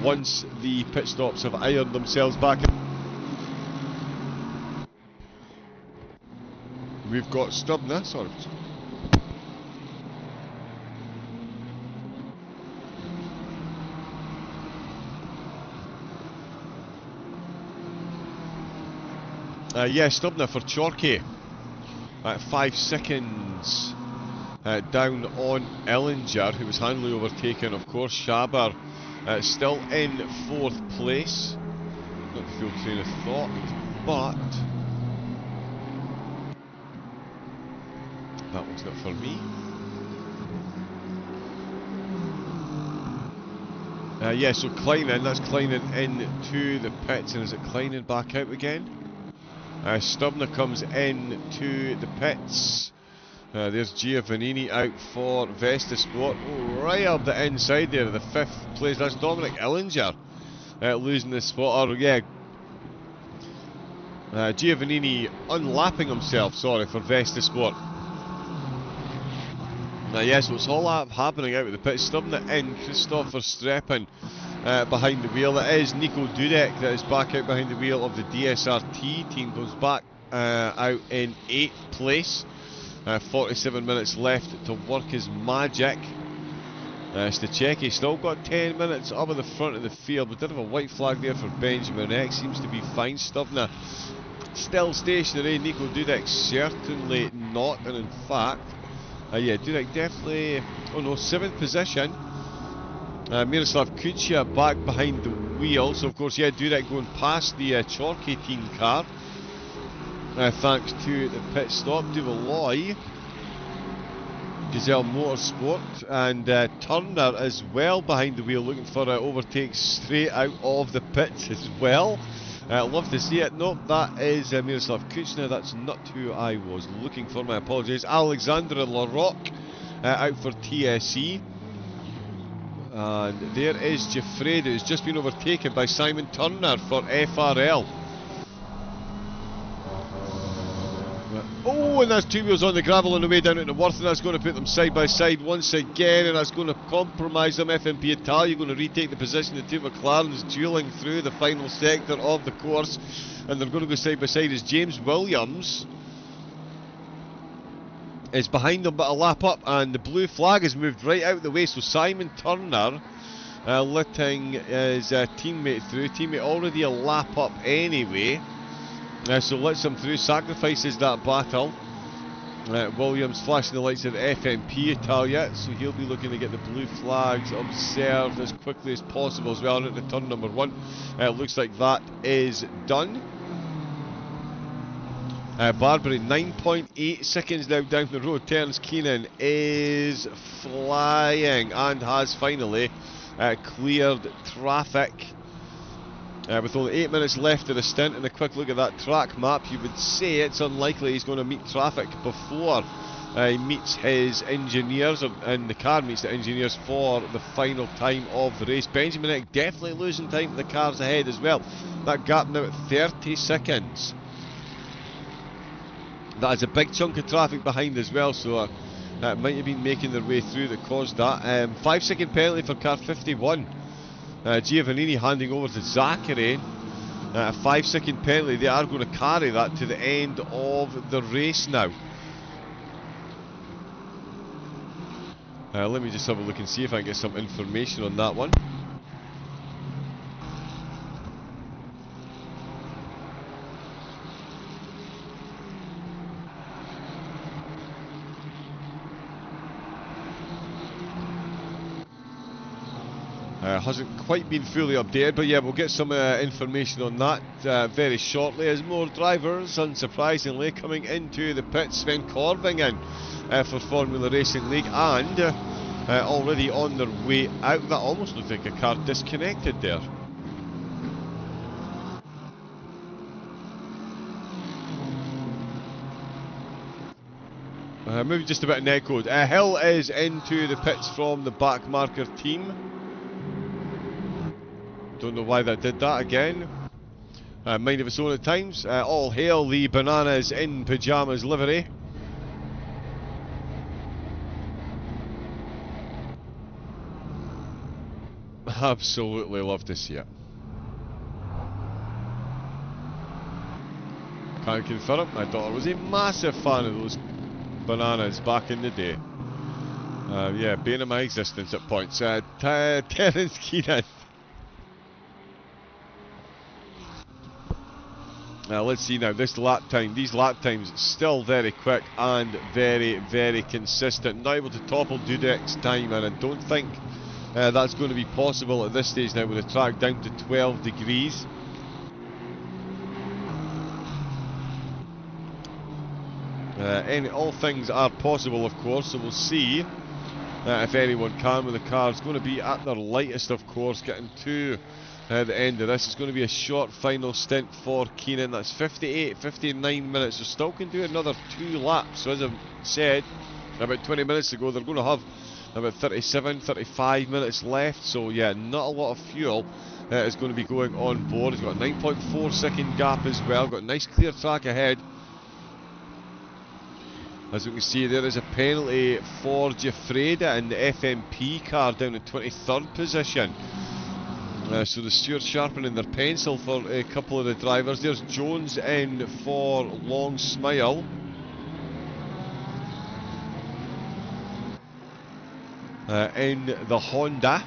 once the pit stops have ironed themselves back. We've got Stubner, sorry. Stubner for Chorkey at 5 seconds down on Ellinger, who was handily overtaken. Of course, Schaber still in 4th place. Not the full train of thought, but that one's not for me. So Kleinen, that's Kleinen into the pits, and is it Kleinen back out again? Stubner comes in to the pits. There's Giovannini out for Vesta Sport. Right up the inside there, the 5th place. That's Dominic Ellinger losing the spot. Giovannini unlapping himself, sorry, for Vesta Sport. So it's all happening out with the pits. Stubner in, Christopher Streppen behind the wheel. It is Nico Dudek that is back out behind the wheel of the DSRT team. Goes back out in 8th place. 47 minutes left to work his magic. Stachecki still got 10 minutes up at the front of the field, but did have a white flag there for Benjamin X. Seems to be fine. Stubner still stationary. Nico Dudek certainly not, and in fact, Dudek definitely, 7th position. Miroslav Kuchia back behind the wheel, so of course, Dudek going past the Chorkey team car. Thanks to the pit stop. Duvaloy, Gazelle Motorsport, and Turner as well behind the wheel, looking for overtakes straight out of the pits as well. Love to see it. Nope, that is Miroslav Kuchna. That's not who I was looking for. My apologies. Alexandre Larocque out for TSE. And there is Geoffrey, who's just been overtaken by Simon Turner for FRL. And that's 2 wheels on the gravel on the way down into Worth, and that's going to put them side by side once again, and that's going to compromise them. FMP Italia going to retake the position. The two McLarens duelling through the final sector of the course, and they're going to go side by side as James Williams is behind them but a lap up, and the blue flag has moved right out of the way, so Simon Turner letting his teammate through. Teammate already a lap up anyway. So lets him through, sacrifices that battle. Williams flashing the lights at FMP Italia, so he'll be looking to get the blue flags observed as quickly as possible as well into turn number 1. Looks like that is done. Barbary 9.8 seconds now down the road. Terence Keenan is flying and has finally cleared traffic. With only 8 minutes left of the stint, and a quick look at that track map, you would say it's unlikely he's going to meet traffic before he meets his engineers, and the car meets the engineers for the final time of the race. Benjamin Eck definitely losing time to the cars ahead as well. That gap now at 30 seconds. That is a big chunk of traffic behind as well, so might have been making their way through that caused that. 5 second penalty for car 51. Giovannini handing over to Zachary. A 5 second penalty. They are going to carry that to the end of the race now. Let me just have a look and see if I can get some information on that one. Hasn't quite been fully updated, but yeah, we'll get some information on that very shortly as more drivers, unsurprisingly, coming into the pits. Sven Corving in for Formula Racing League, and already on their way out. That almost looked like a car disconnected there. Maybe just a bit of netcode. Hill is into the pits from the back marker team. Don't know why that did that again. Mind of its own at times. All hail the Bananas in Pyjamas livery. Absolutely love to see it. Can't confirm. My daughter was a massive fan of those Bananas back in the day. Yeah, bane of my existence at points. Terence Keenan. Let's see now, this lap time, these lap times still very quick and very, very consistent. Not able to topple Dudek's time, and I don't think that's going to be possible at this stage now with the track down to 12 degrees. All things are possible, of course, so we'll see if anyone can with the car. It's going to be at their lightest, of course, getting to the end of this. It's going to be a short final stint for Keenan. That's 59 minutes. So still can do another 2 laps. So as I said about 20 minutes ago, they're going to have about 35 minutes left. So yeah, not a lot of fuel is going to be going on board. He's got a 9.4 second gap as well. Got a nice clear track ahead. As we can see, there is a penalty for Giuffreda in the FMP car down in 23rd position. So the stewards sharpening their pencil for a couple of the drivers. There's Jones in for Long Smile. In the Honda.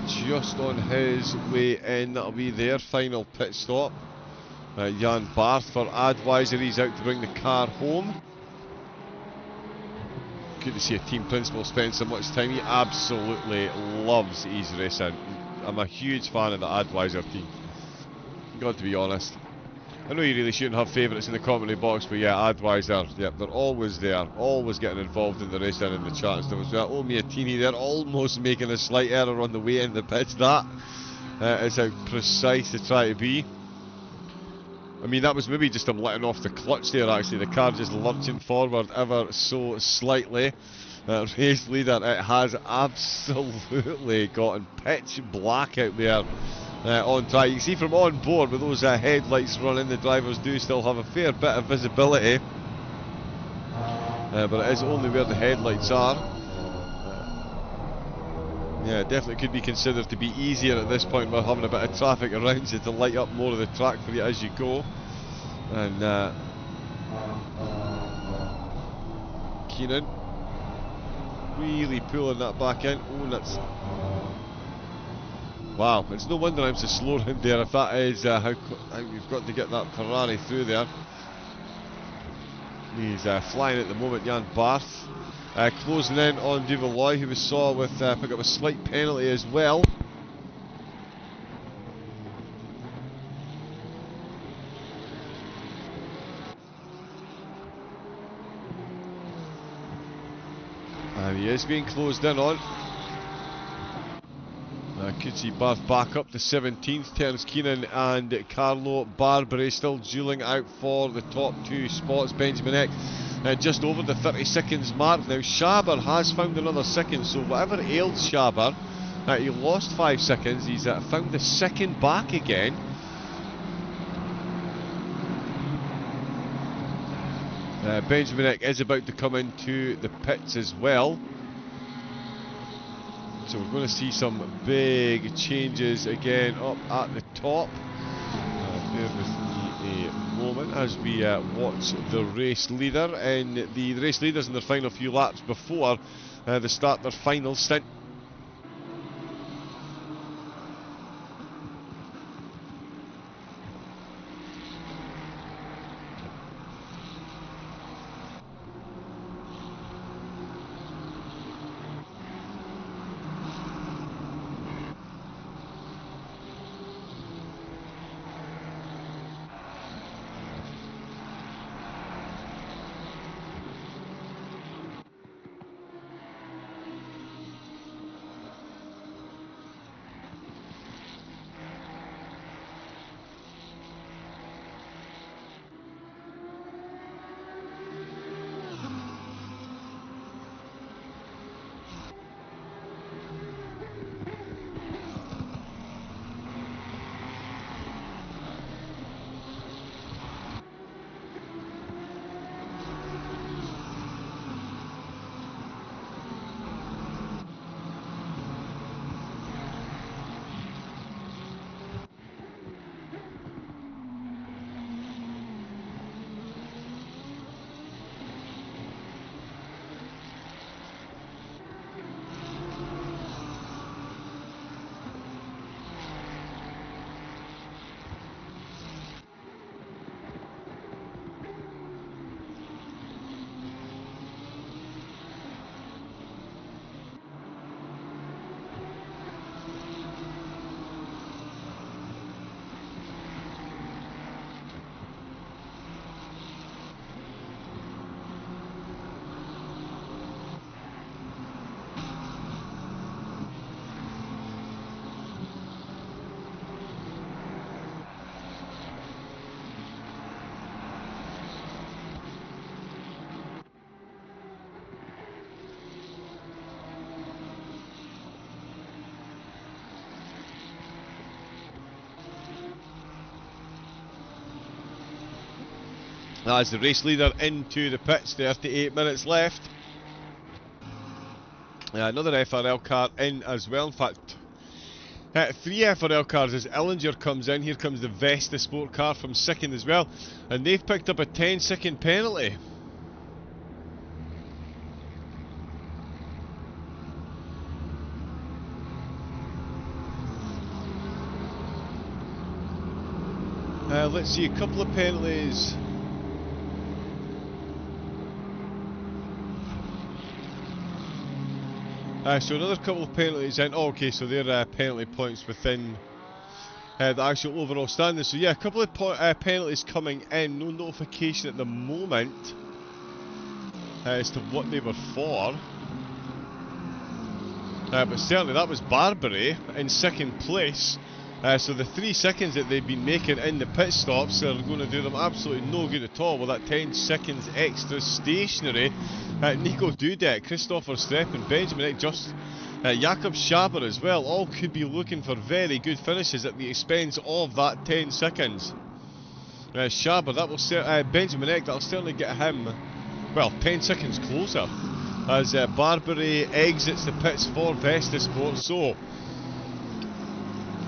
Just on his way in, that'll be their final pit stop. Jan Barth for Advisor, he's out to bring the car home. Good to see a team principal spend so much time. He absolutely loves his racing. I'm a huge fan of the Advisor team. Got to be honest. I know you really shouldn't have favourites in the commentary box, but yeah, Advisor, yeah, they're always there, always getting involved in the racing and the chat and stuff. So oh, Miatini, they're almost making a slight error on the way in the pitch. That is how precise they try to be. I mean, that was maybe just them letting off the clutch there, actually. The car just lurching forward ever so slightly. Race leader, it has absolutely gotten pitch black out there on track. You can see from on board with those headlights running, the drivers do still have a fair bit of visibility. But it is only where the headlights are. Yeah, definitely could be considered to be easier at this point by having a bit of traffic around you to light up more of the track for you as you go. And Keenan really pulling that back in. Oh, that's... Wow, it's no wonder I'm so slow around there if that is how you've got to get that Ferrari through there. He's flying at the moment, Jan Barth. Closing in on Duvaloy, who we saw with pick up a slight penalty as well. And he is being closed in on. Could see Barth back up to 17th. Terence Keenan and Carlo Barbary still dueling out for the top 2 spots. Benjamin Eck just over the 30 seconds mark now. Schaber has found another second, so whatever ailed Schaber, he lost 5 seconds. He's found the second back again. Benjamin Eck is about to come into the pits as well. So we're going to see some big changes again up at the top. Bear with me a moment as we watch the race leader. And the race leaders in their final few laps before they start their final stint. As the race leader into the pits, 38 minutes left. Another FRL car in as well, in fact. 3 FRL cars as Ellinger comes in. Here comes the Vesta Sport car from second as well. And they've picked up a 10-second penalty. Let's see, a couple of penalties. So another couple of penalties in. Oh, okay, so they're penalty points within the actual overall standing. So yeah, a couple of penalties coming in. No notification at the moment as to what they were for. But certainly that was Barbary in second place. So the 3 seconds that they've been making in the pit stops are going to do them absolutely no good at all with that 10 seconds extra stationary. Nico Dudek, Christopher Streppen, Benjamin Eck, Jakob Schaber as well, all could be looking for very good finishes at the expense of that 10 seconds. Schaber, that will Benjamin Eck, that'll certainly get him, well, 10 seconds closer as Barbary exits the pits for Vesta Sport. So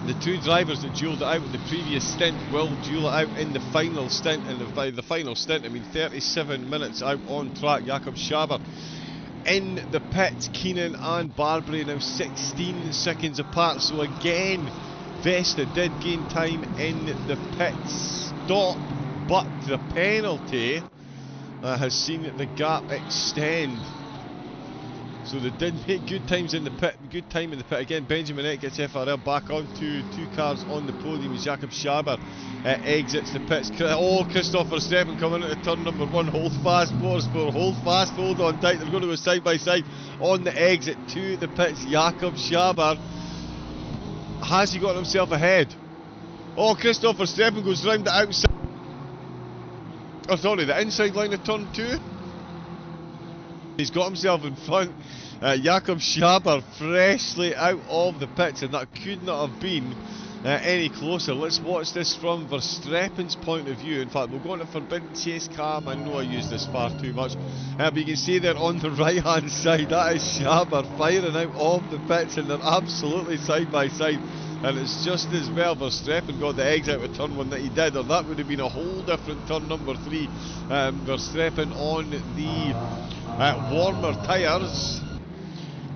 the 2 drivers that duelled it out in the previous stint will duel it out in the final stint, and by the final stint I mean 37 minutes out on track. Jakob Schaber in the pits, Keenan and Barbary now 16 seconds apart, so again Vesta did gain time in the pit stop, but the penalty has seen the gap extend. So they did make good times in the pit, good time in the pit. Again, Benjamin Eck gets FRL back onto 2 cars on the podium as Jakob Schaber exits the pits. Oh, Christopher Streppen coming into turn number 1. Hold fast, Motorsport, hold fast, hold on tight. They're going to go side by side on the exit to the pits. Jakob Schaber, has he got himself ahead? Oh, Christopher Streppen goes round the outside. Oh, sorry, the inside line of turn 2. He's got himself in front. Jakob Schaber freshly out of the pits, and that could not have been any closer. Let's watch this from Verstappen's point of view. In fact, we'll go on a forbidden chase cam. I know I use this far too much, but you can see there on the right hand side, that is Schaber firing out of the pits, and they're absolutely side by side. And it's just as well Verstappen got the exit out of turn 1 that he did, or that would have been a whole different turn number 3. Verstappen on the warmer tyres,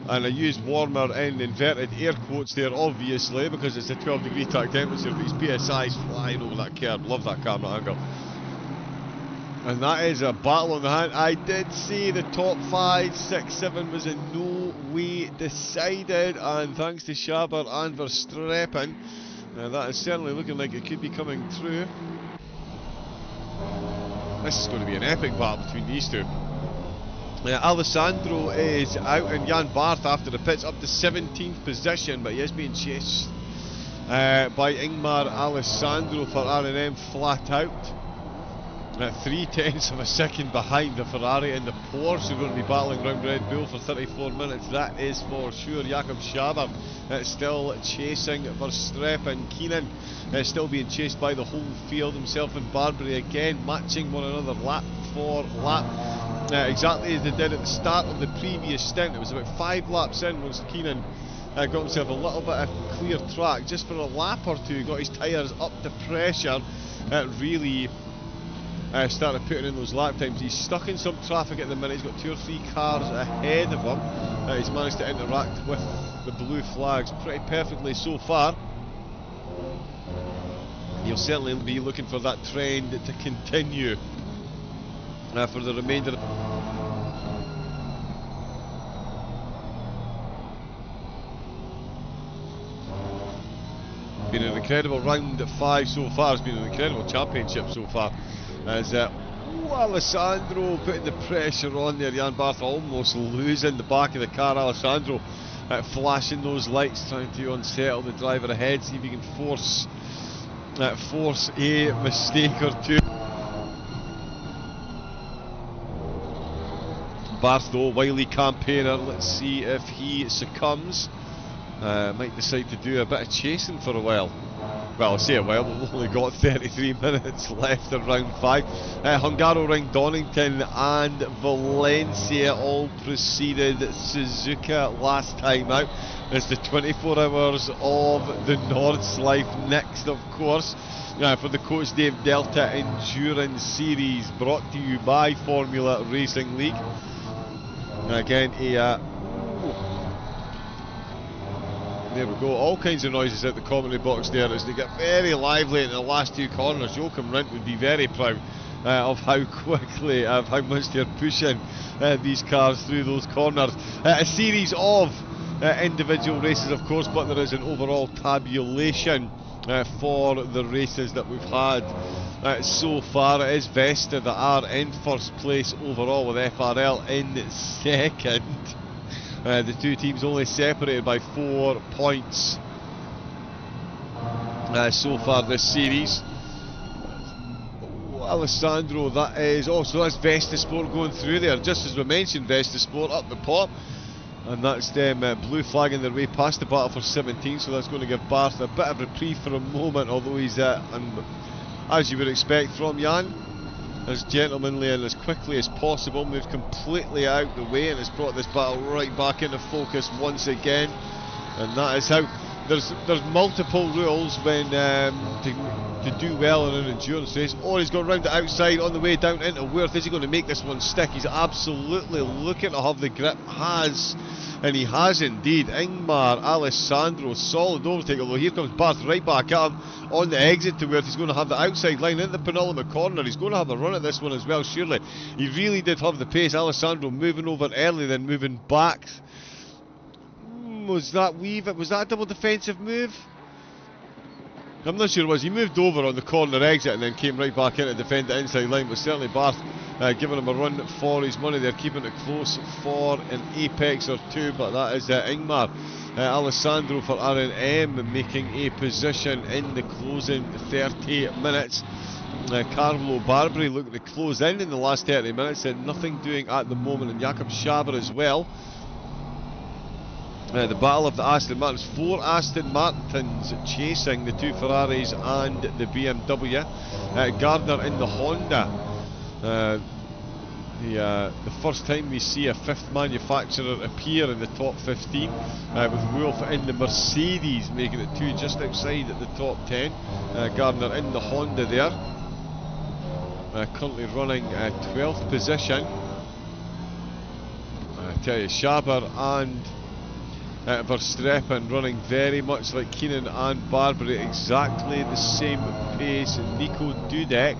and I use warmer in inverted air quotes there obviously because it's a 12-degree track temperature, but his PSI's flying over that curb. Love that camera angle. And that is a battle on the hand. I did see the top 5, 6, 7 was in no way decided, and thanks to Schaber and Verstappen, that is certainly looking like it could be coming through. This is going to be an epic battle between these two. Alessandro is out, and Jan Barth after the pits up to 17th position, but he is being chased by Ingmar Alessandro for R&M flat out. 3/10 of a second behind the Ferrari and the Porsche. Are going to be battling round Red Bull for 34 minutes, that is for sure. Jakob Schaber still chasing Verstappen. Keenan still being chased by the whole field. Himself and Barbary again matching one another lap for lap, exactly as they did at the start of the previous stint. It was about 5 laps in once Keenan got himself a little bit of clear track, just for a lap or two, got his tyres up to pressure. Really started putting in those lap times. He's stuck in some traffic at the minute. He's got 2 or 3 cars ahead of him. He's managed to interact with the blue flags pretty perfectly so far. He'll certainly be looking for that trend to continue for the remainder of been an incredible round at 5 so far. It's been an incredible championship so far. As Alessandro putting the pressure on there. Jan Barth almost losing the back of the car. Alessandro flashing those lights, trying to unsettle the driver ahead, see if he can force a mistake or two. Barth though, wily campaigner, let's see if he succumbs. might decide to do a bit of chasing for a while. Well, I say a while, we've only got 33 minutes left of round 5. Hungaroring, Donington and Valencia all preceded Suzuka last time out. It's the 24 hours of the Nordschleife next, of course, for the Coach Dave Delta Endurance Series, brought to you by Formula Racing League. Again, there we go, all kinds of noises at the commentary box there as they get very lively in the last two corners. Joachim Rindt would be very proud of how quickly, of how much they're pushing these cars through those corners. A series of individual races, of course, but there is an overall tabulation for the races that we've had so far. It is Vesta that are in first place overall, with FRL in second. The two teams only separated by 4 points so far this series. Alessandro, that is, so that's Vesta Sport going through there, just as we mentioned. Vesta Sport up the top, and that's them blue flagging their way past the battle for 17, so that's going to give Barth a bit of reprieve for a moment, although he's, as you would expect from Jan, as gentlemanly and as quickly as possible, moved completely out the way and has brought this battle right back into focus once again. And that is how there's multiple rules when to do well in an endurance race. Oh, he's gone round the outside on the way down into Worth. Is he going to make this one stick? He's absolutely looking to have the grip. And he has indeed. Ingmar Alessandro, solid overtake, although here comes Barth right back at him on the exit to Worth. He's going to have the outside line in the penultimate corner. He's going to have a run at this one as well, surely. He really did have the pace. Alessandro moving over early, then moving back. Was that a double defensive move? I'm not sure it was. He moved over on the corner exit and then came right back in to defend the inside line, but certainly Barth giving him a run for his money. They're keeping it close for an apex or two, but that is Ingmar Alessandro for R&M making a position in the closing 30 minutes. Carlo Barbary looking to close in the last 30 minutes, and nothing doing at the moment, and Jakob Schaber as well. The battle of the Aston Martins, 4 Aston Martins chasing the 2 Ferraris and the BMW. Gardner in the Honda. The first time we see a 5th manufacturer appear in the top 15, with Wolf in the Mercedes making it 2 just outside at the top 10. Gardner in the Honda there. Currently running 12th position. I tell you, Schaber and Verstappen running very much like Keenan and Barbary, exactly the same pace. Nico Dudek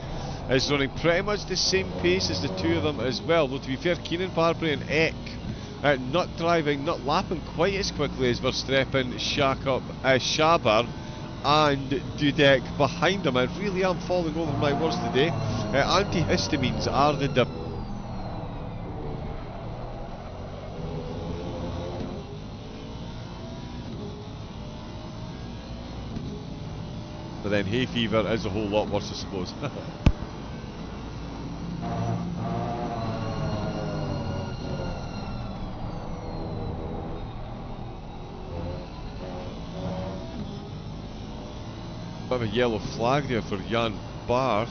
is running pretty much the same pace as the two of them as well, though to be fair, Keenan Barbary and Eck not lapping quite as quickly as Verstappen, Schaber and Dudek behind him. I really am falling over my words today. Antihistamines are the but then hay fever is a whole lot worse, I suppose. Bit of a yellow flag there for Jan Barth.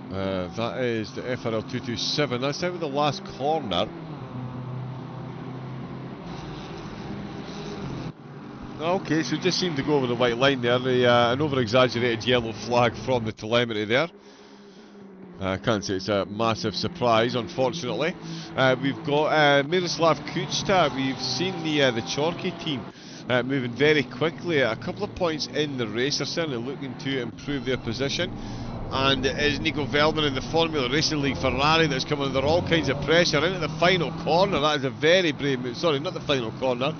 That is the FRL 227. That's out of the last corner. Okay, so just seemed to go over the white line there. An over-exaggerated yellow flag from the telemetry there. I can't say it's a massive surprise, unfortunately. We've got Miroslav Kuchta. We've seen the Chorky team moving very quickly. A couple of points in the race. They're certainly looking to improve their position. And it is Nico Velman in the Formula Racing League Ferrari that's coming under all kinds of pressure into the final corner. That is a very brave move. Sorry, not the final corner.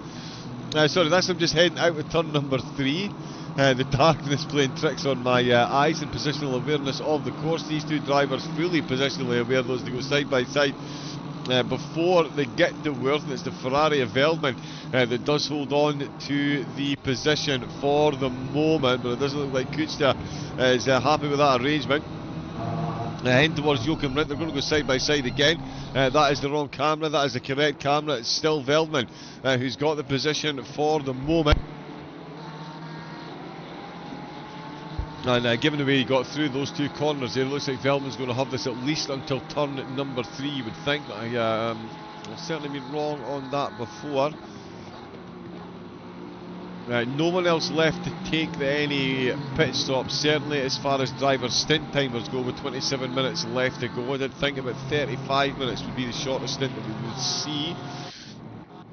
Sorry, that's him just heading out with turn number 3. The darkness playing tricks on my eyes and positional awareness of the course. These two drivers fully positionally aware, those that go side by side before they get to Worth. And it's the Ferrari of Veldman that does hold on to the position for the moment, but it doesn't look like Kuchta is happy with that arrangement. Heading towards Joachim Rindt. They're going to go side by side again. That is the wrong camera. That is the correct camera. It's still Veldman who's got the position for the moment. And given the way he got through those two corners there, it looks like Veldman's going to have this at least until turn number 3, you would think. I've certainly been wrong on that before. No one else left to take any pit stops, certainly as far as driver stint timers go, with 27 minutes left to go. I did think about 35 minutes would be the shortest stint that we would see,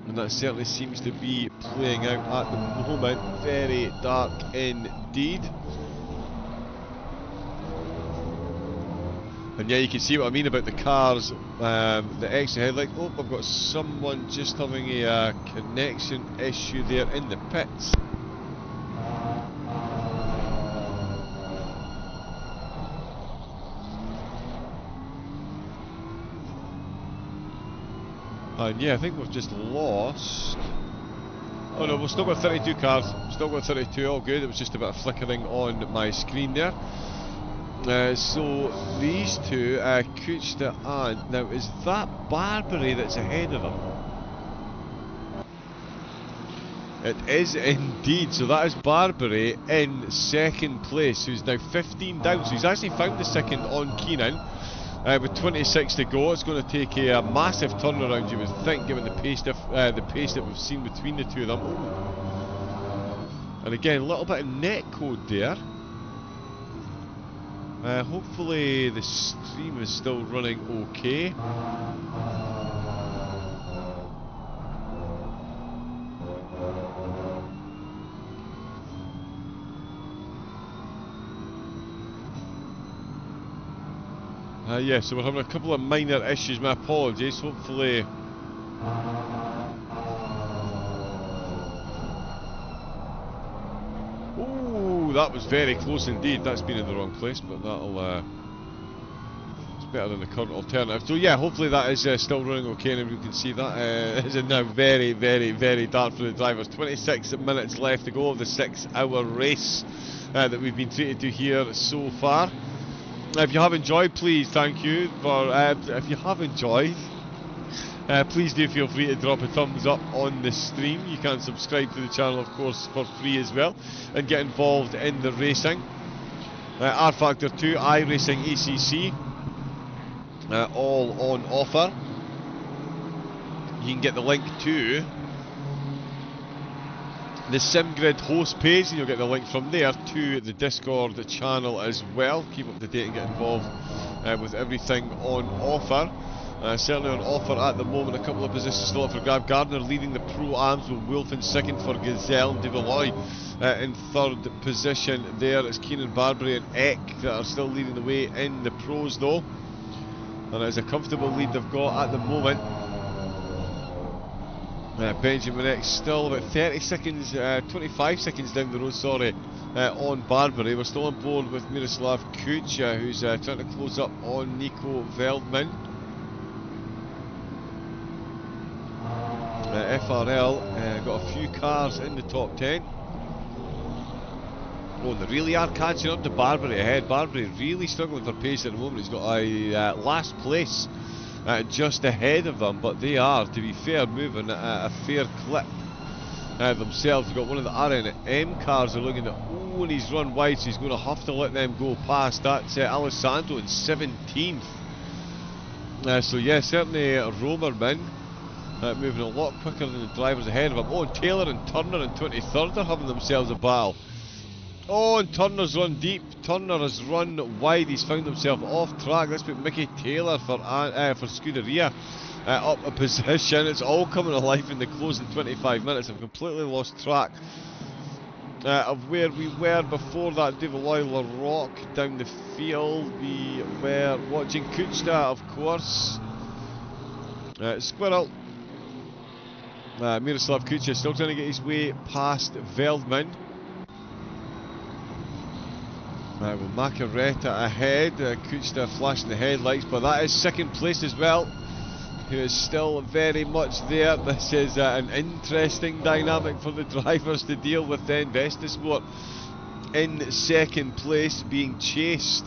and that certainly seems to be playing out at the moment. Very dark indeed. And yeah, you can see what I mean about the cars, the extra headlight. Oh, I've got someone just having a connection issue there in the pits. And yeah, I think we've just lost. Oh no, we've still got 32 cars. Still got 32, all good. It was just a bit of flickering on my screen there. So these two, Kuchta and... Now, is that Barbary that's ahead of them? It is indeed. So that is Barbary in second place, who's now 15 down. So he's actually found the second on Keenan. With 26 to go, it's going to take a massive turnaround, you would think, given the pace that we've seen between the two of them. And again, a little bit of net code there. Hopefully the stream is still running okay. Yeah, so we're having a couple of minor issues, my apologies, hopefully... Ooh, that was very close indeed. That's been in the wrong place, but that'll... it's better than the current alternative. So yeah, hopefully that is still running okay, and we can see that is now very, very, very dark for the drivers. 26 minutes left to go of the 6-hour race that we've been treated to here so far. If you have enjoyed, please, thank you for, if you have enjoyed, please do feel free to drop a thumbs up on the stream. You can subscribe to the channel, of course, for free as well, and get involved in the racing. rFactor 2, iRacing ACC, all on offer. You can get the link to the SimGrid host page, and you'll get the link from there to the Discord channel as well. Keep up to date and get involved with everything on offer. Certainly on offer at the moment. A couple of positions still up for grab. Gardner leading the Pro-Ams, with Wolf in second for Gazelle, and De Valois in third position there. It's Keenan, Barbary and Eck that are still leading the way in the pros though, and it's a comfortable lead they've got at the moment. Benjamin Eck still about 30 seconds, 25 seconds down the road, sorry, on Barbary. We're still on board with Miroslav Kuch, who's trying to close up on Nico Veldman. FRL got a few cars in the top 10. Oh, and they really are catching up to Barbary ahead. Barbary really struggling for pace at the moment. He's got a last place just ahead of them, but they are, to be fair, moving at a fair clip themselves. We've got one of the R&M cars are looking at, oh, and he's run wide, so he's going to have to let them go past. That's Alessandro in 17th. So yeah, certainly Romerman moving a lot quicker than the drivers ahead of him. Oh, and Taylor and Turner in 23rd are having themselves a battle. Oh, and Turner's run deep. Turner has run wide. He's found himself off track. Let's put Mickey Taylor for Scuderia up a position. It's all coming alive in the closing 25 minutes. I've completely lost track of where we were before that. De Valois Larocque down the field. We were watching Kuchta, of course. Squirrel. Miroslav Kuchta still trying to get his way past Veldman. Well, Macaretta ahead, Kuchta flashing the headlights, but that is second place as well, who is still very much there. This is an interesting dynamic for the drivers to deal with then. Vestasport in second place, being chased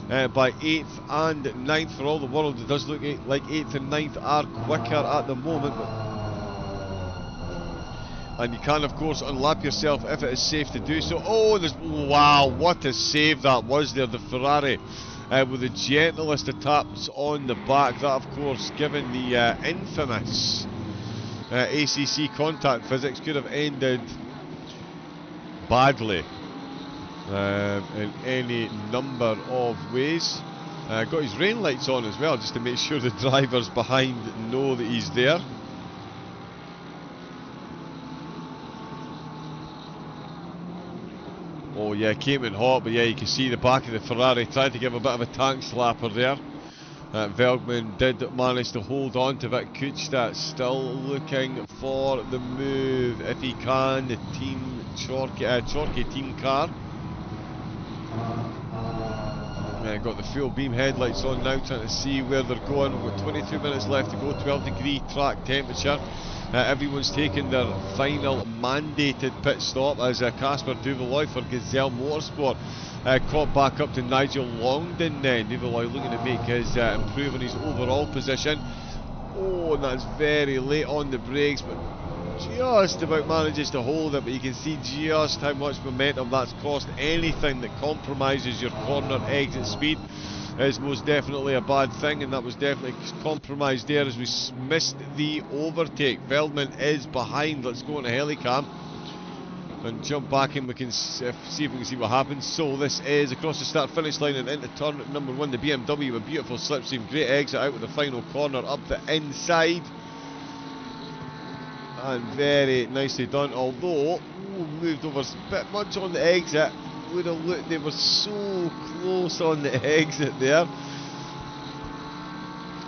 by 8th and 9th. For all the world, it does look like 8th and 9th are quicker at the moment. And you can, of course, unlap yourself if it is safe to do so. Oh, wow, what a save that was there. The Ferrari with the gentlest of taps on the back. That, of course, given the infamous ACC contact physics, could have ended badly in any number of ways. Got his rain lights on as well, just to make sure the drivers behind know that he's there. Oh yeah, came in hot, but yeah, you can see the back of the Ferrari tried to give a bit of a tank slapper there. Velgman did manage to hold on to Vic Kuchta, still looking for the move if he can. The team Chorky team car. Got the full beam headlights on now, trying to see where they're going. We've got 22 minutes left to go, 12-degree track temperature. Everyone's taken their final mandated pit stop as Casper Duveloy for Gazelle Motorsport caught back up to Nigel Longden then. Duveloy looking to make his improve on his overall position. Oh, and that's very late on the brakes, but just about manages to hold it. But you can see just how much momentum that's cost. Anything that compromises your corner exit speed is most definitely a bad thing, and that was definitely compromised there as we missed the overtake. Veldman is behind. Let's go on a helicam and jump back in. We can see if we can see what happens. So this is across the start finish line and into turn number 1. The BMW, a beautiful slipstream, great exit out with the final corner up the inside, and very nicely done. Although moved over a bit much on the exit. Would have looked, they were so close on the exit there,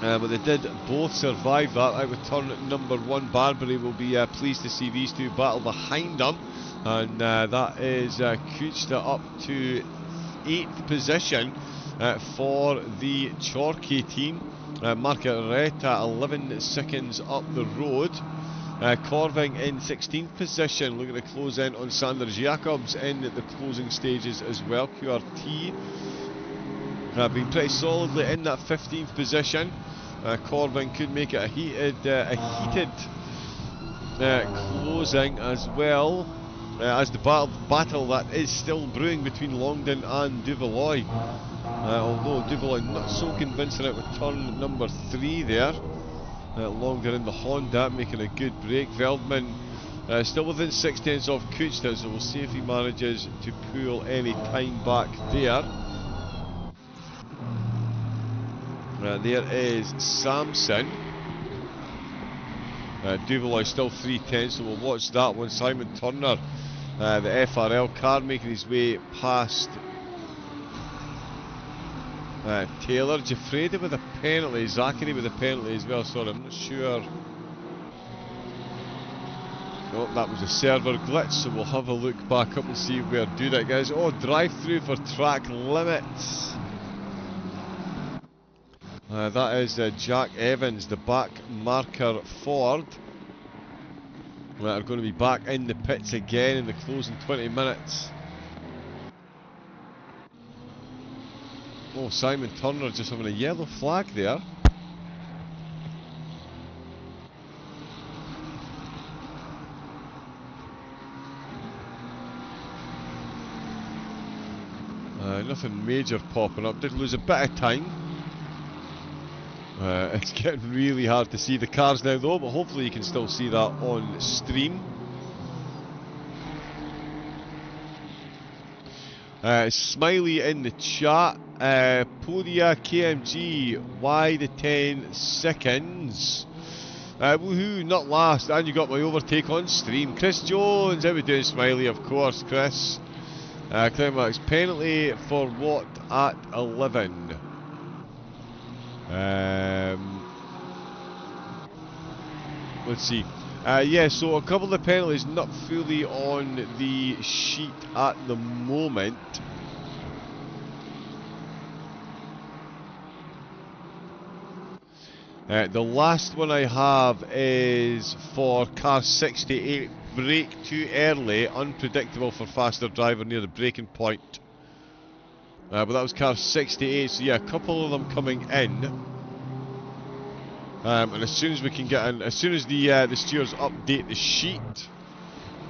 but they did both survive that out with turn number 1. Barbary will be pleased to see these two battle behind them, and that is Kuchta up to 8th position for the Chorky team. Margareta 11 seconds up the road. Corving in 16th position, looking to close in on Sanders Jacobs in the closing stages as well. QRT been pretty solidly in that 15th position. Corving could make it a heated closing as well, as the battle that is still brewing between Longden and Duveloy. Although Duveloy not so convincing it with turn number 3 there. Longer in the Honda, making a good break. Veldman still within 6/10 of Kuchta, so we'll see if he manages to pull any time back there. There is Samson. Duveloy still 3/10, so we'll watch that one. Simon Turner, the FRL car, making his way past Taylor. Giuffreda with a penalty, Zachary with a penalty as well. Sorry, I'm not sure. Oh, that was a server glitch, so we'll have a look back up and see where do that guys. Oh, drive through for track limits. That is Jack Evans, the back marker Ford. Are going to be back in the pits again in the closing 20 minutes. Oh, Simon Turner just having a yellow flag there. Nothing major popping up. Did lose a bit of time. It's getting really hard to see the cars now though, but hopefully you can still see that on stream. Smiley in the chat. Podia KMG, why the 10 seconds? Woohoo, not last, and you got my overtake on stream. Chris Jones, how we doing, Smiley? Of course, Chris. Climax penalty for what at 11? Let's see. Yeah, so a couple of the penalties not fully on the sheet at the moment. The last one I have is for car 68, brake too early, unpredictable for faster driver near the braking point. But that was car 68, so yeah, a couple of them coming in. And as soon as we can get in, as soon as the stewards update the sheet,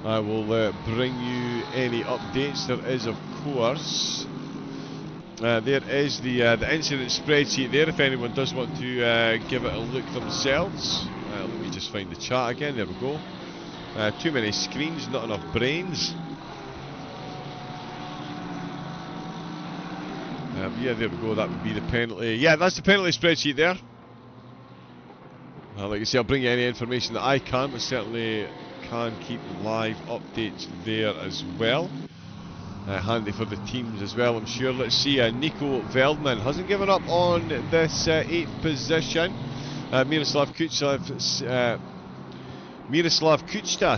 I will bring you any updates there is, of course. There is the incident spreadsheet there, if anyone does want to give it a look themselves. Let me just find the chat again, there we go. Too many screens, not enough brains. Yeah, there we go, that would be the penalty. Yeah, that's the penalty spreadsheet there. Like I say, I'll bring you any information that I can, but certainly can keep live updates there as well. Handy for the teams as well, I'm sure. Let's see, Nico Veldman hasn't given up on this 8th position. Miroslav Kuchta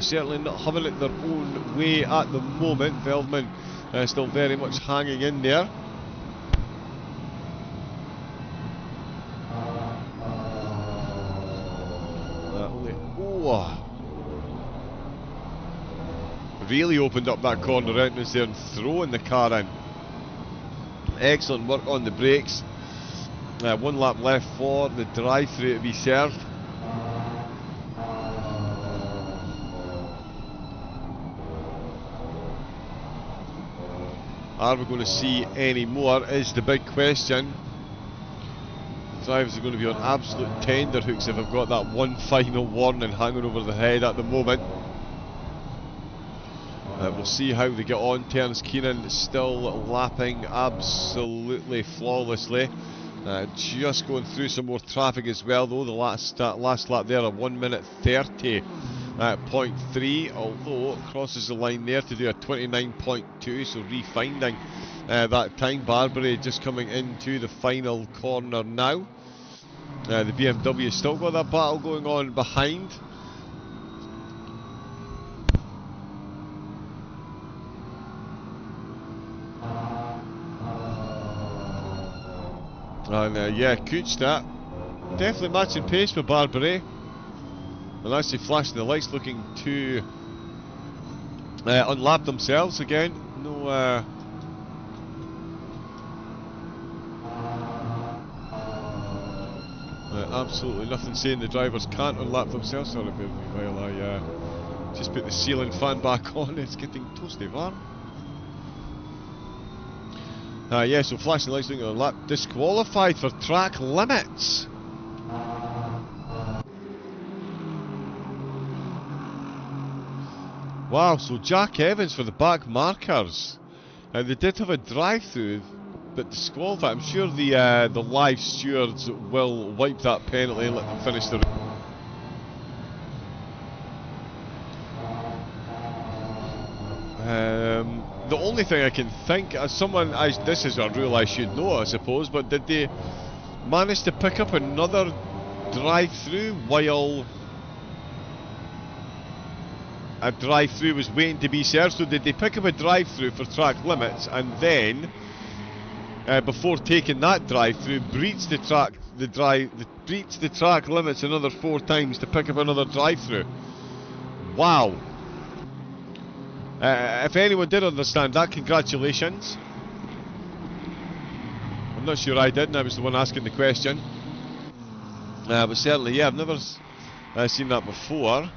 certainly not having it their own way at the moment. Veldman still very much hanging in there. Really opened up that corner entrance there and throwing the car in. Excellent work on the brakes. 1 lap left for the drive-through to be served. Are we going to see any more is the big question. The drivers are going to be on absolute tender hooks if I've got that one final warning hanging over their head at the moment. We'll see how they get on. Terence Keenan still lapping absolutely flawlessly. Just going through some more traffic as well, though. The last lap there, a 1 minute 30.3, although crosses the line there to do a 29.2, so refinding that time. Barbary just coming into the final corner now. The BMW still got that battle going on behind. And yeah, Kuchta definitely matching pace with Barbary. And actually flashing the lights, looking to unlap themselves again. No absolutely nothing saying the drivers can't unlap themselves. Sorry, bear with me while I just put the ceiling fan back on. It's getting toasty warm. Yeah, so flashing lights looking on lap. Disqualified for track limits. Wow, so Jack Evans for the back markers. And they did have a drive-through, but disqualified. I'm sure the live stewards will wipe that penalty and let them finish the race. The only thing I can think, as someone, this is a rule I should know, I suppose, but did they manage to pick up another drive-through while a drive-through was waiting to be served? So did they pick up a drive-through for track limits and then, before taking that drive-through, breach the track limits another 4 times to pick up another drive-through? Wow. If anyone did understand that, congratulations. I'm not sure I did, and I was the one asking the question. But certainly, yeah, I've never seen that before.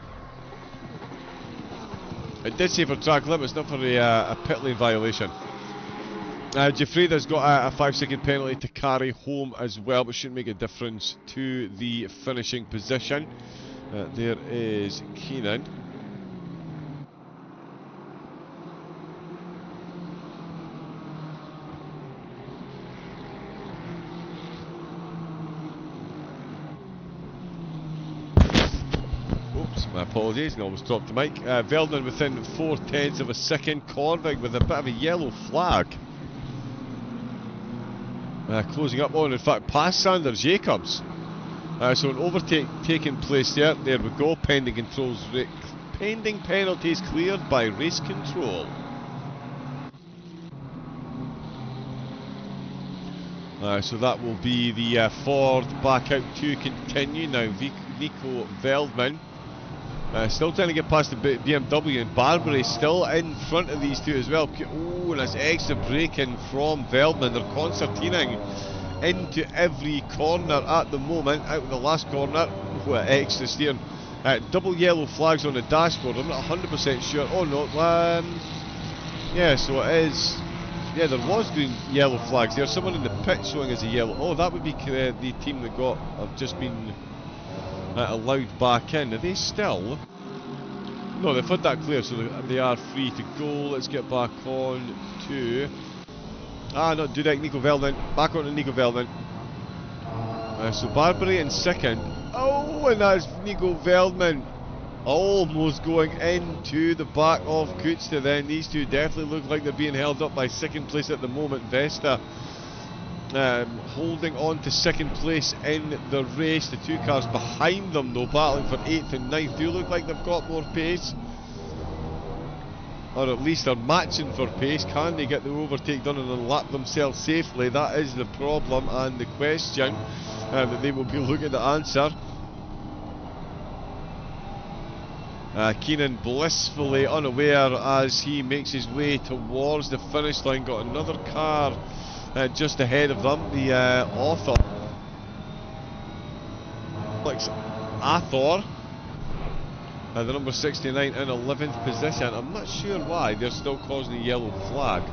It did say for track limits, not for a pit lane violation. Jeffreda's got a 5-second penalty to carry home as well, but shouldn't make a difference to the finishing position. There is Keenan. My apologies, and almost dropped the mic. Veldman within 0.4 of a second. Corvig with a bit of a yellow flag. Closing up on, in fact, past Sanders Jacobs. So an overtake taking place there. There we go. Pending penalties cleared by race control. So that will be the Ford back out to continue now. Nico Veldman Still trying to get past the BMW, and Barbary still in front of these two as well. Oh, and that's extra braking from Veldman. They're concertining into every corner at the moment. Out of the last corner, extra steering. Double yellow flags on the dashboard. I'm not 100% sure. Oh no, yeah, so it is. Yeah, there was green yellow flags there. Someone in the pit showing as a yellow. Oh, that would be the team that have just been allowed back in. Are they still? No, they've had that clear, so they are free to go. Let's get back on to... not Dudek, Nico Veldman. Back on to Nico Veldman. So Barbary in second. Oh, and that's Nico Veldman. Almost going into the back of Kuchta then. These two definitely look like they're being held up by second place at the moment. Vesta holding on to second place in the race. The two cars behind them though, battling for 8th and 9th, do look like they've got more pace, or at least are matching for pace. Can they get the overtake done and unlap themselves safely? That is the problem and the question that they will be looking to answer. Keenan blissfully unaware as he makes his way towards the finish line. Got another car just ahead of them, the author Alex Athor, the number 69 in 11th position. I'm not sure why they're still causing a yellow flag.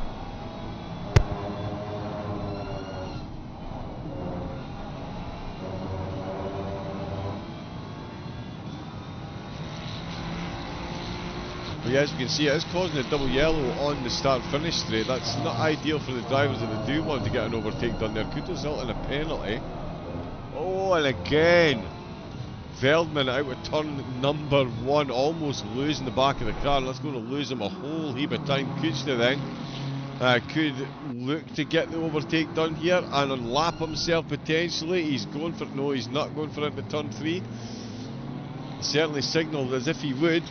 But yeah, as you can see, it is causing a double yellow on the start-finish straight. That's not ideal for the drivers that they do want to get an overtake done there. Could result in a penalty. Oh, and again, Veldman out of turn number 1, almost losing the back of the car. That's going to lose him a whole heap of time. Kuchta then could look to get the overtake done here and unlap himself potentially. He's going for it. No, he's not going for it into turn 3. Certainly signalled as if he would.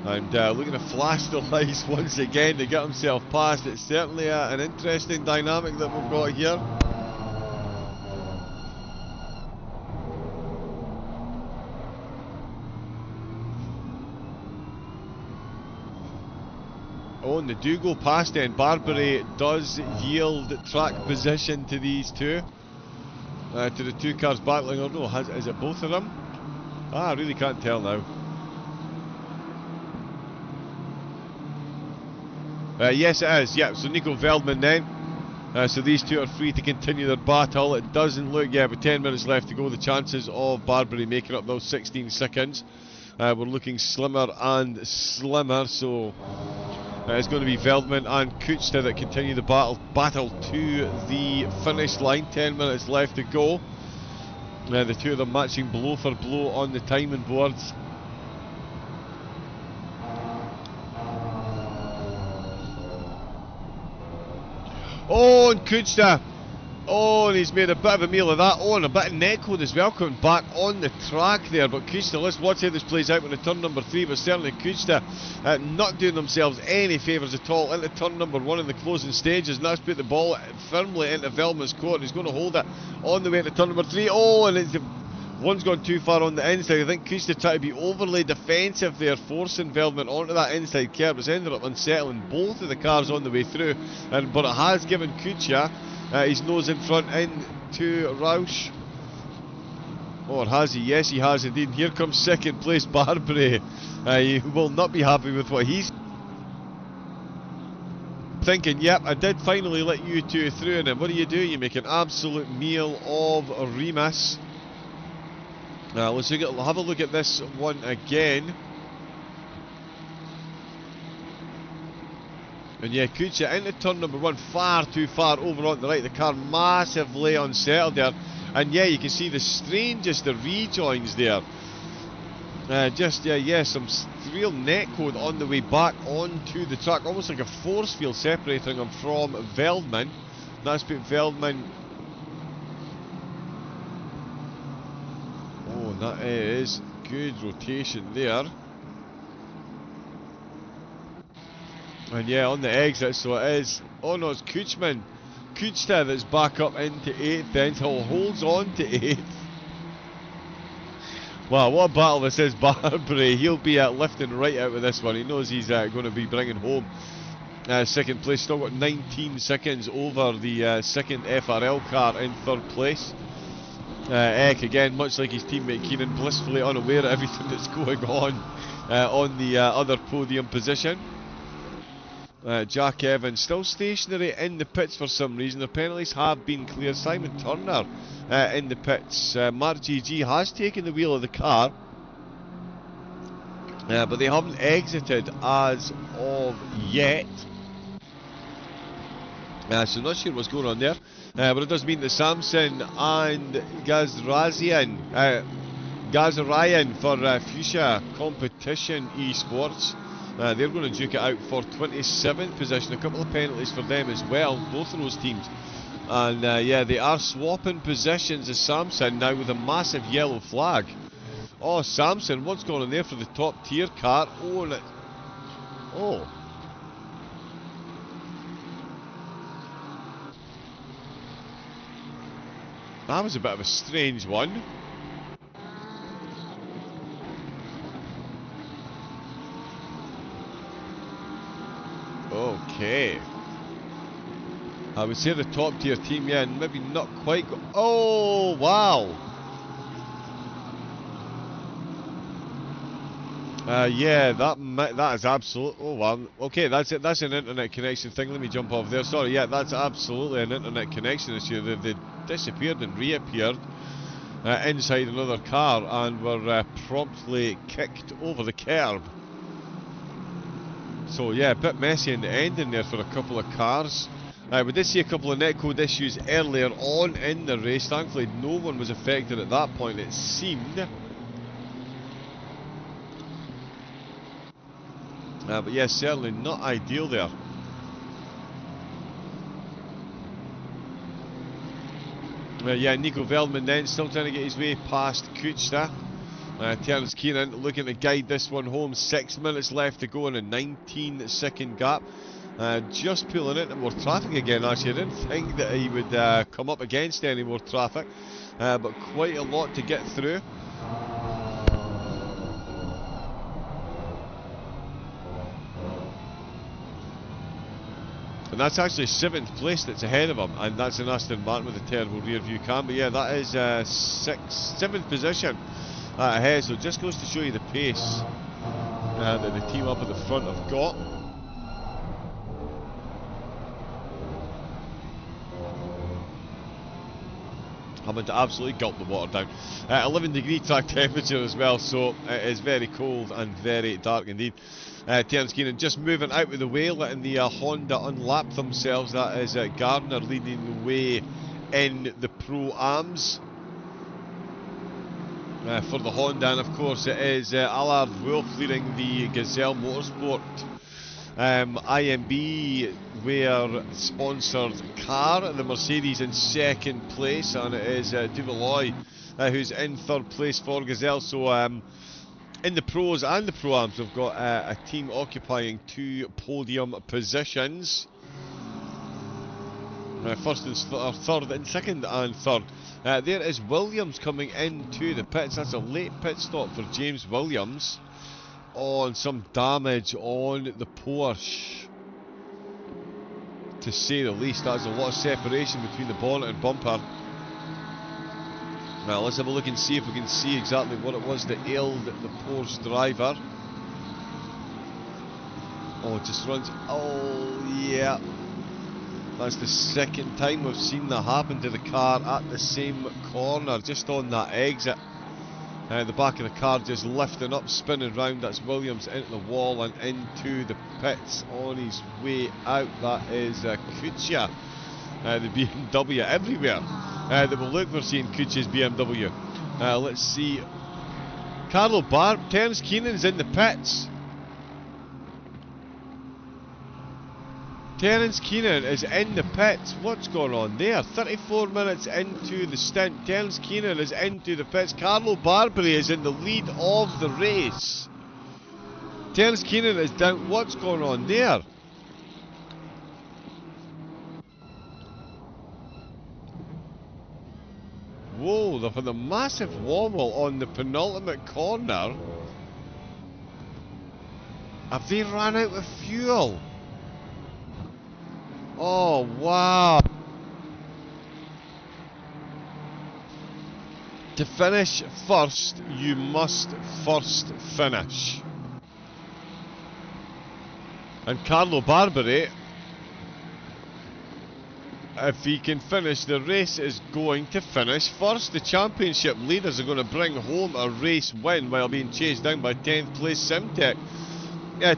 And looking to flash the lights once again to get himself past. It's certainly an interesting dynamic that we've got here. Oh, and they do go past then. Barbary does yield track position to these two. To the two cars battling. Or no, is it both of them? I really can't tell now. Yes it is, yeah, so Nico Veldman then. So these two are free to continue their battle. It doesn't look, yeah, with 10 minutes left to go, the chances of Barbary making up those 16 seconds we're looking slimmer and slimmer. So it's going to be Veldman and Kuchta that continue the battle to the finish line. 10 minutes left to go. The two of them matching blow for blow on the timing boards. Oh, and Kuchta. Oh, and he's made a bit of a meal of that. Oh, and a bit of netcode as well coming back on the track there. But Kuchta, let's watch how this plays out in the turn number 3. But certainly Kuchta not doing themselves any favours at all into turn number 1 in the closing stages. And that's put the ball firmly into Veldman's court. He's going to hold it on the way to turn number 3. Oh, and it's one's gone too far on the inside. I think Kuchta tried to be overly defensive there, forcing Veldman onto that inside curb. It's ended up unsettling both of the cars on the way through. But it has given Kuchta his nose in front into Roush. Or has he? Yes, he has indeed. Here comes second place Barbary. He will not be happy with what he's thinking. Yep, I did finally let you two through, and then what do? You make an absolute meal of Remus. Let's have a look at this one again. And yeah, Kuchta into turn number 1, far too far over on the right. The car massively unsettled there. And yeah, you can see the strangest of rejoins there. Some real netcode on the way back onto the track. Almost like a force field separating them from Veldman. That's put Veldman... Oh, that is good rotation there. And yeah, on the exit, so it is... Oh no, it's Kuchta that's back up into 8th then, so holds on to 8th. Wow, what a battle this is, Barbary. He'll be lifting right out of this one. He knows he's going to be bringing home second place. Still got 19 seconds over the second FRL car in third place. Eck, again, much like his teammate Keenan, blissfully unaware of everything that's going on the other podium position. Jack Evans still stationary in the pits for some reason. The penalties have been cleared. Simon Turner in the pits. Mark GG has taken the wheel of the car, but they haven't exited as of yet. So not sure what's going on there, but it does mean that Samson and Gazarayan for Fuchsia Competition Esports, they're going to duke it out for 27th position. A couple of penalties for them as well, both of those teams. And yeah, they are swapping positions as Samson now with a massive yellow flag. Oh, Samson, what's going on there for the top tier car? Oh. That was a bit of a strange one. Okay. I would say the top tier team, yeah, maybe not quite. Oh, wow. Yeah, that is absolute. Oh wow. Okay, that's it. That's an internet connection thing. Let me jump off there. Sorry. Yeah, that's absolutely an internet connection issue. They disappeared and reappeared inside another car and were promptly kicked over the curb. So yeah, a bit messy in the ending there for a couple of cars. We did see a couple of netcode issues earlier on in the race. Thankfully, no one was affected at that point, it seemed. But yeah, certainly not ideal there. Yeah, Nico Veldman then still trying to get his way past Kuchta. Terence Keenan looking to guide this one home. 6 minutes left to go in a 19-second gap. Just pulling into more traffic again, actually. I didn't think that he would come up against any more traffic, but quite a lot to get through. And that's actually 7th place that's ahead of him, and that's an Aston Martin with a terrible rear view cam. But yeah, that is 7th position ahead, so it just goes to show you the pace that the team up at the front have got. Having to absolutely gulp the water down. 11-degree track temperature as well, so it is very cold and very dark indeed. Terence Keenan just moving out of the way, letting the Honda unlap themselves. That is Gardner leading the way in the Pro-Ams for the Honda, and of course it is Allard Wolf leading the Gazelle Motorsport IMB Wear sponsored car. The Mercedes in 2nd place, and it is Duvaloy who's in 3rd place for Gazelle. So in the pros and the pro-ams, we've got a team occupying 2 podium positions. First and third, and second and third. There is Williams coming into the pits. That's a late pit stop for James Williams on some damage on the Porsche, to say the least. That's a lot of separation between the bonnet and bumper. Now let's have a look and see if we can see exactly what it was that ailed the Porsche driver. Oh, it just runs. Oh yeah, that's the 2nd time we've seen that happen to the car at the same corner, just on that exit. The back of the car just lifting up, spinning round. That's Williams into the wall and into the pits on his way out. That is Kuchia, the BMW everywhere. That will look, we're seeing Kuchia's BMW. Let's see. Carlo Terence Keenan's in the pits. Terence Keenan is in the pits. What's going on there? 34 minutes into the stint. Terence Keenan is into the pits. Carlo Barbary is in the lead of the race. Terence Keenan is down. What's going on there? Whoa, they've had a massive wobble on the penultimate corner. Have they run out of fuel? Oh, wow. To finish first, you must first finish. And Carlo Barberi, if he can finish the race, is going to finish first. The championship leaders are going to bring home a race win while being chased down by 10th place Simtech.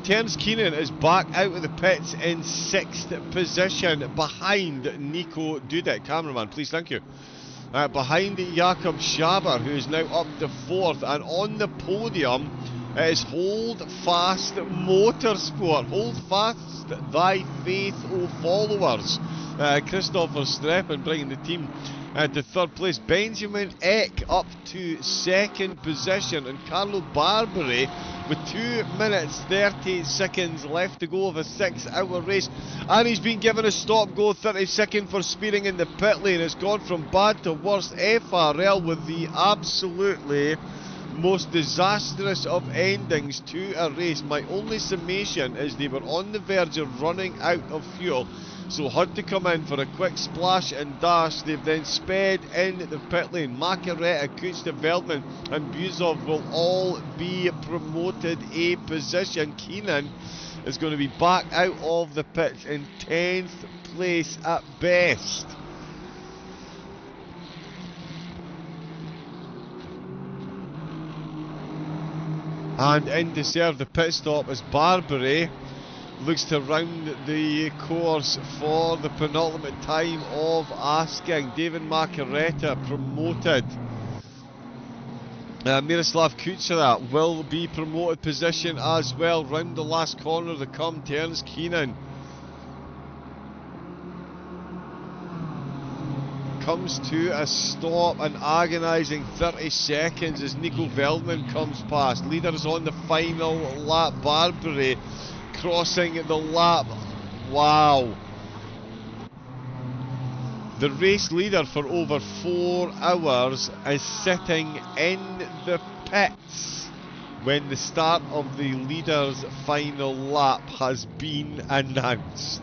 Terence Keenan is back out of the pits in 6th position behind Nico Dudek. Cameraman, please, thank you. Behind Jakob Schaber, who is now up to 4th, and on the podium is Hold Fast Motorsport. Hold fast thy faith, O followers. Christopher Streppen bringing the team to 3rd place. Benjamin Eck up to 2nd position, and Carlo Barberi with 2 minutes 30 seconds left to go of a 6-hour race, and he's been given a stop-go 30-second for speeding in the pit lane. It's gone from bad to worse. FRL with the absolutely most disastrous of endings to a race. My only summation is they were on the verge of running out of fuel, so had to come in for a quick splash and dash. They've then sped in the pit lane. Macaretta, Cooch Development and Buzov will all be promoted a position. Keenan is going to be back out of the pits in 10th place at best. And in to serve the pit stop is Barberi. Looks to round the course for the penultimate time of asking. David Macaretta promoted. Miroslav Kuchera will be promoted position as well. Round the last corner they come. Terence Keenan comes to a stop, an agonising 30 seconds as Nico Veldman comes past. Leaders on the final lap. Barberi crossing the lap. Wow. The race leader for over 4 hours is sitting in the pits when the start of the leader's final lap has been announced.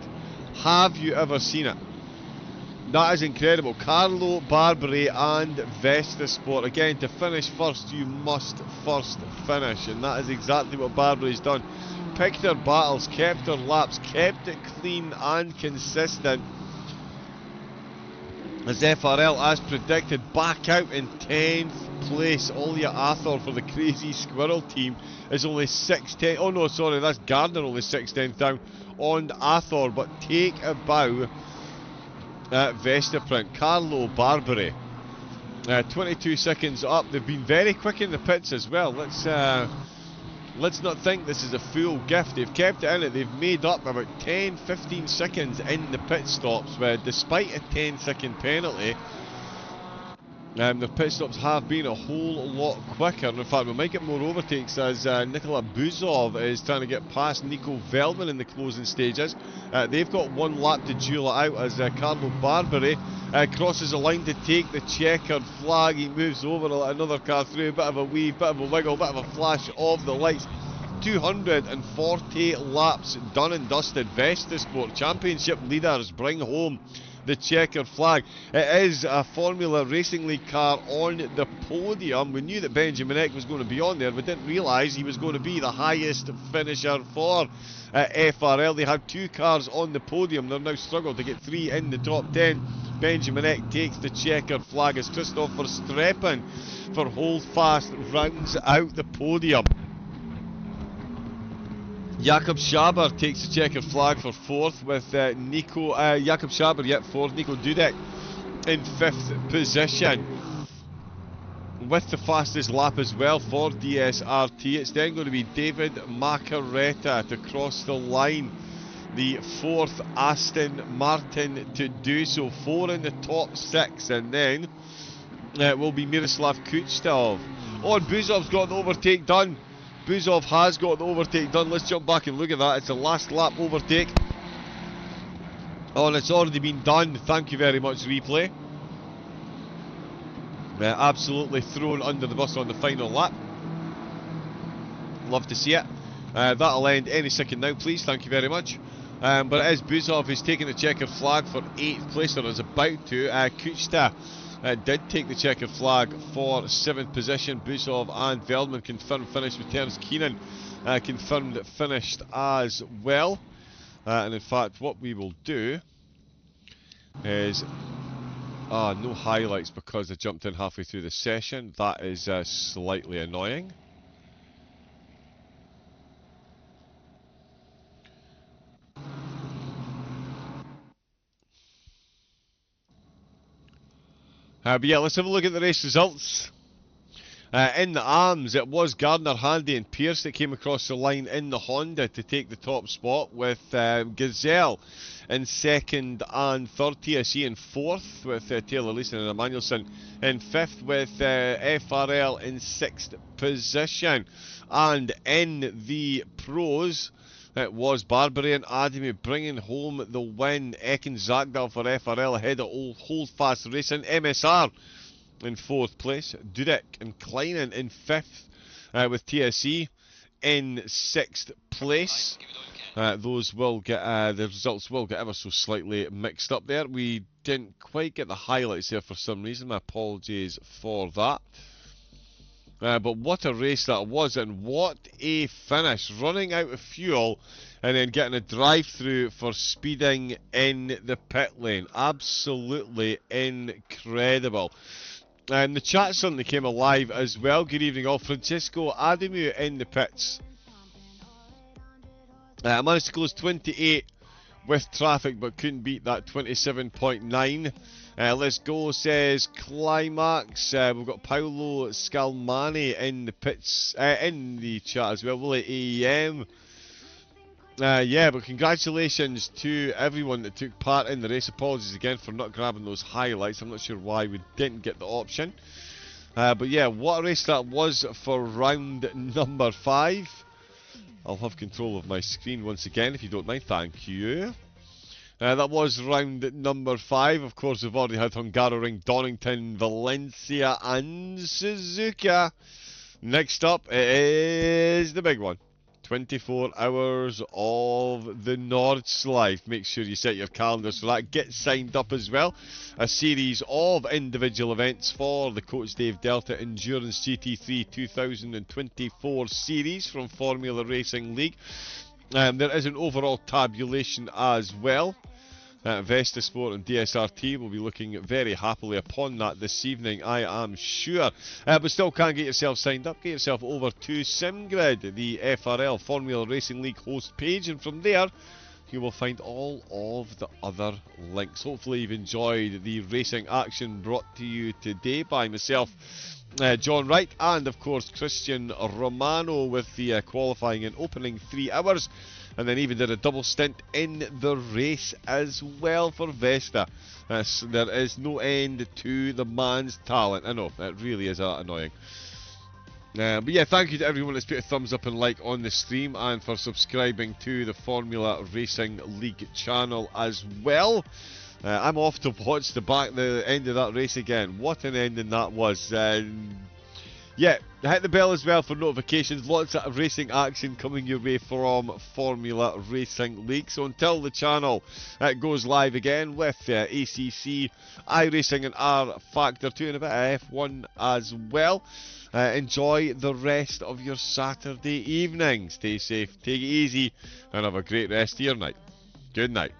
Have you ever seen it? That is incredible. Carlo Barberi and Vestasport. Again, to finish first, you must first finish, and that is exactly what Barberi's done. Picked her battles, kept her laps, kept it clean and consistent. As FRL, as predicted, back out in 10th place. Olya Athor for the Crazy Squirrel team is only 6/10. Oh no, sorry, that's Gardner only 6/10 down on Athor, but take a bow at Vestaprint. Carlo Barberi, 22 seconds up. They've been very quick in the pits as well. Let's not think this is a full gift. They've kept it in it. They've made up about 10-15 seconds in the pit stops, where despite a 10-second penalty, the pit stops have been a whole lot quicker. And in fact, we might get more overtakes as Nikola Buzov is trying to get past Nico Veldman in the closing stages. They've got 1 lap to duel it out as Carlo Barberi crosses the line to take the checkered flag. He moves over to let another car through. A bit of a weave, bit of a wiggle, bit of a flash of the lights. 240 laps done and dusted. Vestasport Championship leaders bring home the checkered flag. It is a Formula Racing League car on the podium. We knew that Benjamin Eck was going to be on there. We didn't realise he was going to be the highest finisher for FRL. They had 2 cars on the podium. They've now struggled to get 3 in the top 10. Benjamin Eck takes the checkered flag as Christopher Streppen for Holdfast rounds out the podium. Jakob Schaber takes the checkered flag for 4th with Jakob Schaber, 4th, Nico Dudek in 5th position with the fastest lap as well for DSRT. It's then going to be David Macaretta to cross the line, the 4th Aston Martin to do so. 4 in the top 6, and then it will be Miroslav Kuchtov. Oh, and Buzov's got the overtake done. Buzov has got the overtake done. Let's jump back and look at that. It's a last lap overtake. Oh, and it's already been done. Thank you very much, replay. Absolutely thrown under the bus on the final lap. Love to see it. That'll end any second now, please. Thank you very much. But it is Buzov who's taking the checkered flag for 8th place, or is about to. Kuchta did take the checkered flag for 7th position. Buzov and Veldman confirmed finish, with Terence Keenan confirmed finished as well. And in fact, what we will do is... no highlights because I jumped in halfway through the session. That is slightly annoying. But yeah, let's have a look at the race results. In the arms, it was Gardner, Handy and Pierce that came across the line in the Honda to take the top spot, with Gazelle in 2nd and 3rd, TSE in 4th, with Taylor Leeson and Emmanuelson in 5th, with FRL in 6th position. And in the pros, it was Barbarian Adamu bringing home the win. Ekin Zagdal for FRL ahead of Holdfast Racing. MSR in 4th place. Dudek and Kleinen in 5th, with TSE in 6th place. Those will get the results will get ever so slightly mixed up there. We didn't quite get the highlights there for some reason. My apologies for that. But what a race that was, and what a finish. Running out of fuel and then getting a drive-through for speeding in the pit lane. Absolutely incredible. And the chat suddenly came alive as well. Good evening all. Francesco Adamu in the pits. I managed to close 28 with traffic, but couldn't beat that 27.9. Let's go, says Climax. We've got Paolo Scalmani in the pits, in the chat as well. Willie AEM. Yeah, but congratulations to everyone that took part in the race. Apologies again for not grabbing those highlights. I'm not sure why we didn't get the option. But yeah, what a race that was for round number 5. I'll have control of my screen once again if you don't mind. Thank you. That was round number 5. Of course, we've already had Hungaroring, Donington, Valencia and Suzuka. Next up is the big one. 24 hours of the Nordschleife. Make sure you set your calendars for that. Get signed up as well. A series of individual events for the Coach Dave Delta Endurance GT3 2024 series from Formula Racing League. There is an overall tabulation as well. Vesta Sport and DSRT will be looking very happily upon that this evening, I am sure. But still can't get yourself signed up. Get yourself over to SimGrid, the FRL Formula Racing League host page, and from there you will find all of the other links. Hopefully you've enjoyed the racing action brought to you today by myself, John Wright, and of course Christian Romano, with the qualifying in opening 3 hours. And then even did a double stint in the race as well for Vesta. So there is no end to the man's talent. I know, it really is annoying. But yeah, thank you to everyone that's put a thumbs up and like on the stream, and for subscribing to the Formula Racing League channel as well. I'm off to watch the end of that race again. What an ending that was. Yeah, hit the bell as well for notifications. Lots of racing action coming your way from Formula Racing League. So until the channel goes live again with ACC, iRacing and rFactor 2 and a bit of F1 as well, enjoy the rest of your Saturday evening. Stay safe, take it easy, and have a great rest of your night. Good night.